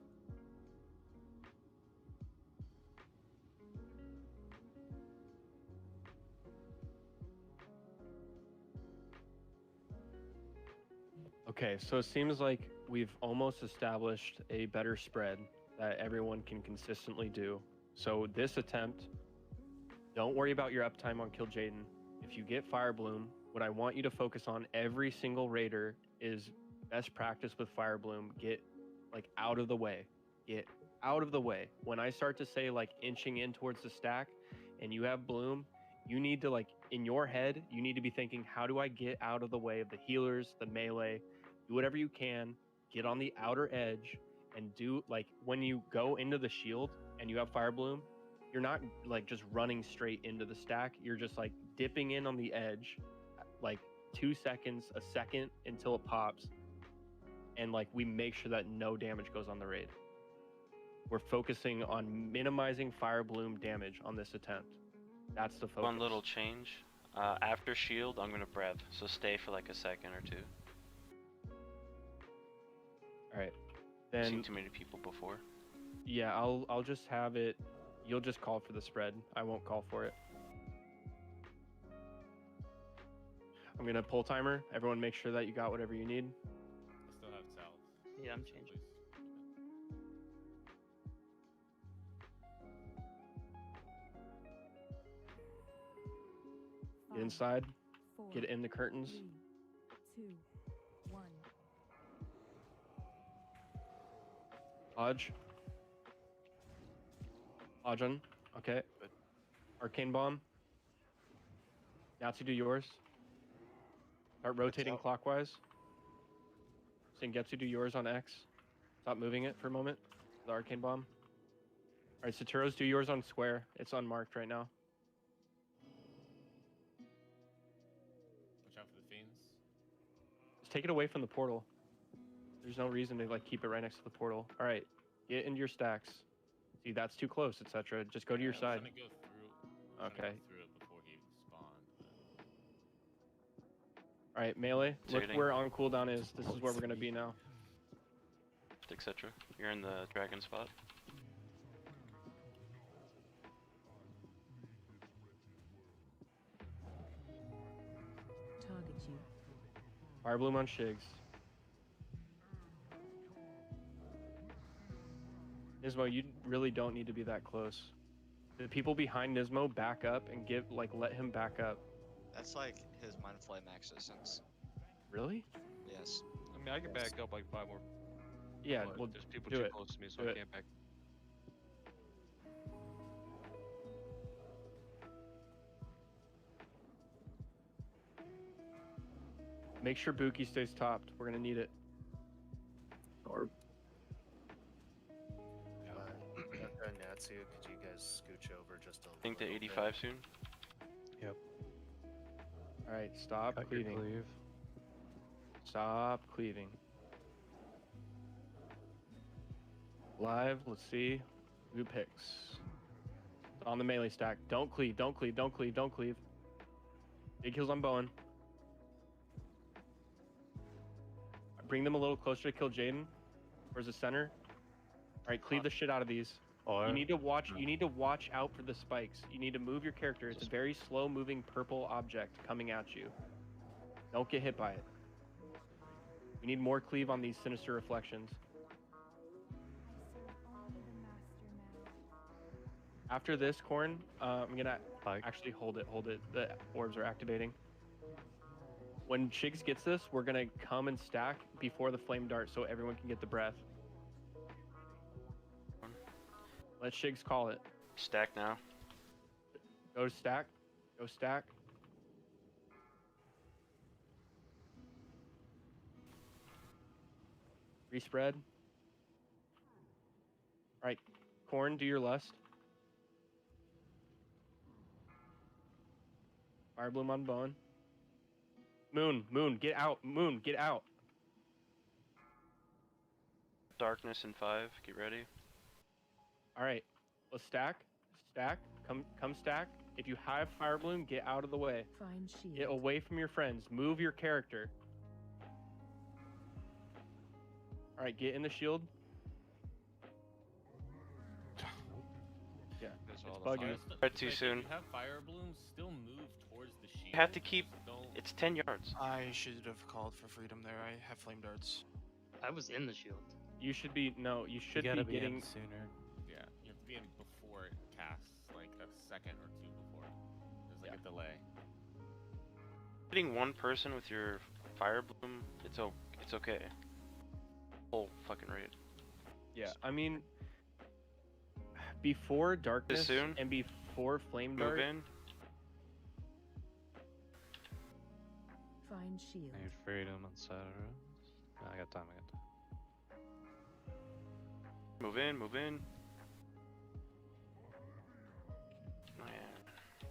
Speaker 2: Okay, so it seems like we've almost established a better spread that everyone can consistently do. So this attempt, don't worry about your uptime on Kill Jaden. If you get Fire Bloom, what I want you to focus on every single raider is best practice with Fire Bloom. Get like out of the way. Get out of the way. When I start to say like inching in towards the stack and you have Bloom, you need to like in your head, you need to be thinking, how do I get out of the way of the healers, the melee? Do whatever you can, get on the outer edge and do like when you go into the shield and you have Fire Bloom, you're not like just running straight into the stack. You're just like dipping in on the edge, like 2 seconds, a second until it pops. And like we make sure that no damage goes on the raid. We're focusing on minimizing Fire Bloom damage on this attempt. That's the focus.
Speaker 10: One little change. After shield, I'm gonna brev, so stay for like a second or two.
Speaker 2: All right.
Speaker 10: I've
Speaker 2: Then
Speaker 10: seen too many people before.
Speaker 2: yeah, I'll just have it. You'll just call for the spread. I won't call for it. I'm gonna pull timer. Everyone, make sure that you got whatever you need.
Speaker 11: I still have south.
Speaker 12: Yeah, I'm changing.
Speaker 2: Get inside. Get in the curtains.
Speaker 9: 2, 1.
Speaker 2: Hodge. Hodgen. Okay. Arcane Bomb. Natsu, do yours. Start rotating clockwise. Sengetsu, do yours on X. Stop moving it for a moment. The Arcane Bomb. Alright, Saturos, do yours on square. It's unmarked right now.
Speaker 11: Watch out for the fiends.
Speaker 2: Just take it away from the portal. There's no reason to like keep it right next to the portal. All right, get into your stacks. See, that's too close, etc. Just go to your side.
Speaker 11: Go through,
Speaker 2: okay.
Speaker 11: Go through it before he spawned.
Speaker 2: All right, melee. Look
Speaker 10: Shooting.
Speaker 2: where on cooldown is. This is where we're gonna be now.
Speaker 10: Etc. You're in the dragon spot.
Speaker 9: Target you.
Speaker 2: Fire bloom on Shigs. Nismo, you really don't need to be that close. The people behind Nismo back up and let him back up.
Speaker 17: That's like his mind flame max distance.
Speaker 2: Really?
Speaker 17: Yes.
Speaker 8: I mean, I can back up like 5 more.
Speaker 2: Yeah,
Speaker 8: but
Speaker 2: well,
Speaker 8: there's people
Speaker 2: do
Speaker 8: too
Speaker 2: it.
Speaker 8: close to me, so
Speaker 2: Do
Speaker 8: I
Speaker 2: it.
Speaker 8: can't back.
Speaker 2: Make sure Buki stays topped. We're gonna need it.
Speaker 13: Orb.
Speaker 6: Natsu, could you guys scooch over just a
Speaker 10: I think to
Speaker 6: little
Speaker 10: 85
Speaker 6: bit?
Speaker 10: soon.
Speaker 3: Yep.
Speaker 2: All right, stop
Speaker 3: Cut your
Speaker 2: cleaving.
Speaker 3: cleave.
Speaker 2: Stop cleaving. Live, let's see. Who picks? On the melee stack. Don't cleave, don't cleave, don't cleave, don't cleave. Big heals on Bowen. Bring them a little closer to kill Jaden. Where's the center? Alright, cleave the shit out of these. You need to watch out for the spikes. You need to move your character. It's a very slow moving purple object coming at you. Don't get hit by it. We need more cleave on these sinister reflections. After this, Corn, I'm gonna actually hold it. The orbs are activating. When Shigs gets this, we're gonna come and stack before the flame dart so everyone can get the breath. Let Shigs call it.
Speaker 10: Stack now.
Speaker 2: Go stack. Go stack. Respread. Alright, Corn, do your lust. Fire bloom on Bone. Moon, get out. Moon, get out.
Speaker 10: Darkness in 5. Get ready.
Speaker 2: All right, let's stack. Stack. Come stack. If you have fire bloom, get out of the way.
Speaker 9: Find shield.
Speaker 2: Get away from your friends. Move your character. All right, get in the shield. Yeah, it's buggy.
Speaker 10: Right too soon.
Speaker 11: If you have fire blooms, still move towards the shield.
Speaker 10: You have to keep.
Speaker 11: Don't...
Speaker 10: It's 10 yards.
Speaker 1: I should have called for freedom there. I have flame darts.
Speaker 12: I was in the shield.
Speaker 2: You should be You should
Speaker 7: gotta
Speaker 2: be getting
Speaker 7: in sooner.
Speaker 11: Yeah, you have to be in before it casts, like a second or two before. There's like a delay.
Speaker 10: Hitting one person with your fire bloom, it's okay. Whole fucking raid.
Speaker 2: Yeah, I mean, before darkness
Speaker 10: soon?
Speaker 2: and before flame
Speaker 10: Move
Speaker 2: dart.
Speaker 10: in.
Speaker 9: Find shield.
Speaker 3: I need freedom on Saturday. No, I got time.
Speaker 10: Move in. Move in. Oh, yeah.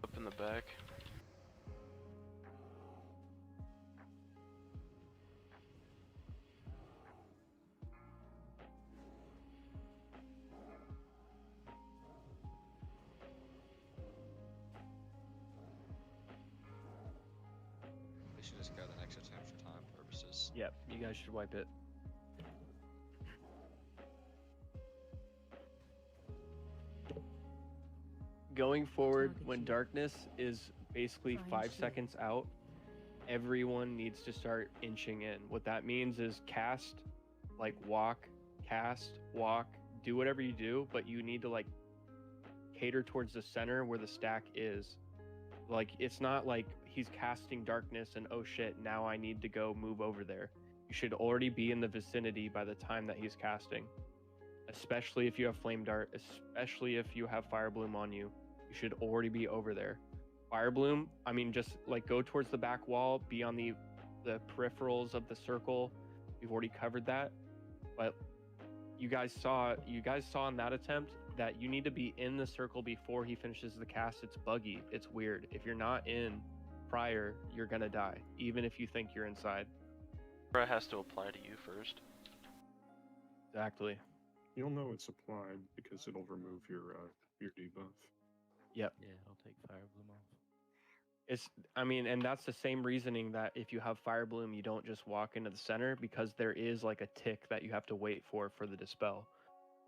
Speaker 10: Up in the back.
Speaker 17: We should just go the next attempt for time purposes.
Speaker 2: Yep, you guys should wipe it. Going forward, when darkness is basically 5 seconds out, everyone needs to start inching in. What that means is cast, like walk, do whatever you do, but you need to like cater towards the center where the stack is. Like, it's not like he's casting darkness and oh shit, now I need to go move over there. You should already be in the vicinity by the time that he's casting. Especially if you have flame dart, especially if you have fire bloom on you. You should already be over there. Fire bloom, I mean, just like go towards the back wall, be on the peripherals of the circle. We've already covered that. But you guys saw in that attempt, that you need to be in the circle before he finishes the cast. It's buggy. It's weird. If you're not in prior, you're gonna die, even if you think you're inside.
Speaker 10: Aura has to apply to you first.
Speaker 2: Exactly.
Speaker 5: You'll know it's applied because it'll remove your debuff.
Speaker 2: Yep.
Speaker 7: Yeah, it'll take Fire Bloom off.
Speaker 2: I mean, and that's the same reasoning that if you have Fire Bloom, you don't just walk into the center, because there is like a tick that you have to wait for the dispel.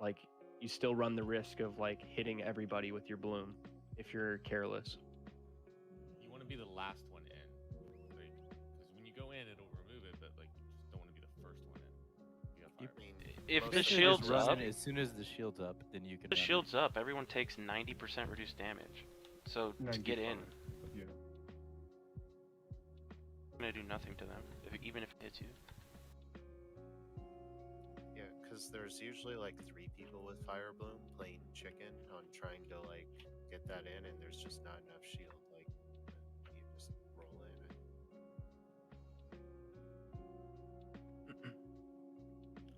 Speaker 2: Like, you still run the risk of like hitting everybody with your bloom if you're careless.
Speaker 11: You want to be the last one in, like, because when you go in, it'll remove it, but like, you just don't want to be the first one in. You got fire.
Speaker 10: If
Speaker 7: Most
Speaker 10: the
Speaker 7: people
Speaker 10: shield's
Speaker 7: just run
Speaker 10: up,
Speaker 7: in as soon as the shield's up, then you can.
Speaker 10: the
Speaker 7: run in.
Speaker 10: shield's up, everyone takes 90% reduced damage. So to get in,
Speaker 5: 95, yeah.
Speaker 10: it's gonna do nothing to them, even if it hits you.
Speaker 6: Yeah, because there's usually like 3 people with Fire Bloom playing chicken on trying to like get that in, and there's just not enough shield. Like, you just roll in.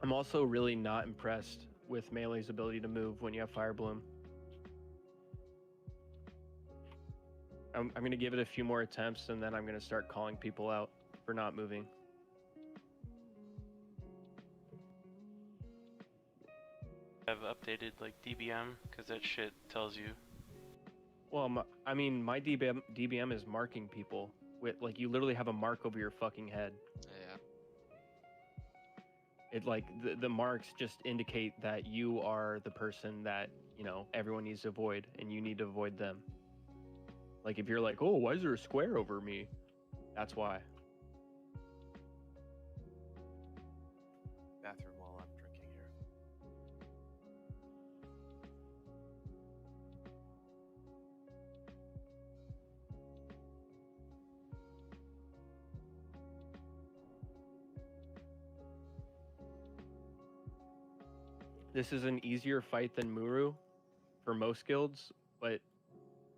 Speaker 2: I'm also really not impressed with Melee's ability to move when you have Fire Bloom. I'm going to give it a few more attempts, and then I'm going to start calling people out for not moving.
Speaker 10: I've updated like DBM because that shit tells you.
Speaker 2: Well, I mean, my DBM is marking people with, like, you literally have a mark over your fucking head.
Speaker 17: Yeah.
Speaker 2: It, like, the marks just indicate that you are the person that, you know, everyone needs to avoid, and you need to avoid them. Like, if you're like, oh, why is there a square over me? That's why.
Speaker 1: Bathroom while I'm drinking here.
Speaker 2: This is an easier fight than Muru for most guilds, but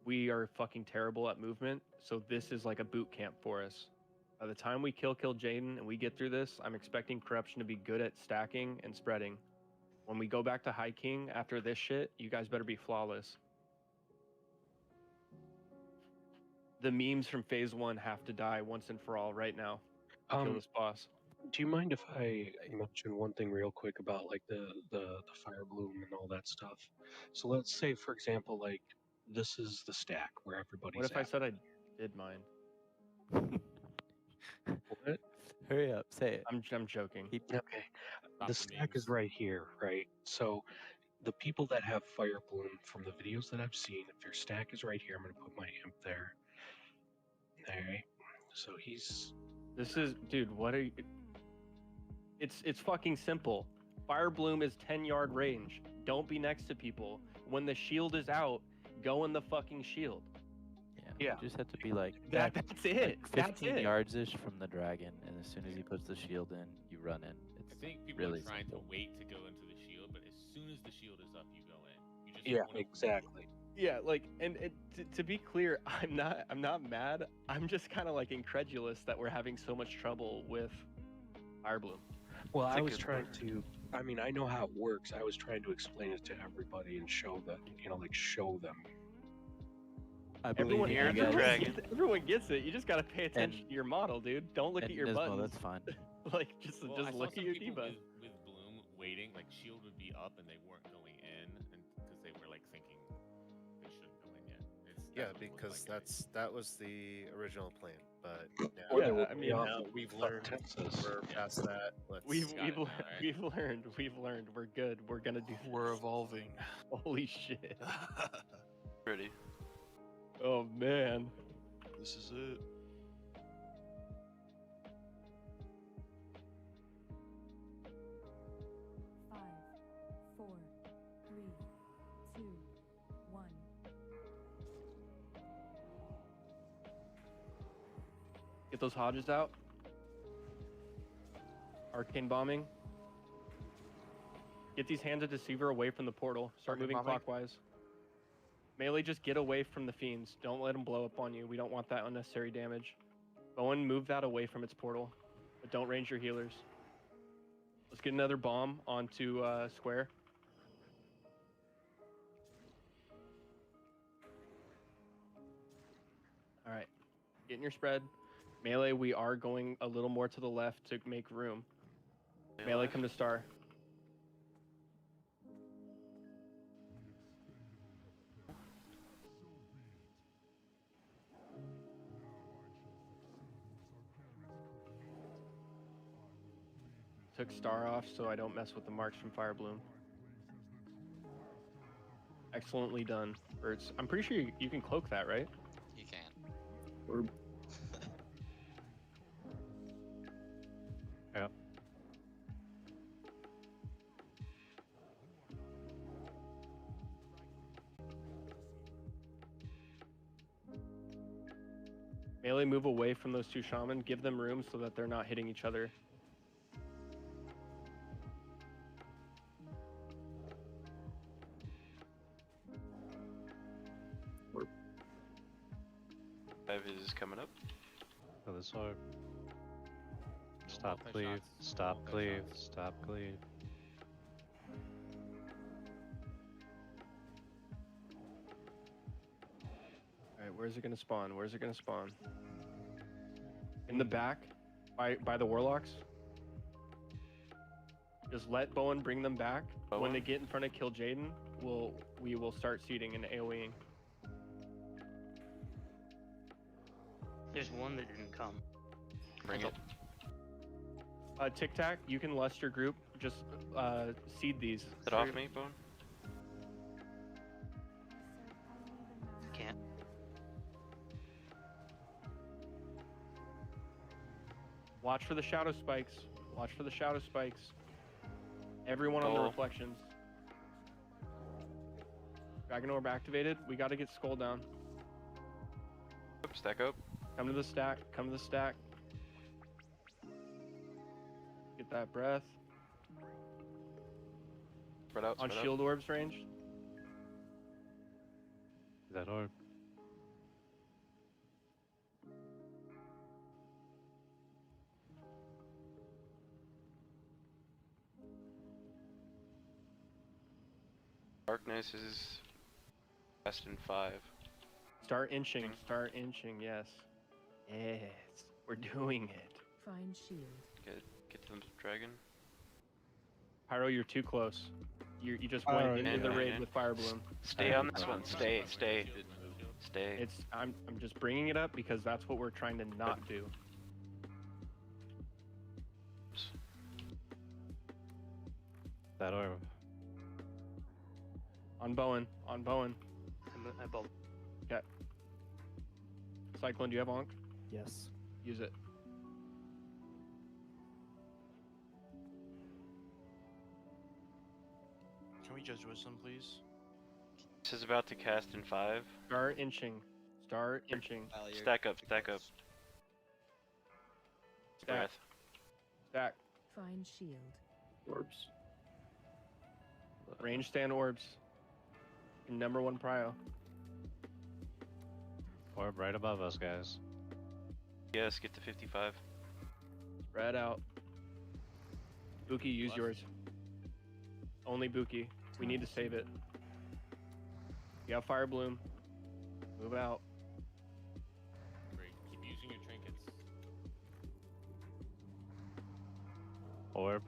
Speaker 2: we are fucking terrible at movement, so this is like a boot camp for us. By the time we kill Jaden and we get through this, I'm expecting Corruption to be good at stacking and spreading. When we go back to High King after this shit, you guys better be flawless. The memes from Phase 1 have to die once and for all right now to kill this boss.
Speaker 16: Do you mind if I mention one thing real quick about like the Fire Bloom and all that stuff? So let's say, for example, like this is the stack where everybody's
Speaker 2: What if
Speaker 16: at.
Speaker 2: I said I did mine?
Speaker 16: What?
Speaker 7: Hurry up, say it.
Speaker 2: I'm joking.
Speaker 16: Okay. The stack is right here, right? So the people that have Fire Bloom from the videos that I've seen, if your stack is right here, I'm gonna put my imp there. Alright. So he's
Speaker 2: This is, dude, what are you... It's fucking simple. Fire Bloom is 10-yard range. Don't be next to people. When the shield is out, go in the fucking shield.
Speaker 7: Yeah. You just have to be like
Speaker 2: That's it.
Speaker 7: Like
Speaker 2: That's
Speaker 7: 15
Speaker 2: it.
Speaker 7: yards ish from the dragon, and as soon as he puts the shield in, you run in. It's
Speaker 11: I think people
Speaker 7: really
Speaker 11: are trying
Speaker 7: simple.
Speaker 11: to wait to go into the shield, but as soon as the shield is up, you go in. You just
Speaker 16: yeah,
Speaker 11: wanna
Speaker 16: exactly.
Speaker 2: Yeah, like, and to be clear, I'm not mad. I'm just kind of like incredulous that we're having so much trouble with Fire Bloom.
Speaker 16: Well,
Speaker 2: It's
Speaker 16: I
Speaker 2: a
Speaker 16: was
Speaker 2: good
Speaker 16: trying
Speaker 2: point.
Speaker 16: to. I mean, I know how it works. I was trying to explain it to everybody and show them, like show them.
Speaker 7: I believe
Speaker 2: Everyone,
Speaker 7: you
Speaker 2: everyone,
Speaker 7: guys.
Speaker 2: gets, everyone gets it. You just gotta pay attention to your model, dude. Don't look
Speaker 7: And
Speaker 2: at your
Speaker 7: Nismo,
Speaker 2: buttons.
Speaker 7: that's fine.
Speaker 2: Like, just
Speaker 11: Well, I saw
Speaker 2: look at
Speaker 11: some
Speaker 2: your
Speaker 11: people
Speaker 2: debuff.
Speaker 11: with Bloom waiting, like shield would be up and they weren't going in, and because they were like thinking they shouldn't go in yet.
Speaker 6: Yeah,
Speaker 11: That's what it looked
Speaker 6: because
Speaker 11: like.
Speaker 6: that was the original plan, but now,
Speaker 16: Or they will
Speaker 2: I
Speaker 16: be
Speaker 2: mean,
Speaker 16: off
Speaker 6: now
Speaker 16: of
Speaker 6: we've
Speaker 16: fucking
Speaker 6: learned.
Speaker 16: Texas.
Speaker 6: We're past that. Let's.
Speaker 2: We've
Speaker 11: right?
Speaker 2: we've learned. We're good. We're gonna do.
Speaker 1: We're evolving.
Speaker 2: Holy shit.
Speaker 10: Ready.
Speaker 2: Oh man.
Speaker 1: This is it.
Speaker 9: Five, four, three, two, one.
Speaker 2: Get those Hodges out. Arcane bombing. Get these hands of Deceiver away from the portal. Start
Speaker 1: Arcane
Speaker 2: moving
Speaker 1: bombing.
Speaker 2: clockwise. Melee, just get away from the fiends. Don't let them blow up on you. We don't want that unnecessary damage. Bowen, move that away from its portal. But don't range your healers. Let's get another bomb onto square. All right, get in your spread. Melee, we are going a little more to the left to make room. Melee, come to star. Took star off so I don't mess with the marks from Fire Bloom. Excellently done, Birds. I'm pretty sure you can cloak that, right?
Speaker 17: You can.
Speaker 13: Or
Speaker 3: Yep.
Speaker 2: Melee, move away from those two shaman. Give them room so that they're not hitting each other.
Speaker 10: Five is coming up.
Speaker 3: For this orb. Stop
Speaker 11: multi
Speaker 3: cleave.
Speaker 11: shots,
Speaker 3: Stop
Speaker 11: multi
Speaker 3: cleave.
Speaker 11: shots.
Speaker 3: Stop cleave.
Speaker 2: All right, where's it gonna spawn? Where's it gonna spawn? In the back, by the warlocks. Just let Bowen bring them back. When they get in front of Kill Jaden, we will start seeding and AoEing.
Speaker 12: There's one that didn't come.
Speaker 10: Bring it.
Speaker 2: Tic Tac, you can lust your group. Just seed these.
Speaker 10: Get off me, Bone.
Speaker 12: Can't.
Speaker 2: Watch for the shadow spikes. Watch for the shadow spikes. Everyone on the
Speaker 10: Skull.
Speaker 2: reflections. Dragon Orb activated. We got to get Skull down.
Speaker 10: Stack up.
Speaker 2: Come to the stack. Come to the stack. Get that breath.
Speaker 10: Spread out.
Speaker 2: On
Speaker 10: Spread
Speaker 2: shield orbs range.
Speaker 3: That orb.
Speaker 10: Darkness is best in 5.
Speaker 2: Start inching. Start inching. Yes. Yes. We're doing it.
Speaker 9: Find shield.
Speaker 10: Get to the dragon.
Speaker 2: Pyro, you're too close. You just
Speaker 4: Pyro,
Speaker 2: went into
Speaker 10: yeah,
Speaker 2: the
Speaker 10: yeah,
Speaker 2: raid
Speaker 10: yeah.
Speaker 2: with Fire Bloom.
Speaker 10: Stay on this one. Stay. Stay.
Speaker 2: I'm just bringing it up because that's what we're trying to not do.
Speaker 3: That orb.
Speaker 2: On Bowen. On Bowen.
Speaker 12: I bolt.
Speaker 2: Okay. Cyclone, do you have Onk?
Speaker 20: Yes.
Speaker 2: Use it.
Speaker 1: Can we judge wisdom, please?
Speaker 10: This is about to cast in 5.
Speaker 2: Start inching. Start inching.
Speaker 10: Stack up. Stack up.
Speaker 2: Stack.
Speaker 10: Breath.
Speaker 9: Stack. Find shield.
Speaker 13: Orbs.
Speaker 2: Range stand orbs. Number 1 prio.
Speaker 3: Orb right above us, guys.
Speaker 10: Yes, get to 55.
Speaker 2: Spread out. Buki, use yours. Only Buki. We need to save it. You have Fire Bloom. Move out.
Speaker 11: Great. Keep using your trinkets.
Speaker 3: Orb.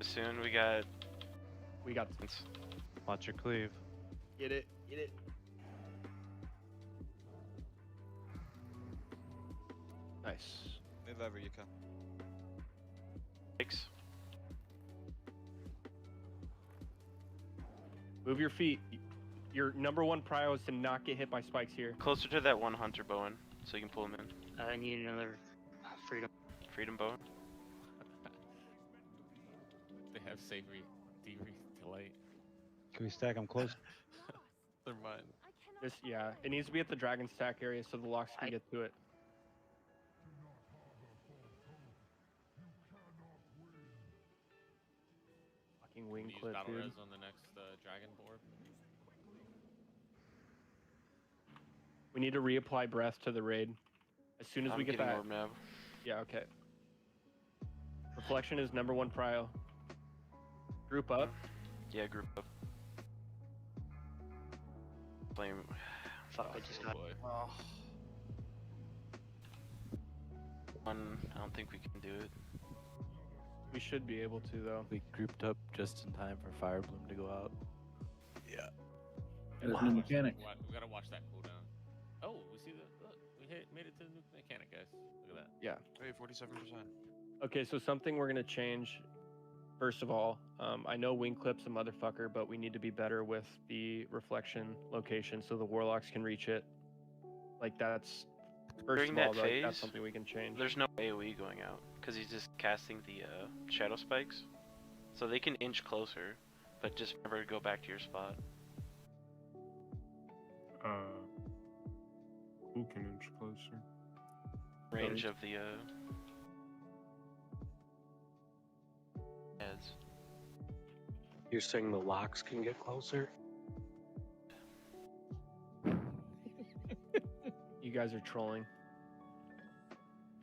Speaker 10: Soon we got.
Speaker 3: Watch your cleave.
Speaker 2: Get it. Get it. Nice.
Speaker 17: Move over, Yuka.
Speaker 10: Thanks.
Speaker 2: Move your feet. Your number 1 prio is to not get hit by spikes here.
Speaker 10: Closer to that one hunter, Bowen, so you can pull him in.
Speaker 12: I need another freedom.
Speaker 10: Freedom, Bowen.
Speaker 11: They have savory delight.
Speaker 4: Can we stack them close?
Speaker 1: They're mine.
Speaker 2: Yeah, it needs to be at the dragon stack area so the locks can get to it. Fucking wing
Speaker 11: Use
Speaker 2: clip,
Speaker 11: battle
Speaker 2: dude.
Speaker 11: res on the next dragon board.
Speaker 2: We need to reapply breath to the raid. As soon as
Speaker 10: I'm
Speaker 2: we get
Speaker 10: getting
Speaker 2: that.
Speaker 10: orb now.
Speaker 2: Yeah, okay. Reflection is number 1 prio. Group up.
Speaker 10: Yeah, group up. flame.
Speaker 12: Fuck, I just got.
Speaker 11: Boy.
Speaker 10: One, I don't think we can do it.
Speaker 2: We should be able to though.
Speaker 7: We grouped up just in time for Fire Bloom to go out.
Speaker 15: Yeah.
Speaker 13: And there's no mechanic.
Speaker 11: We gotta watch that cooldown. Oh, we see the look. We made it to the new mechanic, guys. Look at that.
Speaker 2: Yeah.
Speaker 1: Hey, 47%.
Speaker 2: Okay, so something we're gonna change. First of all, I know Wing Clip's a motherfucker, but we need to be better with the reflection location so the warlocks can reach it. Like that's first
Speaker 10: During
Speaker 2: of
Speaker 10: that
Speaker 2: all, like, that's
Speaker 10: phase,
Speaker 2: something we can change.
Speaker 10: There's no AoE going out because he's just casting the shadow spikes, so they can inch closer, but just remember to go back to your spot.
Speaker 5: Who can inch closer?
Speaker 10: Range of the heads.
Speaker 16: You're saying the locks can get closer?
Speaker 2: You guys are trolling.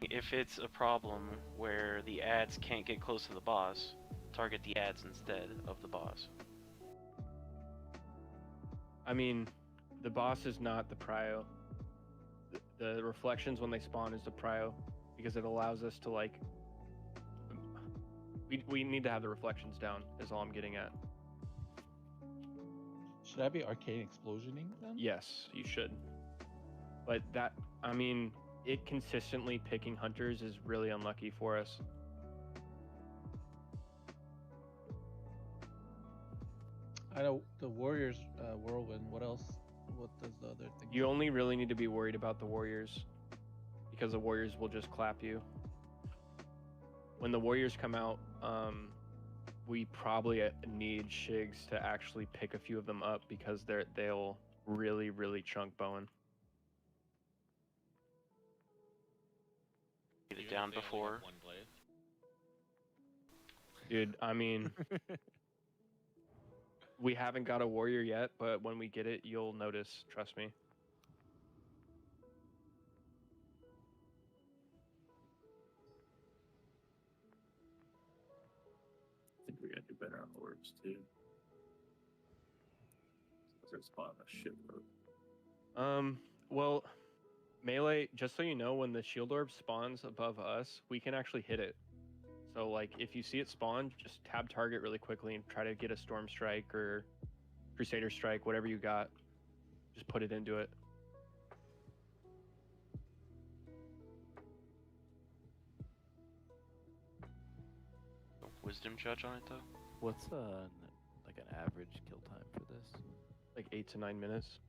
Speaker 10: If it's a problem where the ads can't get close to the boss, target the ads instead of the boss.
Speaker 2: I mean, the boss is not the prio. The reflections when they spawn is the prio because it allows us to like. We need to have the reflections down. Is all I'm getting at.
Speaker 14: Should I be arcane explosioning then?
Speaker 2: Yes, you should. But that, I mean, it consistently picking hunters is really unlucky for us.
Speaker 14: I know the Warriors whirlwind. What else? What does the other thing?
Speaker 2: You only really need to be worried about the warriors because the warriors will just clap you. When the warriors come out, we probably need Shigs to actually pick a few of them up because they'll really chunk Bowen.
Speaker 10: Get it down before.
Speaker 11: One blade.
Speaker 2: Dude, I mean, we haven't got a warrior yet, but when we get it, you'll notice. Trust me.
Speaker 13: I think we gotta do better on orbs too. They're spawning a shitload.
Speaker 2: Well, melee, just so you know, when the shield orb spawns above us, we can actually hit it. So, like, if you see it spawn, just tab target really quickly and try to get a Storm Strike or Crusader Strike, whatever you got. Just put it into it.
Speaker 10: Wisdom judge on it though.
Speaker 7: What's like an average kill time for this?
Speaker 2: Like 8 to 9 minutes.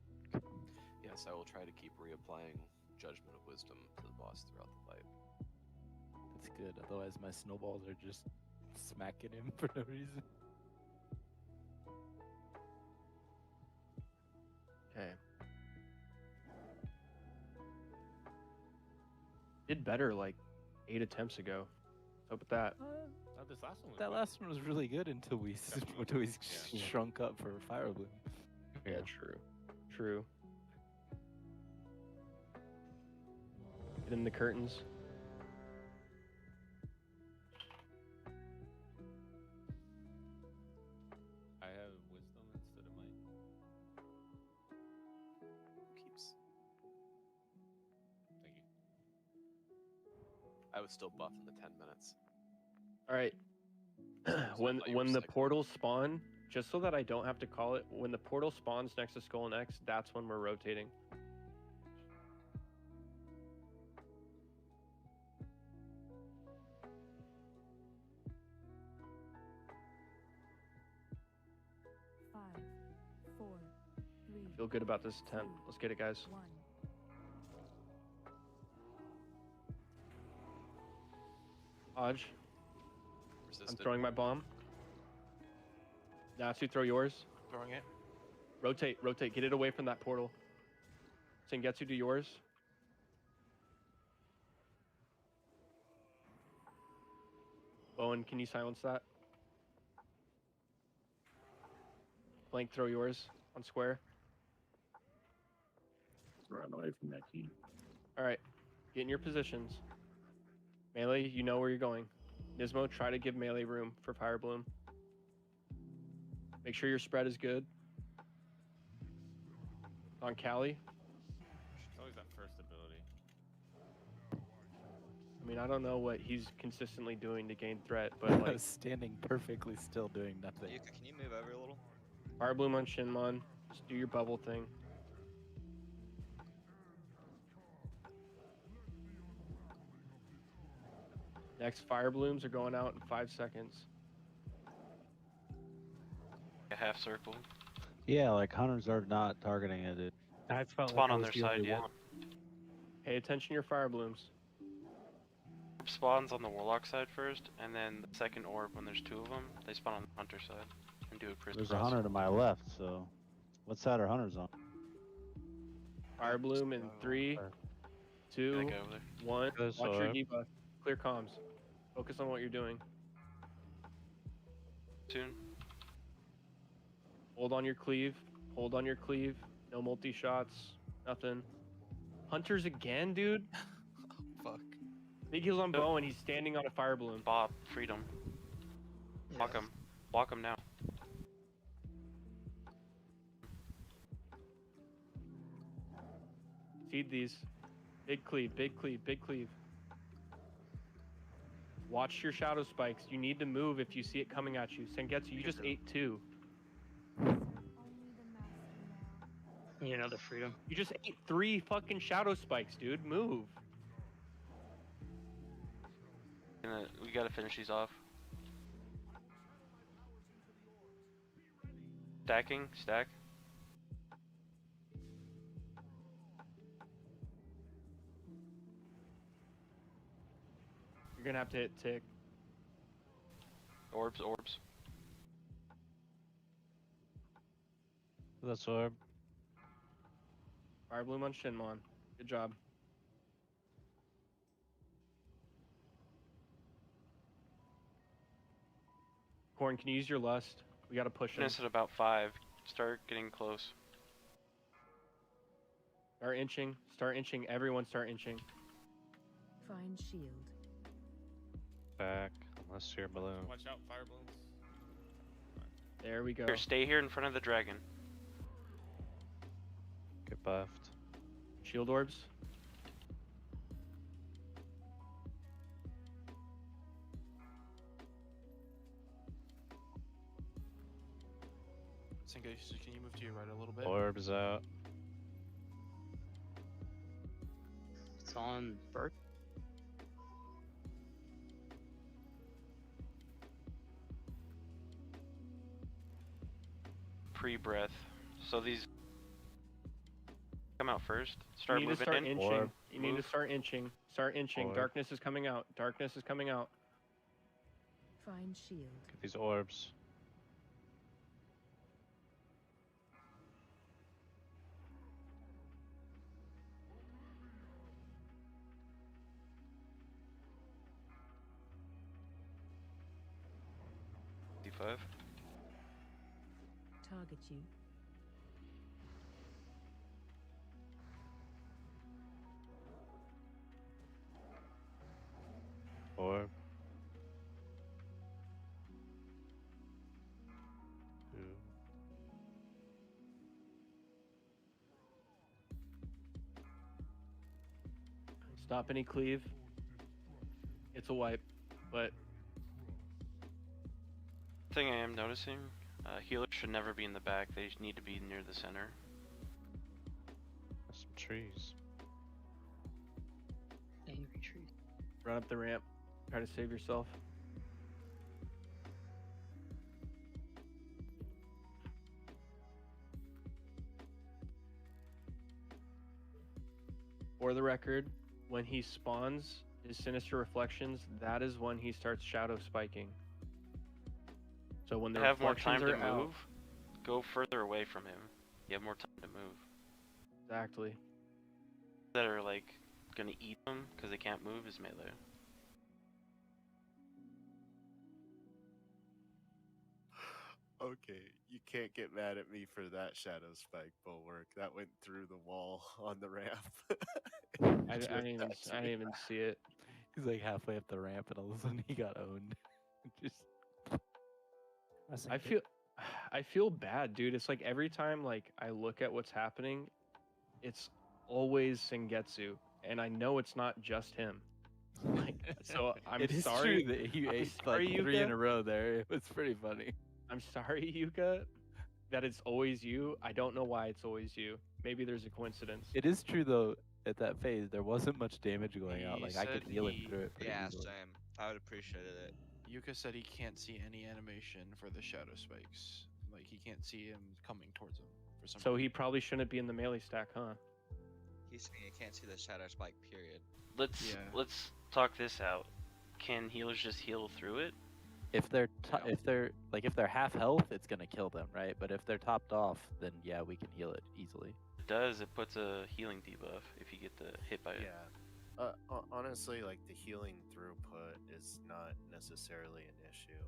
Speaker 19: Yes, I will try to keep reapplying Judgment of Wisdom to the boss throughout the fight.
Speaker 7: That's good. Otherwise, my snowballs are just smacking him for no reason.
Speaker 2: Okay. Did better like 8 attempts ago. What's up with that?
Speaker 11: This last one was
Speaker 7: That
Speaker 11: good.
Speaker 7: last one was really good until we
Speaker 11: Yeah.
Speaker 7: shrunk up for Fire Bloom.
Speaker 2: Yeah, true. True. Get in the curtains.
Speaker 11: I have wisdom instead of might.
Speaker 19: Keeps.
Speaker 11: Thank you.
Speaker 19: I was still buffing the 10 minutes.
Speaker 2: All right. when
Speaker 19: thought you were
Speaker 2: the
Speaker 19: sick.
Speaker 2: portals spawn, just so that I don't have to call it, when the portal spawns next to Skull and X, that's when we're rotating.
Speaker 9: Five, four, three,
Speaker 2: Feel good about this attempt. Let's get it, guys.
Speaker 9: 1.
Speaker 2: Hodge, I'm
Speaker 19: Resisted.
Speaker 2: throwing my bomb. Natsu, throw yours.
Speaker 1: Throwing it.
Speaker 2: Rotate, rotate. Get it away from that portal. Sengetsu, do yours. Bowen, can you silence that? Blank, throw yours on square.
Speaker 13: Run away from that key.
Speaker 2: All right, get in your positions. Melee, you know where you're going. Nismo, try to give melee room for Fire Bloom. Make sure your spread is good. On Callie.
Speaker 11: It's always that first ability.
Speaker 2: I mean, I don't know what he's consistently doing to gain threat, but like
Speaker 7: standing perfectly still, doing nothing.
Speaker 17: Yuka, can you move over a little?
Speaker 2: Fire Bloom on Shinmon. Just do your bubble thing. Next Fire Blooms are going out in 5 seconds.
Speaker 10: A half circle.
Speaker 4: Yeah, like hunters are not targeting it.
Speaker 16: I felt
Speaker 10: Spawn
Speaker 16: like I
Speaker 10: on
Speaker 16: was
Speaker 10: their
Speaker 16: the
Speaker 10: side
Speaker 16: only
Speaker 10: yet.
Speaker 16: one.
Speaker 2: Pay attention to your Fire Blooms.
Speaker 10: Spawns on the Warlock side first, and then the second orb, when there's 2 of them, they spawn on the Hunter side and do a crisscross.
Speaker 4: There's a hunter to my left, so what side are hunters on?
Speaker 2: Fire Bloom in 3, 2,
Speaker 10: Gotta go over there.
Speaker 2: 1.
Speaker 3: Good
Speaker 2: Watch your
Speaker 3: sword.
Speaker 2: debuff. Clear comms. Focus on what you're doing.
Speaker 10: Soon.
Speaker 2: Hold on your cleave. Hold on your cleave. No multi shots. Nothing. Hunters again, dude.
Speaker 1: Fuck.
Speaker 2: Big heals on Bow and he's standing on a Fire Bloom.
Speaker 10: Bob, freedom. Block him. Block him now.
Speaker 2: Feed these. Big cleave, big cleave, big cleave. Watch your shadow spikes. You need to move if you see it coming at you. Sengetsu, you just ate 2.
Speaker 12: Need another freedom.
Speaker 2: You just ate 3 fucking shadow spikes, dude. Move.
Speaker 10: We gotta finish these off. Stacking, stack.
Speaker 2: You're gonna have to hit tick.
Speaker 10: Orbs, orbs.
Speaker 3: That's orb.
Speaker 2: Fire Bloom on Shinmon. Good job. Corn, can you use your lust? We gotta push him.
Speaker 10: Finish at about 5. Start getting close.
Speaker 2: Start inching. Start inching. Everyone start inching.
Speaker 9: Find shield.
Speaker 3: Back, unless you're balloon.
Speaker 11: Watch out, fire blooms.
Speaker 2: There we go.
Speaker 10: Here, stay here in front of the dragon.
Speaker 3: Get buffed.
Speaker 2: Shield orbs.
Speaker 1: Sengetsu, can you move to your right a little bit?
Speaker 3: Orbs out.
Speaker 12: It's on Bert.
Speaker 10: Pre-breath. So these come out first. Start
Speaker 2: you need
Speaker 10: moving
Speaker 2: to start
Speaker 10: in.
Speaker 2: inching. You need
Speaker 10: Move.
Speaker 2: to start inching. Start inching.
Speaker 3: Orb.
Speaker 2: Darkness is coming out. Darkness is coming out.
Speaker 9: Find shield.
Speaker 3: Get these orbs.
Speaker 10: D5.
Speaker 9: Target you.
Speaker 3: Orb. 2.
Speaker 2: Stop any cleave. It's a wipe, but
Speaker 10: Thing I am noticing, healers should never be in the back. They need to be near the center.
Speaker 3: Some trees.
Speaker 12: Angry trees.
Speaker 2: run up the ramp. Try to save yourself. For the record, when he spawns his Sinister Reflections, that is when he starts shadow spiking. So when the
Speaker 10: have more time
Speaker 2: reflections
Speaker 10: to
Speaker 2: are out-
Speaker 10: move, go further away from him. You have more time to move.
Speaker 2: Exactly.
Speaker 10: That are like gonna eat him because they can't move his melee.
Speaker 6: Okay, you can't get mad at me for that shadow spike bulwark. That went through the wall on the ramp.
Speaker 2: I didn't even see it.
Speaker 7: He's like halfway up the ramp, and all of a sudden he got owned. Just
Speaker 2: I feel bad, dude. It's like every time like I look at what's happening, it's always Sengetsu, and I know it's not just him. Like, so I'm
Speaker 7: It is
Speaker 2: sorry.
Speaker 7: true that you
Speaker 2: I'm
Speaker 7: ate
Speaker 2: sorry,
Speaker 7: like 3 in
Speaker 2: Yuka.
Speaker 7: a row there. It was pretty funny.
Speaker 2: I'm sorry, Yuka, that it's always you. I don't know why it's always you. Maybe there's a coincidence.
Speaker 7: It is true though. At that phase, there wasn't much damage going out.
Speaker 1: He
Speaker 7: Like I could
Speaker 1: said
Speaker 7: heal him
Speaker 1: he-
Speaker 7: through it pretty
Speaker 17: Yeah,
Speaker 7: easily.
Speaker 17: same. I would appreciate it.
Speaker 1: Yuka said he can't see any animation for the shadow spikes. Like he can't see him coming towards him for some
Speaker 2: So
Speaker 1: reason.
Speaker 2: he probably shouldn't be in the melee stack, huh?
Speaker 17: He's saying you can't see the shadow spike. Period.
Speaker 10: Let's talk this out. Can healers just heal through it?
Speaker 7: If they're if they're half health, it's gonna kill them, right? But if they're topped off, then yeah, we can heal it easily.
Speaker 10: It does. It puts a healing debuff if you get hit by it.
Speaker 6: Yeah. Honestly, like the healing throughput is not necessarily an issue.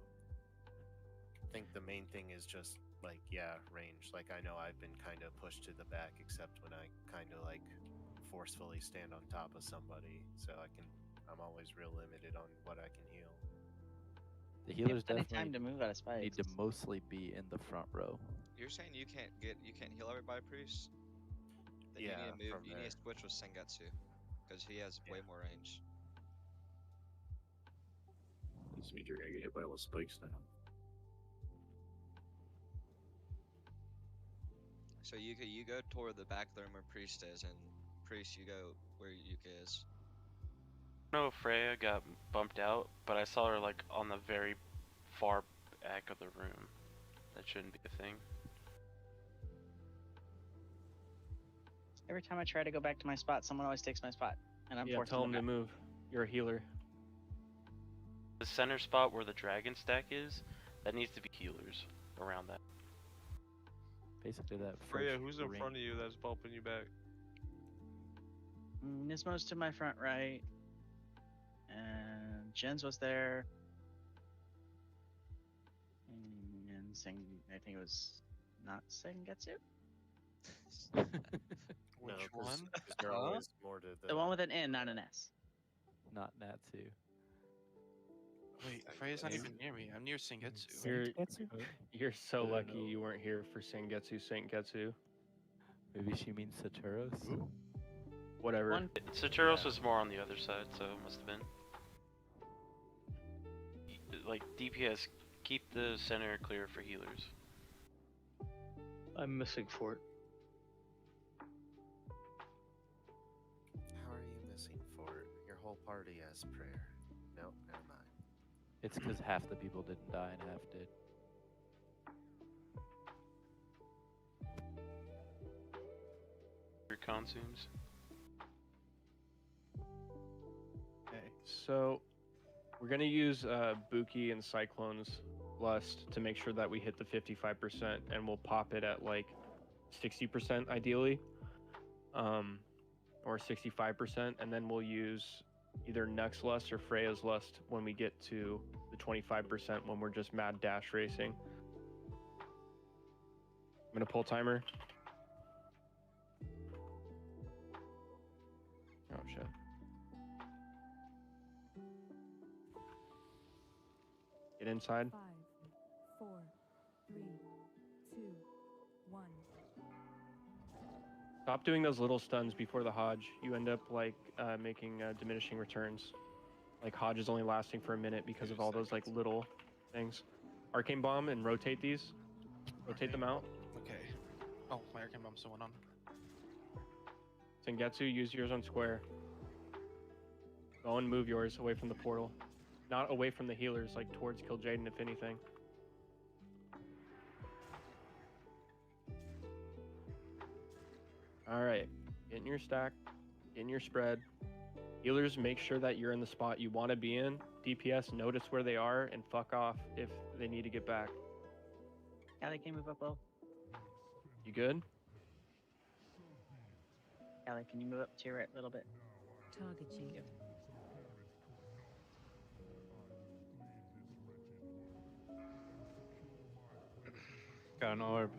Speaker 6: I think the main thing is just like, yeah, range. Like I know I've been kind of pushed to the back, except when I kind of like forcefully stand on top of somebody, so I'm always real limited on what I can heal.
Speaker 7: The healers
Speaker 18: plenty of
Speaker 7: definitely
Speaker 18: time to move out of spikes.
Speaker 7: need to mostly be in the front row.
Speaker 17: You're saying you can't heal everybody, priest? Then
Speaker 6: Yeah,
Speaker 17: you need to move.
Speaker 6: from
Speaker 17: You
Speaker 6: there.
Speaker 17: need to switch with Sengetsu, because he has way more range.
Speaker 13: This means you're gonna get hit by all the spikes now.
Speaker 17: So Yuka, you go toward the back room where priest is, and priest, you go where Yuka is.
Speaker 10: I don't know if Freya got bumped out, but I saw her like on the very far back of the room. That shouldn't be a thing.
Speaker 18: Every time I try to go back to my spot, someone always takes my spot, and I'm
Speaker 2: Yeah,
Speaker 18: forced
Speaker 2: tell
Speaker 18: to
Speaker 2: him
Speaker 18: go
Speaker 2: to
Speaker 18: back.
Speaker 2: move. You're a healer.
Speaker 10: The center spot where the dragon stack is, that needs to be healers around that.
Speaker 7: Basically, that.
Speaker 8: Freya,
Speaker 7: first
Speaker 8: who's in
Speaker 7: ring.
Speaker 8: front of you that's bumping you back?
Speaker 18: Nismo's to my front right, and Jens was there, and I think it was not Sengetsu.
Speaker 6: No,
Speaker 1: Which
Speaker 6: 'cause-
Speaker 1: one?
Speaker 6: 'cause they're always more to
Speaker 18: The one with an N, not an S.
Speaker 7: Not Natsu.
Speaker 1: Wait, Freya's not even near me. I'm near Sengetsu.
Speaker 2: You're so lucky you weren't here for Sengetsu.
Speaker 7: Maybe she means Saturos.
Speaker 2: Whatever.
Speaker 10: Saturos was more on the other side, so it must have been. Like DPS, keep the center clear for healers.
Speaker 12: I'm missing Fort.
Speaker 6: How are you missing Fort? Your whole party has prayer. Nope, never mind.
Speaker 7: It's because half the people didn't die and half did.
Speaker 10: Your consumes.
Speaker 2: Okay, so we're gonna use Buki and Cyclone's Lust to make sure that we hit the 55%, and we'll pop it at like 60% ideally, or 65%, and then we'll use either Nux Lust or Freya's Lust when we get to the 25% when we're just mad dash racing. I'm gonna pull timer. Oh shit. Get inside.
Speaker 9: 5, 4, 3, 2, 1.
Speaker 2: Stop doing those little stuns before the Hodge. You end up like making diminishing returns. Like Hodge is only lasting for a minute because of all those like little things. Arcane Bomb and rotate these. Rotate them out.
Speaker 1: Okay. Oh, my arcane bomb's still went on.
Speaker 2: Sengetsu, use yours on square. Go and move yours away from the portal. Not away from the healers, like towards Kill Jaden if anything. Alright. Get in your stack. Get in your spread. Healers, make sure that you're in the spot you want to be in. DPS, notice where they are and fuck off if they need to get back.
Speaker 18: Callie, can you move up low?
Speaker 2: You good?
Speaker 18: Callie, can you move up to your right a little bit?
Speaker 9: Target you.
Speaker 3: Got an orb.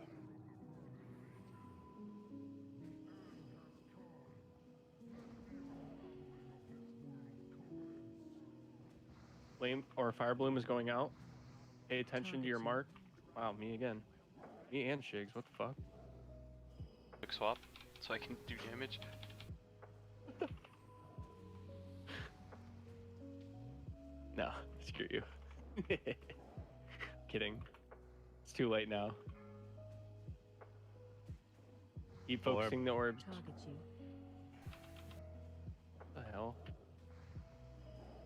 Speaker 2: Flame or Fire Bloom is going out. Pay attention to your mark. Wow, me again. Me and Shigs, what the fuck?
Speaker 10: Quick swap. so I can do damage.
Speaker 2: No, screw you. Kidding. It's too late now. Keep focusing the orbs.
Speaker 9: Target you.
Speaker 2: What the hell?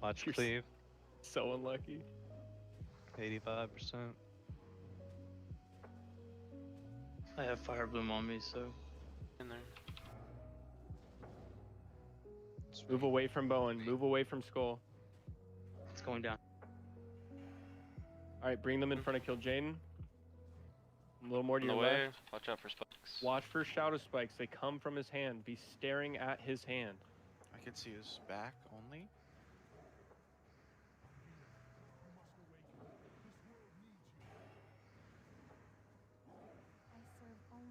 Speaker 3: Watch
Speaker 2: You're
Speaker 3: cleave.
Speaker 2: So unlucky.
Speaker 3: 85%.
Speaker 12: I have fire bloom on me, so
Speaker 10: In there.
Speaker 2: Move away from Bowen. Move away from Skull.
Speaker 12: it's going down.
Speaker 2: All right, bring them in front of Kill Jaden. A little more to
Speaker 10: On the
Speaker 2: your
Speaker 10: way.
Speaker 2: left.
Speaker 10: Watch out for spikes.
Speaker 2: Watch for shadow spikes. They come from his hand. Be staring at his hand.
Speaker 1: I can see his back only.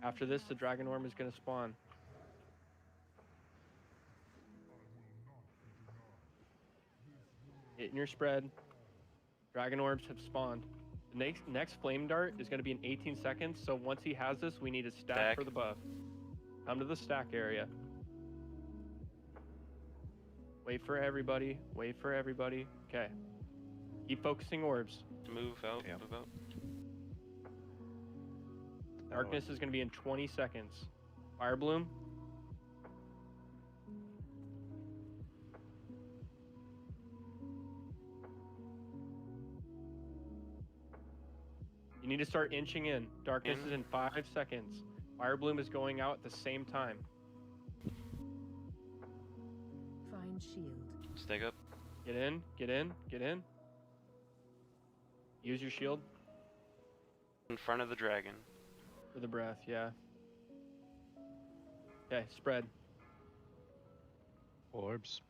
Speaker 2: After this, the Dragon Worm is going to spawn. Hit in your spread. Dragon Orbs have spawned. The next Flame Dart is going to be in 18 seconds, so once he has this, we need a stack for the buff. Come to the stack area. Wait for everybody. Wait for everybody. Okay. Keep focusing orbs.
Speaker 10: Move out. Move out.
Speaker 2: Darkness is going to be in 20 seconds. Fire Bloom. You need to start inching in. Darkness is in 5 seconds. Fire Bloom is going out at the same time.
Speaker 9: Find shield.
Speaker 10: Stay up.
Speaker 2: Get in, get in, get in. Use your shield.
Speaker 10: In front of the dragon.
Speaker 2: For the breath, yeah. Okay, spread.
Speaker 3: Orbs.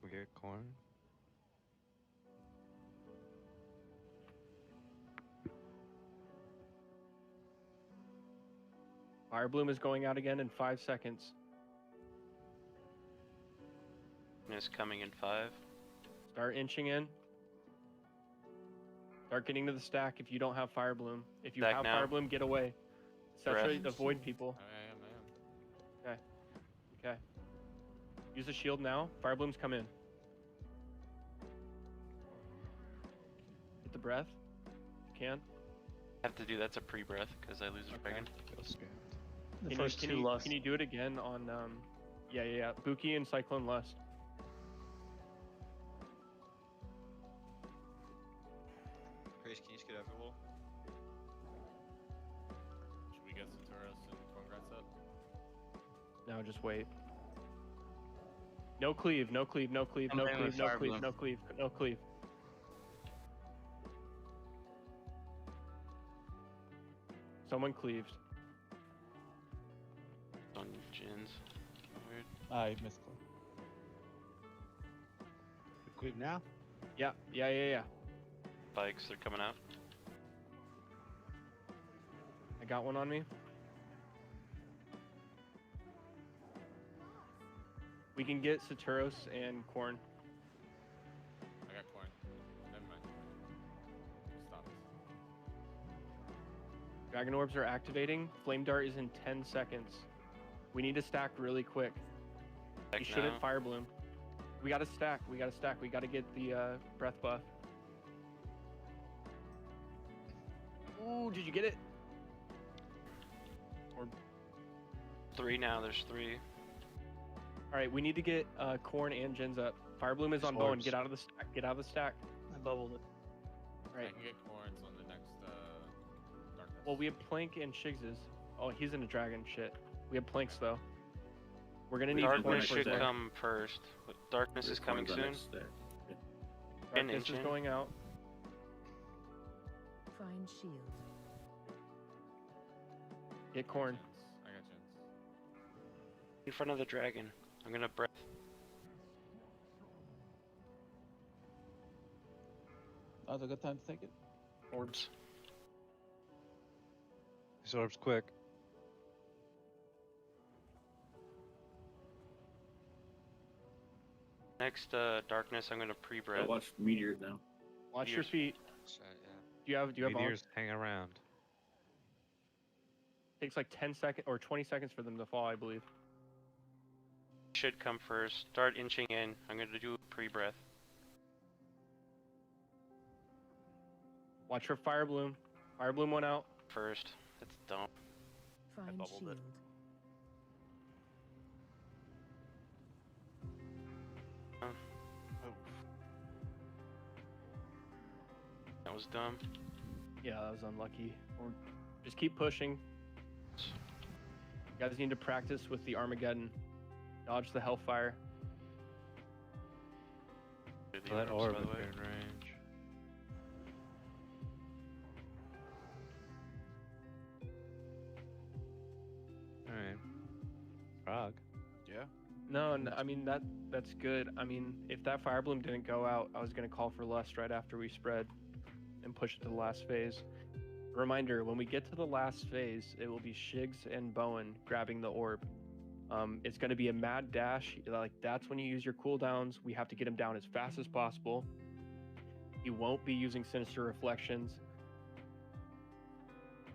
Speaker 3: We get corn.
Speaker 2: Fire Bloom is going out again in 5 seconds.
Speaker 10: And it's coming in 5.
Speaker 2: Start inching in. Start getting to the stack if you don't have Fire Bloom. If you
Speaker 10: Stack
Speaker 2: have
Speaker 10: now.
Speaker 2: Fire Bloom, get away. Essentially,
Speaker 10: Breath.
Speaker 2: avoid people.
Speaker 11: I am.
Speaker 2: Okay. Okay. Use the shield now. Fire Blooms come in. Get the breath. If you can.
Speaker 10: Have to do that's a pre-breath because I lose a dragon.
Speaker 12: The first two lust.
Speaker 2: Can you do it again on yeah. Buki and Cyclone Lust.
Speaker 17: Grace, can you scoot over wall?
Speaker 11: Should we get Saturas and Corngrats up?
Speaker 2: No, just wait. No cleave, no cleave, no cleave, no
Speaker 12: I'm playing
Speaker 2: cleave,
Speaker 12: with
Speaker 2: no
Speaker 12: Fire
Speaker 2: cleave,
Speaker 12: Bloom.
Speaker 2: no cleave, no cleave. Someone cleaved.
Speaker 10: On Jins. Weird.
Speaker 14: I missed one.
Speaker 4: Cleave now?
Speaker 2: Yeah.
Speaker 10: Spikes, they're coming out.
Speaker 2: I got one on me. We can get Saturos and Corn.
Speaker 11: I got corn. Never mind. Stop it.
Speaker 2: Dragon Orbs are activating. Flame Dart is in 10 seconds. We need to stack really quick.
Speaker 10: Stack
Speaker 2: You shouldn't
Speaker 10: now.
Speaker 2: Fire Bloom. We gotta stack. We gotta get the breath buff. Ooh, did you get it? Or
Speaker 10: 3 now, there's 3.
Speaker 2: all right, we need to get Corn and Jins up. Fire Bloom is on Bowen.
Speaker 3: Orbs.
Speaker 2: Get out of the stack. Get out of the stack.
Speaker 12: I bubbled it.
Speaker 2: All right.
Speaker 11: I can get corns on the next darkness.
Speaker 2: Well, we have Plank and Shigs's. Oh, he's in a dragon. Shit. We have Planks though. We're gonna need Corn
Speaker 10: Darkness
Speaker 2: for
Speaker 10: should
Speaker 2: there.
Speaker 10: come first. Darkness is coming soon.
Speaker 2: Darkness is
Speaker 10: Inching.
Speaker 2: going out.
Speaker 9: Find shield.
Speaker 2: Get Corn.
Speaker 11: I got Jins.
Speaker 10: In front of the dragon. I'm gonna breath.
Speaker 14: Now's a good time to take it.
Speaker 10: Orbs.
Speaker 3: These orbs quick.
Speaker 10: Next darkness, I'm gonna
Speaker 13: I
Speaker 10: pre-breath.
Speaker 13: watched Meteor now.
Speaker 2: Watch your
Speaker 10: Meteors.
Speaker 2: feet.
Speaker 17: That's right, yeah.
Speaker 2: Do you have on?
Speaker 3: Meteors hang around.
Speaker 2: Takes like 10 seconds or 20 seconds for them to fall, I believe.
Speaker 10: Should come first. Start inching in. I'm gonna do a pre-breath.
Speaker 2: Watch your fire bloom. Fire bloom went out.
Speaker 10: First. That's dumb.
Speaker 9: Find
Speaker 10: bubbled
Speaker 9: shield.
Speaker 10: it. That was dumb.
Speaker 2: Yeah, that was unlucky. Or just keep pushing. You guys need to practice with the Armageddon. Dodge the Hellfire.
Speaker 10: The
Speaker 3: That
Speaker 10: orbs,
Speaker 3: orb
Speaker 10: by
Speaker 3: is
Speaker 10: the way.
Speaker 3: in range. Alright. Frog.
Speaker 1: Yeah.
Speaker 2: No, I mean that's good. I mean, if that fire bloom didn't go out, I was gonna call for lust right after we spread and push it to the last phase. Reminder: when we get to the last phase, it will be Shigs and Bowen grabbing the orb. It's gonna be a mad dash. Like that's when you use your cooldowns. We have to get him down as fast as possible. He won't be using Sinister Reflections.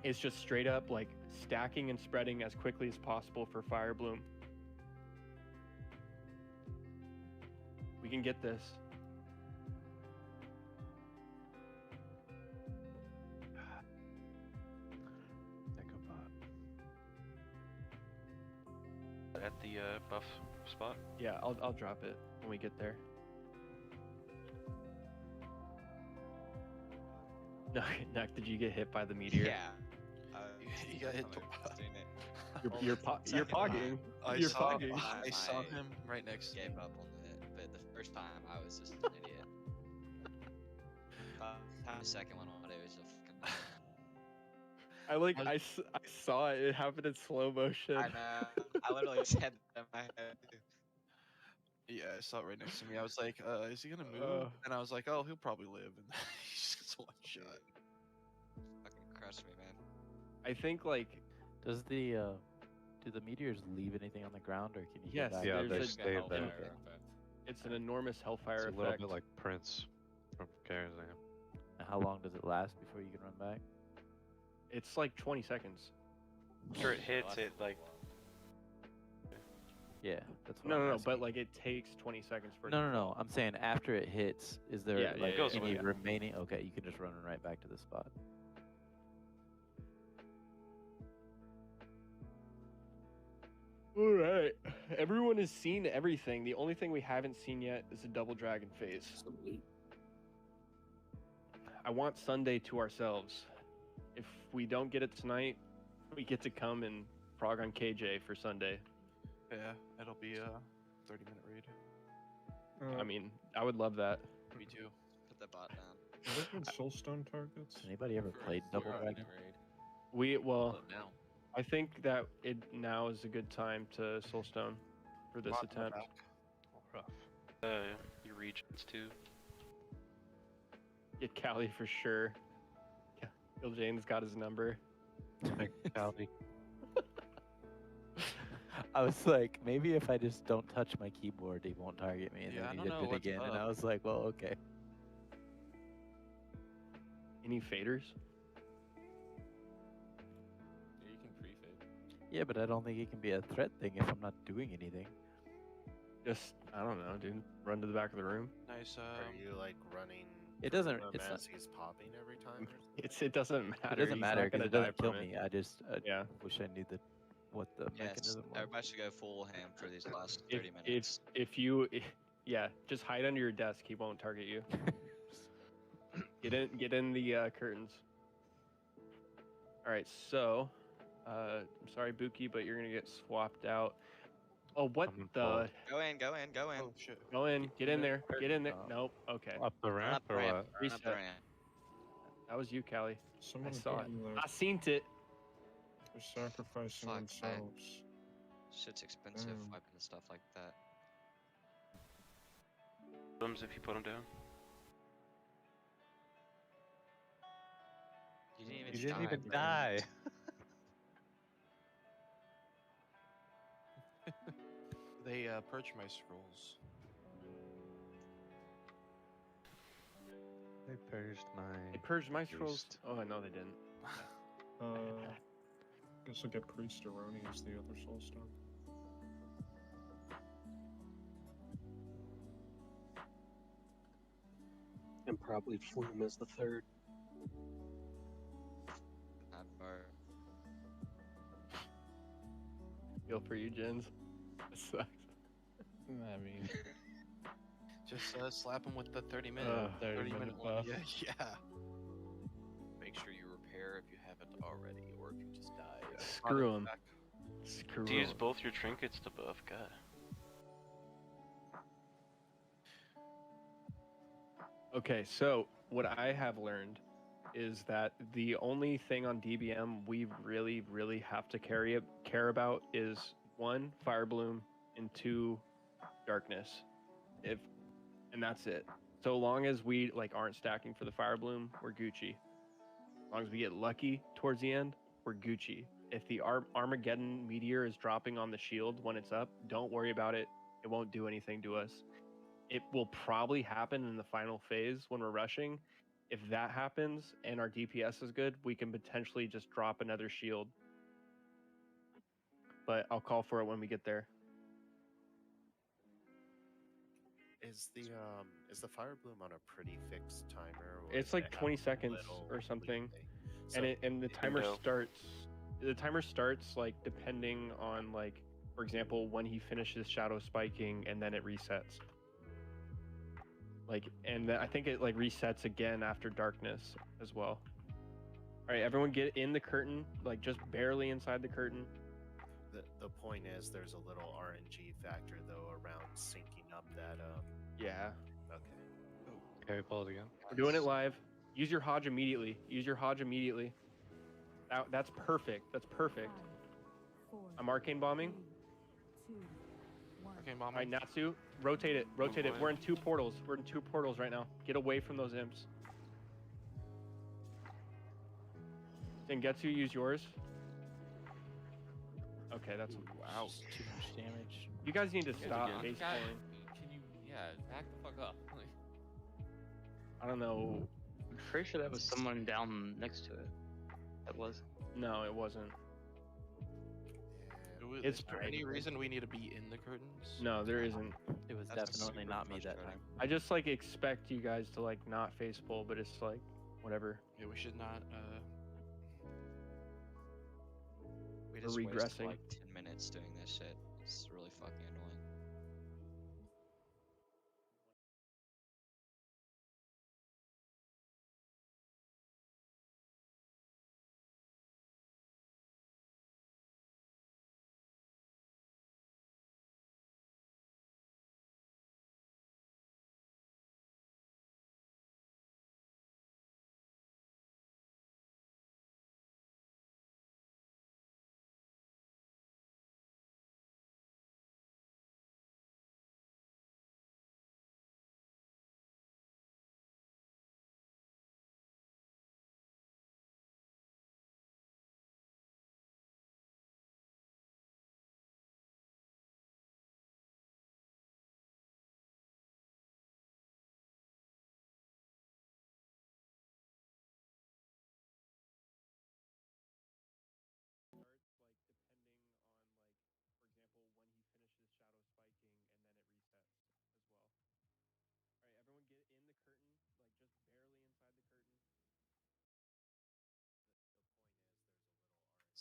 Speaker 2: It's just straight up like stacking and spreading as quickly as possible for Fire Bloom. We can get this.
Speaker 10: At the buff spot.
Speaker 2: Yeah, I'll drop it when we get there. No, did you get hit by the meteor?
Speaker 17: Yeah.
Speaker 1: You got hit.
Speaker 2: You're pogging. You're pogging.
Speaker 1: I saw him right next to
Speaker 17: Gave
Speaker 1: me.
Speaker 17: up on it, but the first time I was just an idiot. The second one on it was a fucking.
Speaker 2: I saw it. It happened in slow motion.
Speaker 17: I know. I literally said that in my head.
Speaker 1: Yeah, I saw it right next to me. I was like, is he gonna move? And I was like, oh, he'll probably live. And he just gets one shot.
Speaker 17: Fucking crushed me, man.
Speaker 2: I think like
Speaker 7: Does the do the meteors leave anything on the ground, or can you
Speaker 2: yes,
Speaker 7: get back?
Speaker 3: Yeah,
Speaker 2: there's
Speaker 3: they stay
Speaker 2: an-
Speaker 3: there.
Speaker 2: It's an enormous hellfire
Speaker 3: It's a little
Speaker 2: effect.
Speaker 3: bit like Prince from Karazhan.
Speaker 7: And how long does it last before you can run back?
Speaker 2: It's like 20 seconds.
Speaker 10: After it hits, it like.
Speaker 7: Yeah, that's what
Speaker 2: No,
Speaker 7: I'm
Speaker 2: no, no,
Speaker 7: asking.
Speaker 2: but like it takes 20 seconds for it
Speaker 7: No,
Speaker 2: to
Speaker 7: no, no.
Speaker 2: fall.
Speaker 7: I'm saying after it hits, is there
Speaker 2: Yeah,
Speaker 7: like
Speaker 10: it goes
Speaker 7: any
Speaker 10: away.
Speaker 7: remaining? Okay, you can just run right back to the spot.
Speaker 2: All right. Everyone has seen everything. The only thing we haven't seen yet is a double dragon phase. I want Sunday to ourselves. If we don't get it tonight, we get to come and frog on KJ for Sunday.
Speaker 1: Yeah, it'll be a 30-minute raid.
Speaker 2: I mean, I would love that.
Speaker 1: Me too.
Speaker 17: Put the bot down.
Speaker 5: Are there good soulstone targets?
Speaker 7: Anybody ever played double dragon?
Speaker 2: Well,
Speaker 19: now.
Speaker 2: I think that it now is a good time to Soulstone for this
Speaker 1: Lock in the
Speaker 2: attempt.
Speaker 1: back.
Speaker 10: Your regions too.
Speaker 2: Get Callie for sure. Bill Jane's got his number.
Speaker 3: Callie.
Speaker 7: I was like, maybe if I just don't touch my keyboard, he won't target me. And
Speaker 1: Yeah, I
Speaker 7: then
Speaker 1: don't
Speaker 7: he
Speaker 1: know
Speaker 7: did it
Speaker 1: what's
Speaker 7: again, and I
Speaker 1: up.
Speaker 7: was like, well, okay.
Speaker 2: Any faders?
Speaker 11: Yeah, you can pre-fade.
Speaker 7: Yeah, but I don't think it can be a threat thing if I'm not doing anything.
Speaker 2: Just, I don't know, dude. Run to the back of the room.
Speaker 1: Nice.
Speaker 6: Are you like running?
Speaker 7: It doesn't-
Speaker 6: through him
Speaker 7: it's not-
Speaker 6: as he's popping every time. Or something?
Speaker 2: It doesn't matter.
Speaker 7: It doesn't
Speaker 2: He's
Speaker 7: matter
Speaker 2: not gonna
Speaker 7: because it doesn't
Speaker 2: die
Speaker 7: kill
Speaker 2: from it.
Speaker 7: me. I just
Speaker 2: Yeah.
Speaker 7: wish I knew what the
Speaker 17: Yes,
Speaker 7: mechanism was.
Speaker 17: everybody should go full ham for these last
Speaker 2: If
Speaker 17: 30 minutes.
Speaker 2: yeah, just hide under your desk. He won't target you. Get in the curtains. All right, so I'm sorry, Buki, but you're gonna get swapped out. Oh, what
Speaker 3: Coming
Speaker 2: the?
Speaker 3: forward.
Speaker 17: Go in, go in, go in.
Speaker 1: Oh shit.
Speaker 2: Go in. Get in there. Get in there.
Speaker 7: Oh.
Speaker 2: Nope. Okay.
Speaker 3: Up the
Speaker 17: Run
Speaker 3: ramp
Speaker 17: up the
Speaker 3: or
Speaker 17: ramp.
Speaker 3: what?
Speaker 17: Run up the
Speaker 2: Reset.
Speaker 17: ramp.
Speaker 2: That was you, Callie.
Speaker 5: Someone
Speaker 2: saw it.
Speaker 5: put in there.
Speaker 2: I seen it.
Speaker 5: They're sacrificing
Speaker 17: Fuck,
Speaker 5: themselves.
Speaker 17: Shit's expensive
Speaker 5: Damn.
Speaker 17: wiping and stuff like that.
Speaker 10: Problems if you put them down.
Speaker 17: You didn't even
Speaker 3: You didn't
Speaker 17: die,
Speaker 3: even
Speaker 17: bro.
Speaker 3: die.
Speaker 1: They purge my scrolls.
Speaker 3: They purged my.
Speaker 2: They purged my scrolls.
Speaker 3: priest.
Speaker 2: Oh no, they didn't.
Speaker 5: Guess we'll get Priest Aroni as the other soul stone.
Speaker 16: And probably Flume as the third.
Speaker 17: Not far.
Speaker 2: Feel for you, Jens. That sucks.
Speaker 14: I mean,
Speaker 1: Just slap him with the 30-minute
Speaker 14: 30-minute
Speaker 1: one.
Speaker 14: buff.
Speaker 1: Yeah.
Speaker 19: Make sure you repair if you haven't already, or if you just died.
Speaker 2: Screw him. Screw
Speaker 10: To use
Speaker 2: him.
Speaker 10: both your trinkets to buff, God.
Speaker 2: Okay, so what I have learned is that the only thing on DBM we really have to care about is 1, Fire Bloom, and 2, Darkness. And that's it. So long as we aren't stacking for the Fire Bloom, we're Gucci. As long as we get lucky towards the end, we're Gucci. If the Armageddon meteor is dropping on the shield when it's up, don't worry about it. It won't do anything to us. It will probably happen in the final phase when we're rushing. If that happens and our DPS is good, we can potentially just drop another shield. But I'll call for it when we get there.
Speaker 6: Is the Fire Bloom on a pretty fixed timer? Or
Speaker 2: It's
Speaker 6: does
Speaker 2: like
Speaker 6: it have
Speaker 2: 20
Speaker 6: a
Speaker 2: seconds
Speaker 6: little
Speaker 2: or something.
Speaker 6: leeway?
Speaker 2: And the timer
Speaker 10: go.
Speaker 2: starts like depending on for example, when he finishes shadow spiking and then it resets. And I think it resets again after darkness as well. All right, everyone get in the curtain, just barely inside the curtain.
Speaker 6: The point is, there's a little RNG factor though around syncing up that.
Speaker 2: Yeah.
Speaker 6: Okay.
Speaker 3: Okay, pull it again.
Speaker 2: We're doing it live. Use your Hodge immediately. Use your Hodge immediately. That's perfect. That's perfect. I'm arcane bombing.
Speaker 1: Arcane
Speaker 2: All
Speaker 1: bombing.
Speaker 2: right, Natsu, rotate it. Rotate it. We're in 2 portals. We're in 2 portals right now. Get away from those imps. Dengetsu, use yours. Okay, that's wow.
Speaker 7: Too much damage.
Speaker 2: You guys need to
Speaker 11: Yeah,
Speaker 2: stop
Speaker 11: dude,
Speaker 2: base
Speaker 11: guy-
Speaker 2: pulling.
Speaker 11: Can you, back the fuck up.
Speaker 2: I don't know.
Speaker 12: I'm pretty sure that was someone down next to it. That was.
Speaker 2: No, it wasn't.
Speaker 1: Is there any reason we need to be in the curtains?
Speaker 2: No, there isn't.
Speaker 7: It was
Speaker 1: That's
Speaker 7: definitely
Speaker 1: super
Speaker 7: not me that
Speaker 1: frustrating.
Speaker 7: time.
Speaker 2: I just expect you guys to not face pull, but it's whatever.
Speaker 1: Yeah, we should not.
Speaker 17: We
Speaker 2: We're
Speaker 17: just wasted
Speaker 2: regressing.
Speaker 17: like 10 minutes doing this shit. It's really fucking annoying.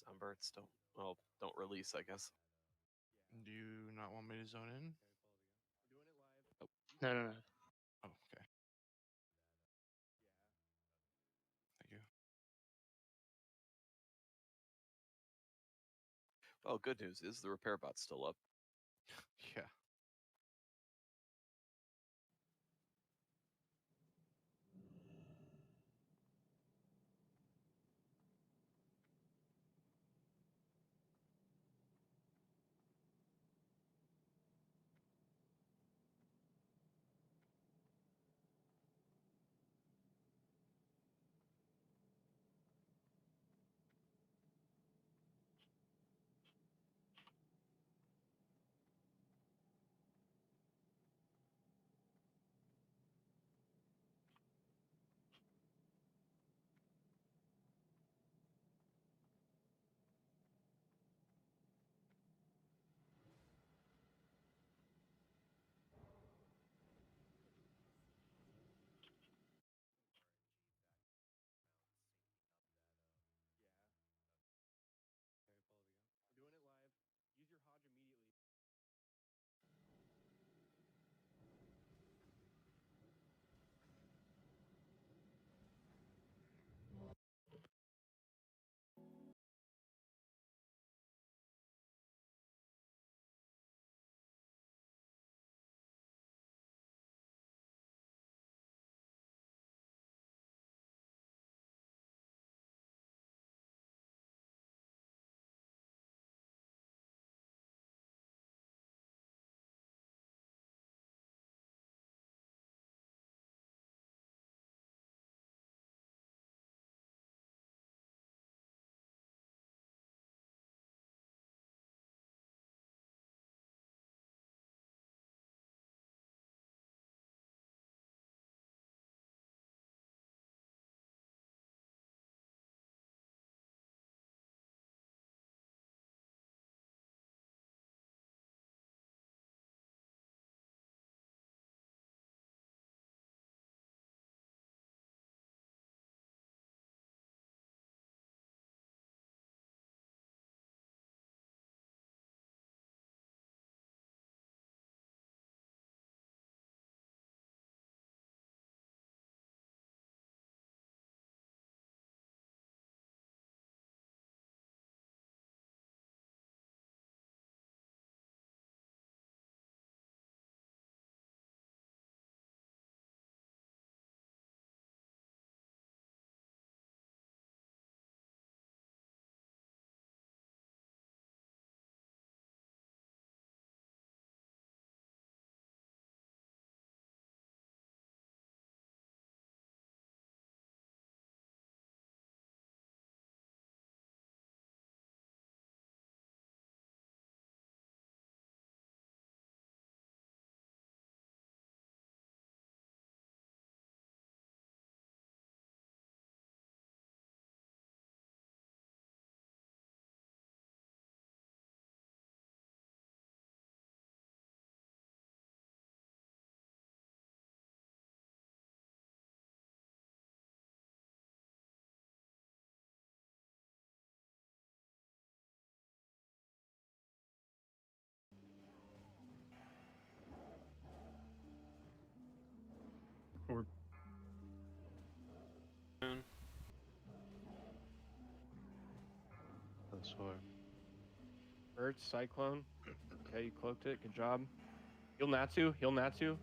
Speaker 19: Sunbirds don't release, I guess.
Speaker 1: Do you not want me to zone in?
Speaker 12: No.
Speaker 1: Oh, okay. Thank you.
Speaker 19: Well, good news is the repair bot's still up.
Speaker 1: Yeah.
Speaker 3: orb.
Speaker 2: Birds, Cyclone. Okay, you cloaked it. Good job. Heal Natsu. Heal Natsu.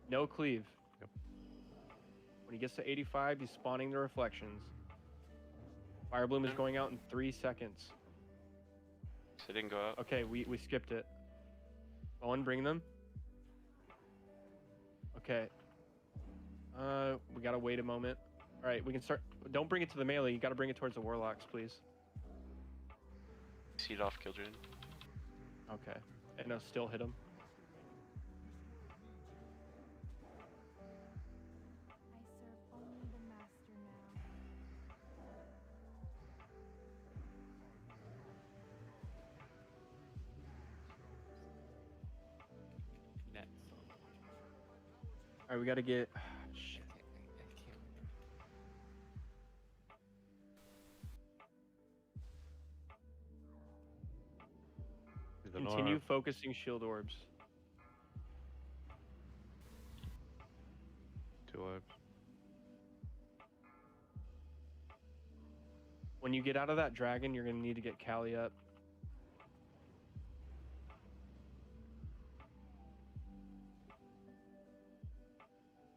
Speaker 2: No cleave.
Speaker 3: Yep.
Speaker 2: When he gets to 85, he's spawning the reflections. Fire Bloom is going out in 3 seconds.
Speaker 10: So it didn't go out.
Speaker 2: Okay, we skipped it. Owen, bring them. Okay. We gotta wait a moment. All right, we can start. Don't bring it to the melee. You gotta bring it towards the warlocks, please.
Speaker 10: Seed off Killdrain.
Speaker 2: Okay. And no, still hit him. All right, we gotta get. Shit. Continue focusing shield orbs.
Speaker 3: 2 orbs.
Speaker 2: When you get out of that dragon, you're gonna need to get Callie up.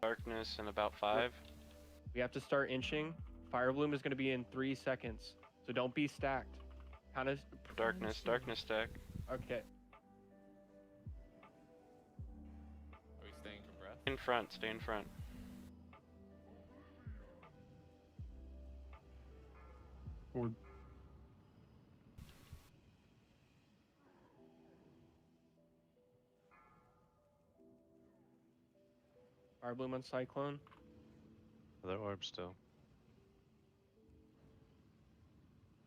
Speaker 10: Darkness in about 5.
Speaker 2: We have to start inching. Fire Bloom is gonna be in 3 seconds, so don't be stacked. Kind of.
Speaker 10: Darkness stack.
Speaker 2: Okay.
Speaker 11: Are we staying for breath?
Speaker 10: In front, stay in front.
Speaker 5: Orb.
Speaker 2: Fire Bloom on Cyclone.
Speaker 3: Other orb still.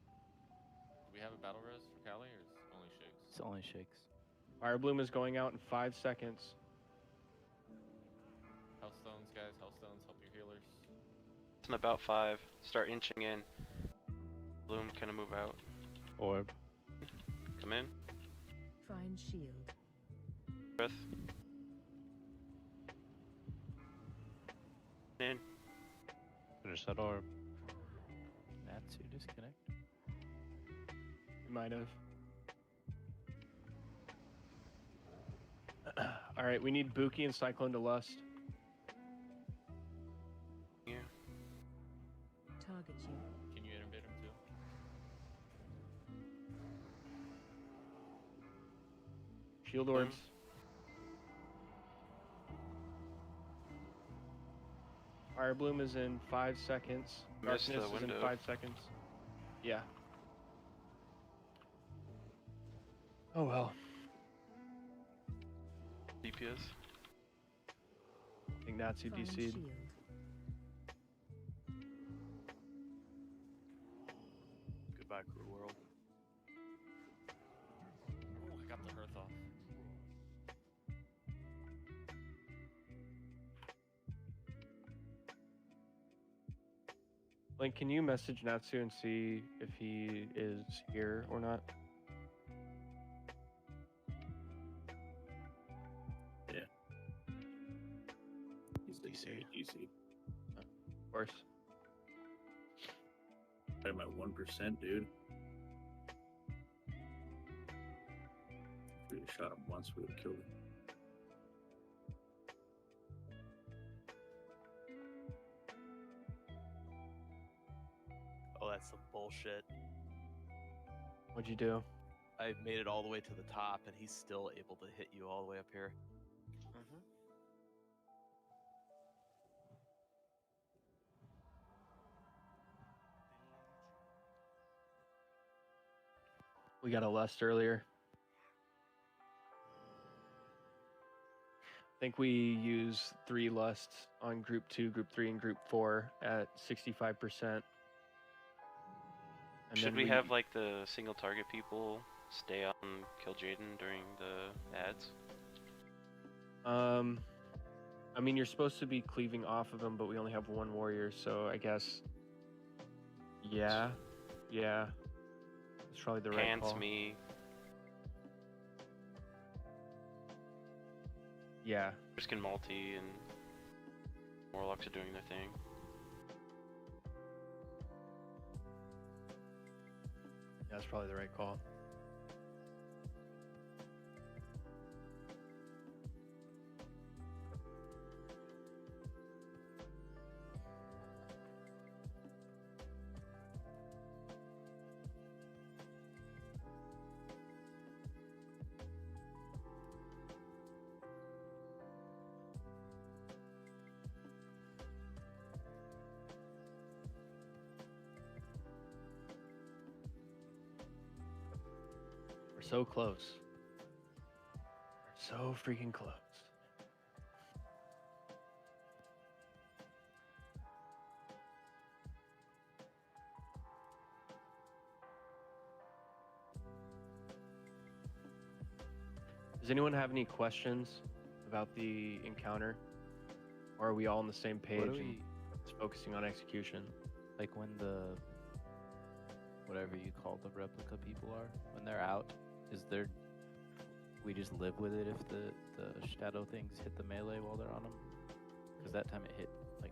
Speaker 11: Do we have a battle res for Callie, or is it only shakes?
Speaker 7: It's only shakes.
Speaker 2: Fire Bloom is going out in 5 seconds.
Speaker 11: Hellstones, guys. Hellstones, help your healers.
Speaker 10: It's in about 5. Start inching in. Bloom, kind of move out.
Speaker 3: Orb.
Speaker 10: Come in.
Speaker 9: Find shield.
Speaker 10: Breath. In.
Speaker 3: Finish that orb.
Speaker 7: Natsu disconnect.
Speaker 2: You might have. All right, we need Buki and Cyclone to lust.
Speaker 10: Yeah.
Speaker 9: Target you.
Speaker 11: Can you intimidate him too?
Speaker 2: Shield orbs. Fire Bloom is in 5 seconds.
Speaker 10: Missed the
Speaker 2: Darkness is in
Speaker 10: window.
Speaker 2: 5 seconds. Yeah. Oh well.
Speaker 10: DPS.
Speaker 2: I think Natsu
Speaker 9: Find
Speaker 2: DC'd.
Speaker 9: shield.
Speaker 19: Goodbye, Cruel World.
Speaker 11: Oh, I got the hearth off.
Speaker 2: Link, can you message Natsu and see if he is here or not?
Speaker 13: Yeah. He's DC. Easy.
Speaker 2: Of course.
Speaker 13: I'm at 1%, dude. If we had shot him once, we would have killed him.
Speaker 21: Oh, that's some bullshit.
Speaker 2: What'd you do?
Speaker 21: I made it all the way to the top, and he's still able to hit you all the way up here.
Speaker 2: We got a lust earlier. I think we use 3 lusts on group 2, group 3, and group 4 at 65%. And
Speaker 10: Should
Speaker 2: then
Speaker 10: we have like the single target people stay out and kill Jaden during the ads?
Speaker 2: I mean, you're supposed to be cleaving off of him, but we only have 1 warrior, so I guess. Yeah. It's probably the right
Speaker 10: Pants
Speaker 2: call.
Speaker 10: me.
Speaker 2: Yeah.
Speaker 10: Just can multi and Warlocks are doing their thing.
Speaker 2: That's probably the right call. We're so close. We're so freaking close. Does anyone have any questions about the encounter? Or are we all on the same page
Speaker 7: What do
Speaker 2: and
Speaker 7: we,
Speaker 2: just focusing on execution?
Speaker 7: like when the, whatever you call the replica people are, when they're out, is there, we just live with it if the shadow things hit the melee while they're on them? Because that time it hit, like,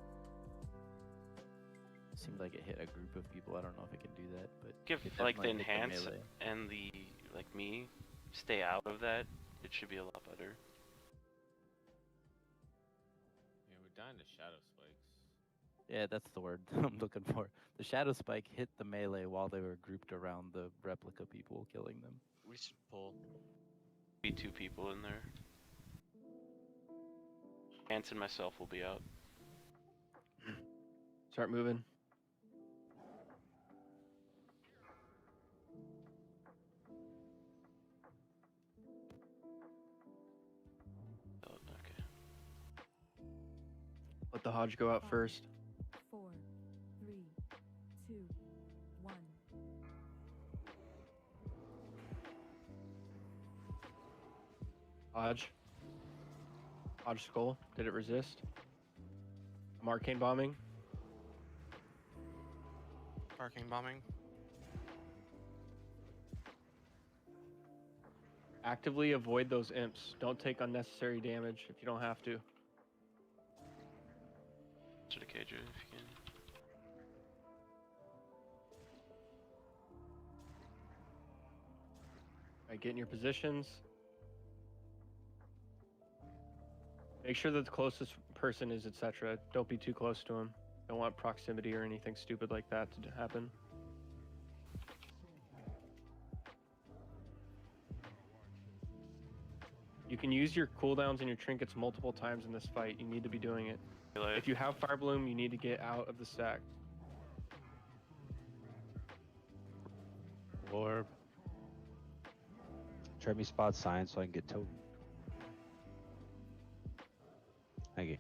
Speaker 7: it seemed like it hit a group of people. I don't know if it can do that, but
Speaker 10: If
Speaker 7: it
Speaker 10: like the
Speaker 7: definitely hit
Speaker 10: enhance
Speaker 7: melee.
Speaker 10: and the like me stay out of that, it should be a lot better.
Speaker 11: Yeah, we're dying to shadow spikes.
Speaker 7: Yeah, that's the word I'm looking for. The shadow spike hit the melee while they were grouped around the replica people, killing them.
Speaker 17: We should pull.
Speaker 10: Be 2 people in there. Ants and myself will be out.
Speaker 2: Start moving.
Speaker 10: Oh, okay.
Speaker 2: Let the Hodge go out first.
Speaker 9: 4, 3, 2, 1.
Speaker 2: Hodge. Hodge skull. Did it resist? I'm arcane bombing.
Speaker 1: Arcane bombing.
Speaker 2: Actively avoid those imps. Don't take unnecessary damage if you don't have to.
Speaker 10: To the cage if you can.
Speaker 2: Alright, get in your positions. Make sure that the closest person is etc. Don't be too close to him. Don't want proximity or anything stupid like that to happen. You can use your cooldowns and your trinkets multiple times in this fight. You need to be doing it. If you have Fire Bloom, you need to get out of the stack.
Speaker 4: Orb. Try me spot sign so I can get totem. Thank you.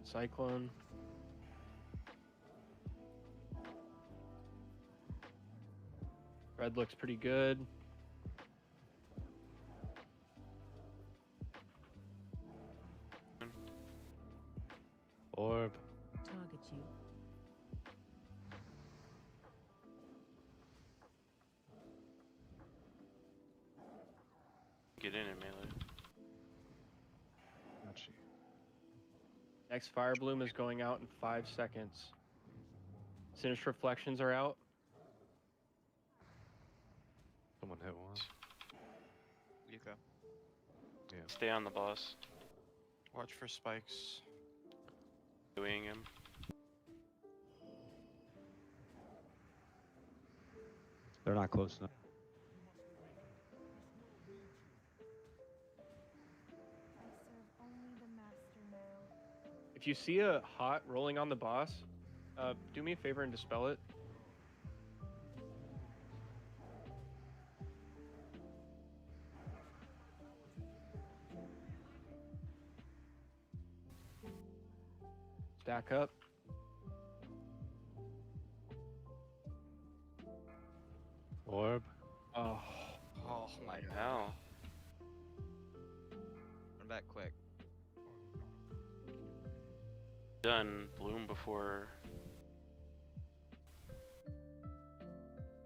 Speaker 2: Cyclone. Red looks pretty good.
Speaker 4: Orb.
Speaker 9: Target you.
Speaker 10: Get in it, melee.
Speaker 3: Gotcha.
Speaker 2: Next Fire Bloom is going out in 5 seconds. Sinister Reflections are out.
Speaker 3: Someone hit one.
Speaker 17: You go.
Speaker 3: Yeah.
Speaker 10: Stay on the boss.
Speaker 1: Watch for spikes.
Speaker 10: Doing him.
Speaker 4: They're not close enough.
Speaker 2: If you see a hot rolling on the boss, do me a favor and dispel it. Stack up.
Speaker 3: Orb.
Speaker 2: Oh.
Speaker 10: Oh my hell.
Speaker 17: Run back quick.
Speaker 10: Done. Bloom before.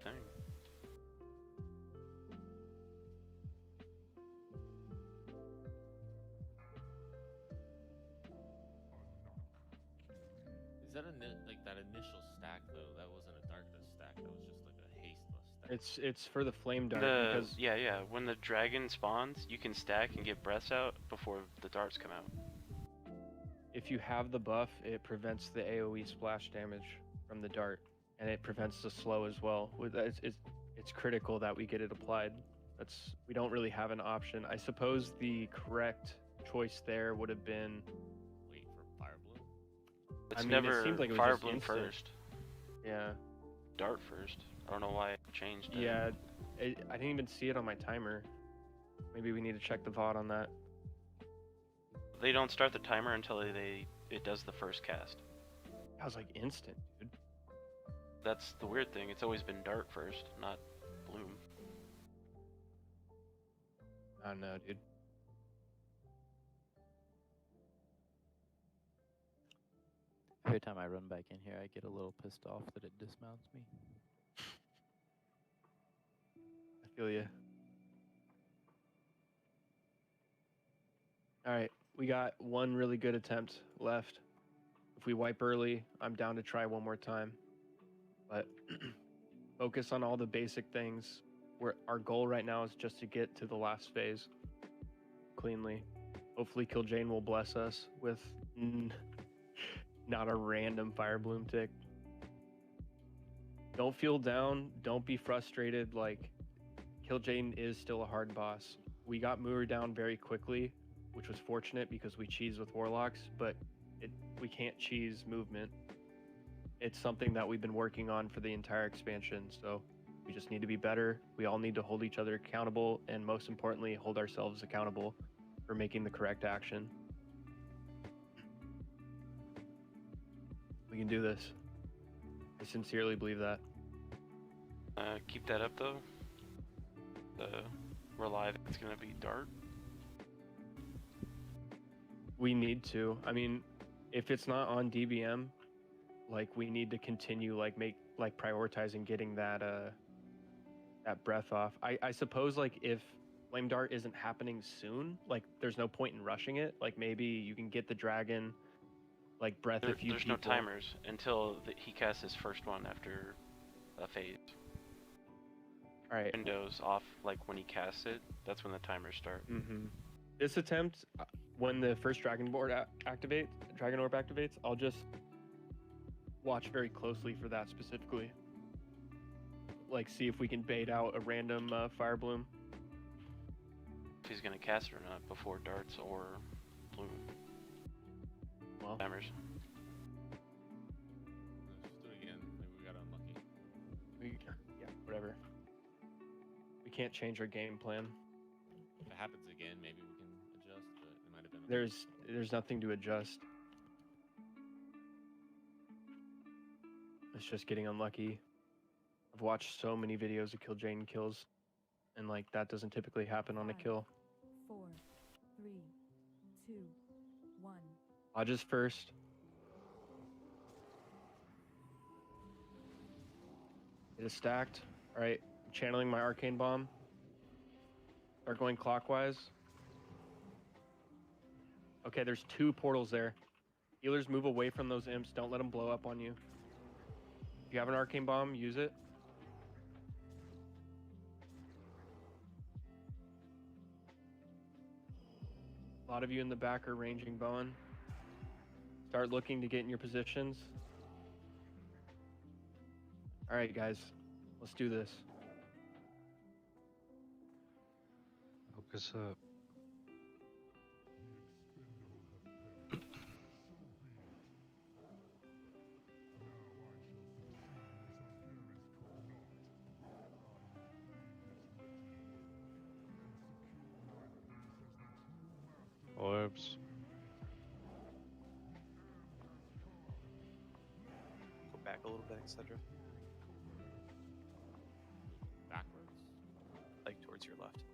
Speaker 10: Dang.
Speaker 11: that like that initial stack though? That wasn't a darkness stack. That was just like a hasteless stack.
Speaker 2: It's for the flame dart because
Speaker 10: yeah. When the dragon spawns, you can stack and get breaths out before the darts come out.
Speaker 2: if you have the buff, it prevents the AoE splash damage from the dart, and it prevents the slow as well. It's critical that we get it applied. We don't really have an option. I suppose the correct choice there would have been
Speaker 11: wait for fire bloom.
Speaker 10: It's
Speaker 2: I mean,
Speaker 10: never
Speaker 2: it seemed like it was
Speaker 10: fire
Speaker 2: just
Speaker 10: bloom
Speaker 2: instant.
Speaker 10: first.
Speaker 2: Yeah.
Speaker 10: Dart first. I don't know why it changed.
Speaker 2: Yeah, I didn't even see it on my timer. Maybe we need to check the VOD on that.
Speaker 10: They don't start the timer until it does the first cast.
Speaker 2: That was like instant, dude.
Speaker 10: That's the weird thing. It's always been dart first, not bloom.
Speaker 2: I don't know, dude.
Speaker 7: Every time I run back in here, I get a little pissed off that it dismounts me.
Speaker 2: I feel you. All right, we got one really good attempt left. If we wipe early, I'm down to try one more time. But focus on all the basic things. Our goal right now is just to get to the last phase cleanly. Hopefully Kil'jaeden will bless us with not a random fire bloom tick. Don't feel down. Don't be frustrated. Like, Kil'jaeden is still a hard boss. We got Muir down very quickly, which was fortunate because we cheese with warlocks, but we can't cheese movement. It's something that we've been working on for the entire expansion, so we just need to be better. We all need to hold each other accountable, and most importantly, hold ourselves accountable for making the correct action. We can do this. I sincerely believe that.
Speaker 10: Keep that up though. We're live. It's gonna be dart.
Speaker 2: We need to. I mean, if it's not on DBM, like we need to continue prioritizing getting that breath off. I suppose like if flame dart isn't happening soon, like there's no point in rushing it. Like maybe you can get the dragon like breath a few
Speaker 10: There's
Speaker 2: people.
Speaker 10: no timers until he casts his first one after a phase.
Speaker 2: All right.
Speaker 10: Windows off, like when he casts it, that's when the timers start.
Speaker 2: Mm-hmm. This attempt, when the first dragon orb activates, I'll just watch very closely for that specifically. Like, see if we can bait out a random fire bloom.
Speaker 10: If he's gonna cast it or not before darts or bloom.
Speaker 2: Well,
Speaker 10: timers.
Speaker 11: Let's do it again. Maybe we got unlucky.
Speaker 2: Yeah, whatever. We can't change our game plan.
Speaker 11: If it happens again, maybe we can adjust, but it might have been.
Speaker 2: There's nothing to adjust. It's just getting unlucky. I've watched so many videos of Kil'jaeden kills, and like that doesn't typically happen on a kill.
Speaker 9: 4, 3, 2, 1.
Speaker 2: Lodges first. It is stacked. All right, channeling my arcane bomb. Start going clockwise. Okay, there's 2 portals there. Healers, move away from those imps. Don't let them blow up on you. If you have an arcane bomb, use it. A lot of you in the back are ranging Bowen. Start looking to get in your positions. All right, guys, let's do this.
Speaker 3: Focus up. Orbs.
Speaker 19: Go back a little bit, etc.
Speaker 11: Backwards.
Speaker 19: Like towards your left.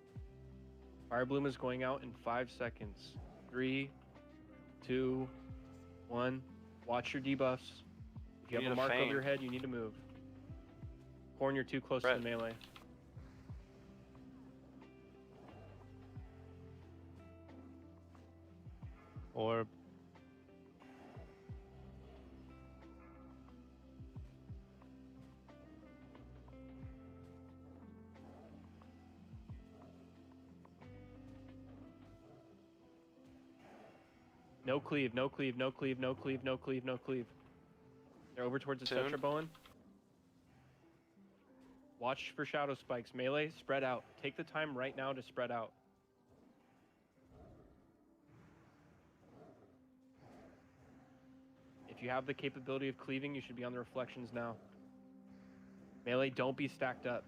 Speaker 2: Fire bloom is going out in 5 seconds. 3, 2, 1. Watch your debuffs. If you
Speaker 10: You
Speaker 2: have a
Speaker 10: need a
Speaker 2: mark over
Speaker 10: feint.
Speaker 2: your head, you need to move. Corn, you're too close to the melee.
Speaker 3: Orb.
Speaker 2: No cleave, no cleave, no cleave, no cleave, no cleave, no cleave. They're over towards the
Speaker 10: Soon.
Speaker 2: Tetraboan. Watch for shadow spikes. Melee, spread out. Take the time right now to spread out. If you have the capability of cleaving, you should be on the reflections now. Melee, don't be stacked up.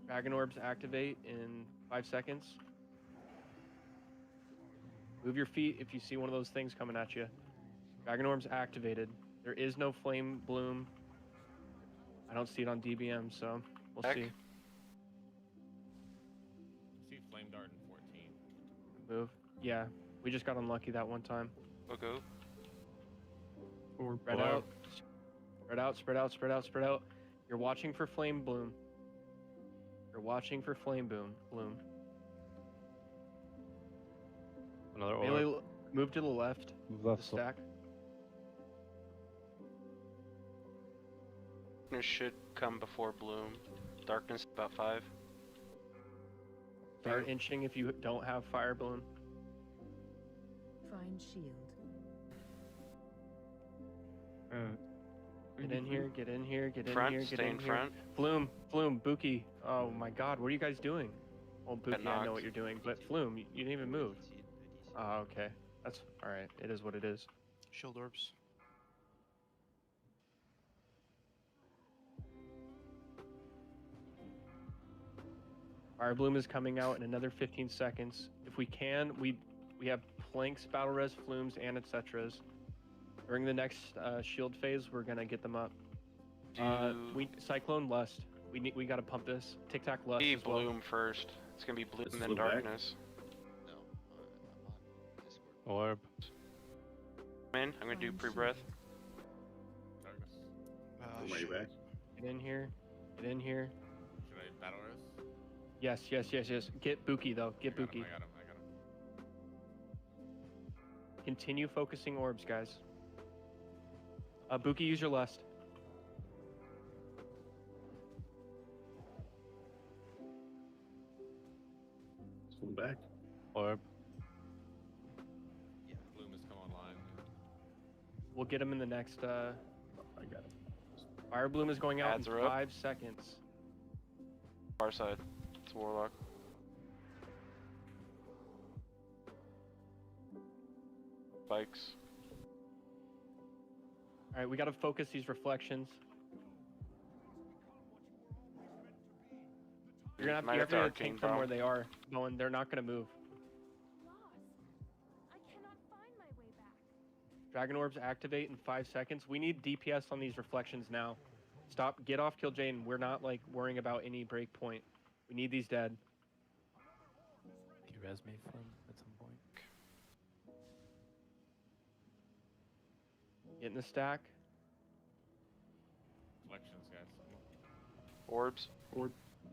Speaker 2: Dragon orbs activate in 5 seconds. Move your feet if you see one of those things coming at you. Dragon orbs activated. There is no flame bloom. I don't see it on DBM, so we'll see.
Speaker 11: I see flame dart in 14.
Speaker 2: Move. Yeah, we just got unlucky that one time.
Speaker 10: We'll go.
Speaker 2: Spread out. Spread out, spread out, spread out, spread out. You're watching for flame bloom. You're watching for flame bloom.
Speaker 3: Another orb.
Speaker 2: Melee, move to the left.
Speaker 4: Move left.
Speaker 2: The stack.
Speaker 10: Darkness should come before bloom. Darkness about 5.
Speaker 2: Start inching if you don't have fire bloom.
Speaker 9: Find shield.
Speaker 2: Get in here, get in here, get in
Speaker 10: Front,
Speaker 2: here, get
Speaker 10: stay
Speaker 2: in
Speaker 10: in
Speaker 2: here.
Speaker 10: front.
Speaker 2: Flume, Buki. Oh my god, what are you guys doing? Well, Buki, I know
Speaker 10: knocked.
Speaker 2: what you're doing, but Flume, you didn't even move. Oh, okay. That's alright. It is what it is.
Speaker 1: Shield orbs.
Speaker 2: Fire Bloom is coming out in another 15 seconds. If we can, we have planks, battle res, flumes, and etceteras. During the next shield phase, we're gonna get them up. We Cyclone Lust. We gotta pump this. Tic Tac Lust.
Speaker 10: Be
Speaker 2: as well.
Speaker 10: bloom first. It's gonna be bloom
Speaker 13: Let's
Speaker 10: and then
Speaker 13: flip back.
Speaker 10: darkness.
Speaker 3: Orb.
Speaker 10: I'm gonna do pre-breath.
Speaker 11: Darkness.
Speaker 13: I'm ready back.
Speaker 2: Get in here. Get in here.
Speaker 11: Should I battle res?
Speaker 2: Yes. Get Buki though. Get
Speaker 11: I got
Speaker 2: Buki.
Speaker 11: him, I got him.
Speaker 2: Continue focusing orbs, guys. Buki, use your Lust.
Speaker 13: Swim back.
Speaker 3: Orb.
Speaker 11: Bloom has come online.
Speaker 2: We'll get him in the next.
Speaker 13: I got it.
Speaker 2: Fire Bloom is going out
Speaker 10: Ads
Speaker 2: in
Speaker 10: are up.
Speaker 2: 5 seconds.
Speaker 10: Far side. It's Warlock. Spikes.
Speaker 2: All right, we gotta focus these reflections. You're gonna
Speaker 10: Might
Speaker 2: have
Speaker 10: have
Speaker 2: to
Speaker 10: to
Speaker 2: take
Speaker 10: arcane
Speaker 2: them
Speaker 10: bomb.
Speaker 2: where they are. Going, they're not gonna move. Dragon orbs activate in 5 seconds. We need DPS on these reflections now. Stop. Get off Kill Jane. We're not like worrying about any break point. We need these dead.
Speaker 7: Can you res me from at some point?
Speaker 2: Get in the stack.
Speaker 11: Reflections, guys.
Speaker 10: Orbs.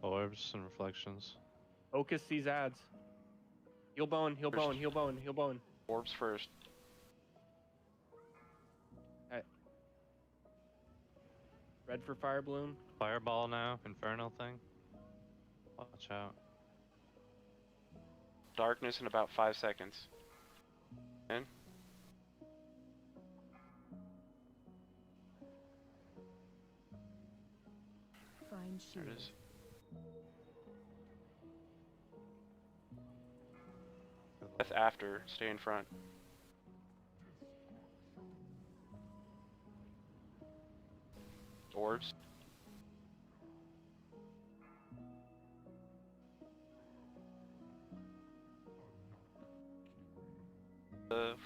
Speaker 3: Orbs and reflections.
Speaker 2: Focus these ads. Heal bone. Heal bone. Heal bone. Heal bone.
Speaker 10: Orbs first.
Speaker 2: Red for Fire Bloom.
Speaker 3: Fireball now. Inferno thing. Watch out.
Speaker 10: Darkness in about 5 seconds. In.
Speaker 9: Find
Speaker 10: There
Speaker 9: shield.
Speaker 10: it is. Breath after. Stay in front. Orbs.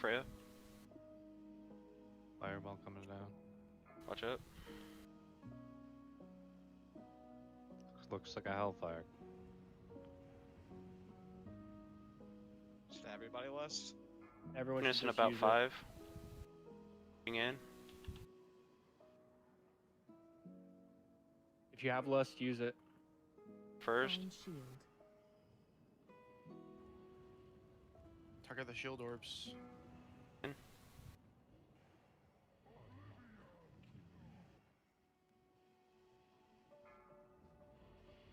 Speaker 10: Freya.
Speaker 3: Fireball coming down.
Speaker 10: Watch out.
Speaker 3: Looks like a hellfire.
Speaker 17: Should everybody lust?
Speaker 2: Everyone
Speaker 10: Darkness
Speaker 2: should
Speaker 10: in
Speaker 2: just
Speaker 10: about
Speaker 2: use it.
Speaker 10: 5. In.
Speaker 2: If you have Lust, use it.
Speaker 10: First.
Speaker 9: Find shield.
Speaker 1: Target the shield orbs.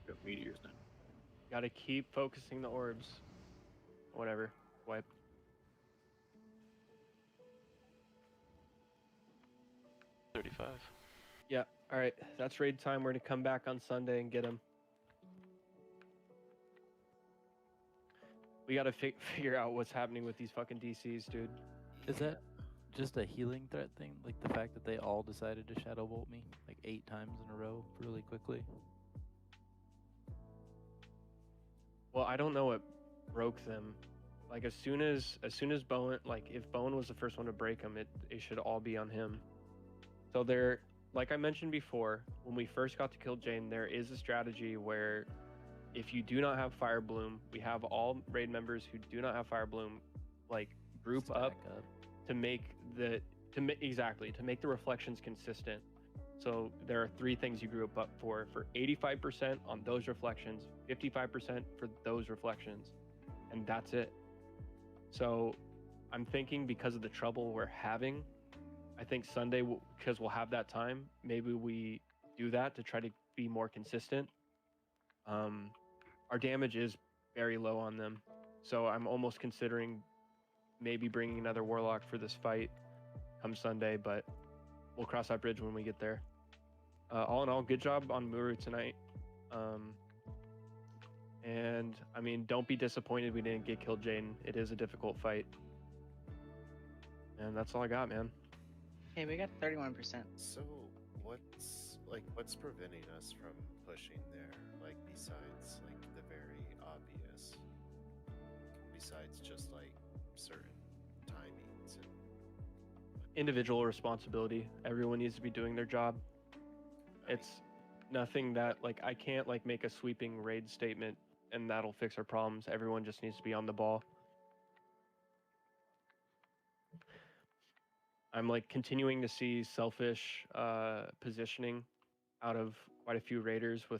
Speaker 13: Got meteors now.
Speaker 2: Gotta keep focusing the orbs. Whatever. Wipe. Yeah. All right. That's raid time. We're gonna come back on Sunday and get him. We gotta figure out what's happening with these fucking DCs, dude.
Speaker 7: Is that just a healing threat thing? Like the fact that they all decided to shadow bolt me like 8 times in a row really quickly?
Speaker 2: Well, I don't know what broke them. Like as soon as Bowen, like if Bowen was the first one to break them, it should all be on him. So there, like I mentioned before, when we first got to kill Jane, there is a strategy where if you do not have Fire Bloom, we have all raid members who do not have Fire Bloom, like group up to make the reflections consistent. So there are 3 things you group up for 85% on those reflections, 55% for those reflections, and that's it. So I'm thinking because of the trouble we're having, I think Sunday, because we'll have that time, maybe we do that to try to be more consistent. Our damage is very low on them, so I'm almost considering maybe bringing another Warlock for this fight come Sunday, but we'll cross that bridge when we get there. All in all, good job on Muru tonight. And I mean, don't be disappointed we didn't get killed, Jaden. It is a difficult fight. And that's all I got, man.
Speaker 18: Hey, we got 31%.
Speaker 6: So what's preventing us from pushing there? Like besides like the very obvious, besides just like certain timings and
Speaker 2: Individual responsibility. Everyone needs to be doing their job. It's nothing that like I can't like make a sweeping raid statement and that'll fix our problems. Everyone just needs to be on the ball. I'm like continuing to see selfish positioning out of quite a few raiders with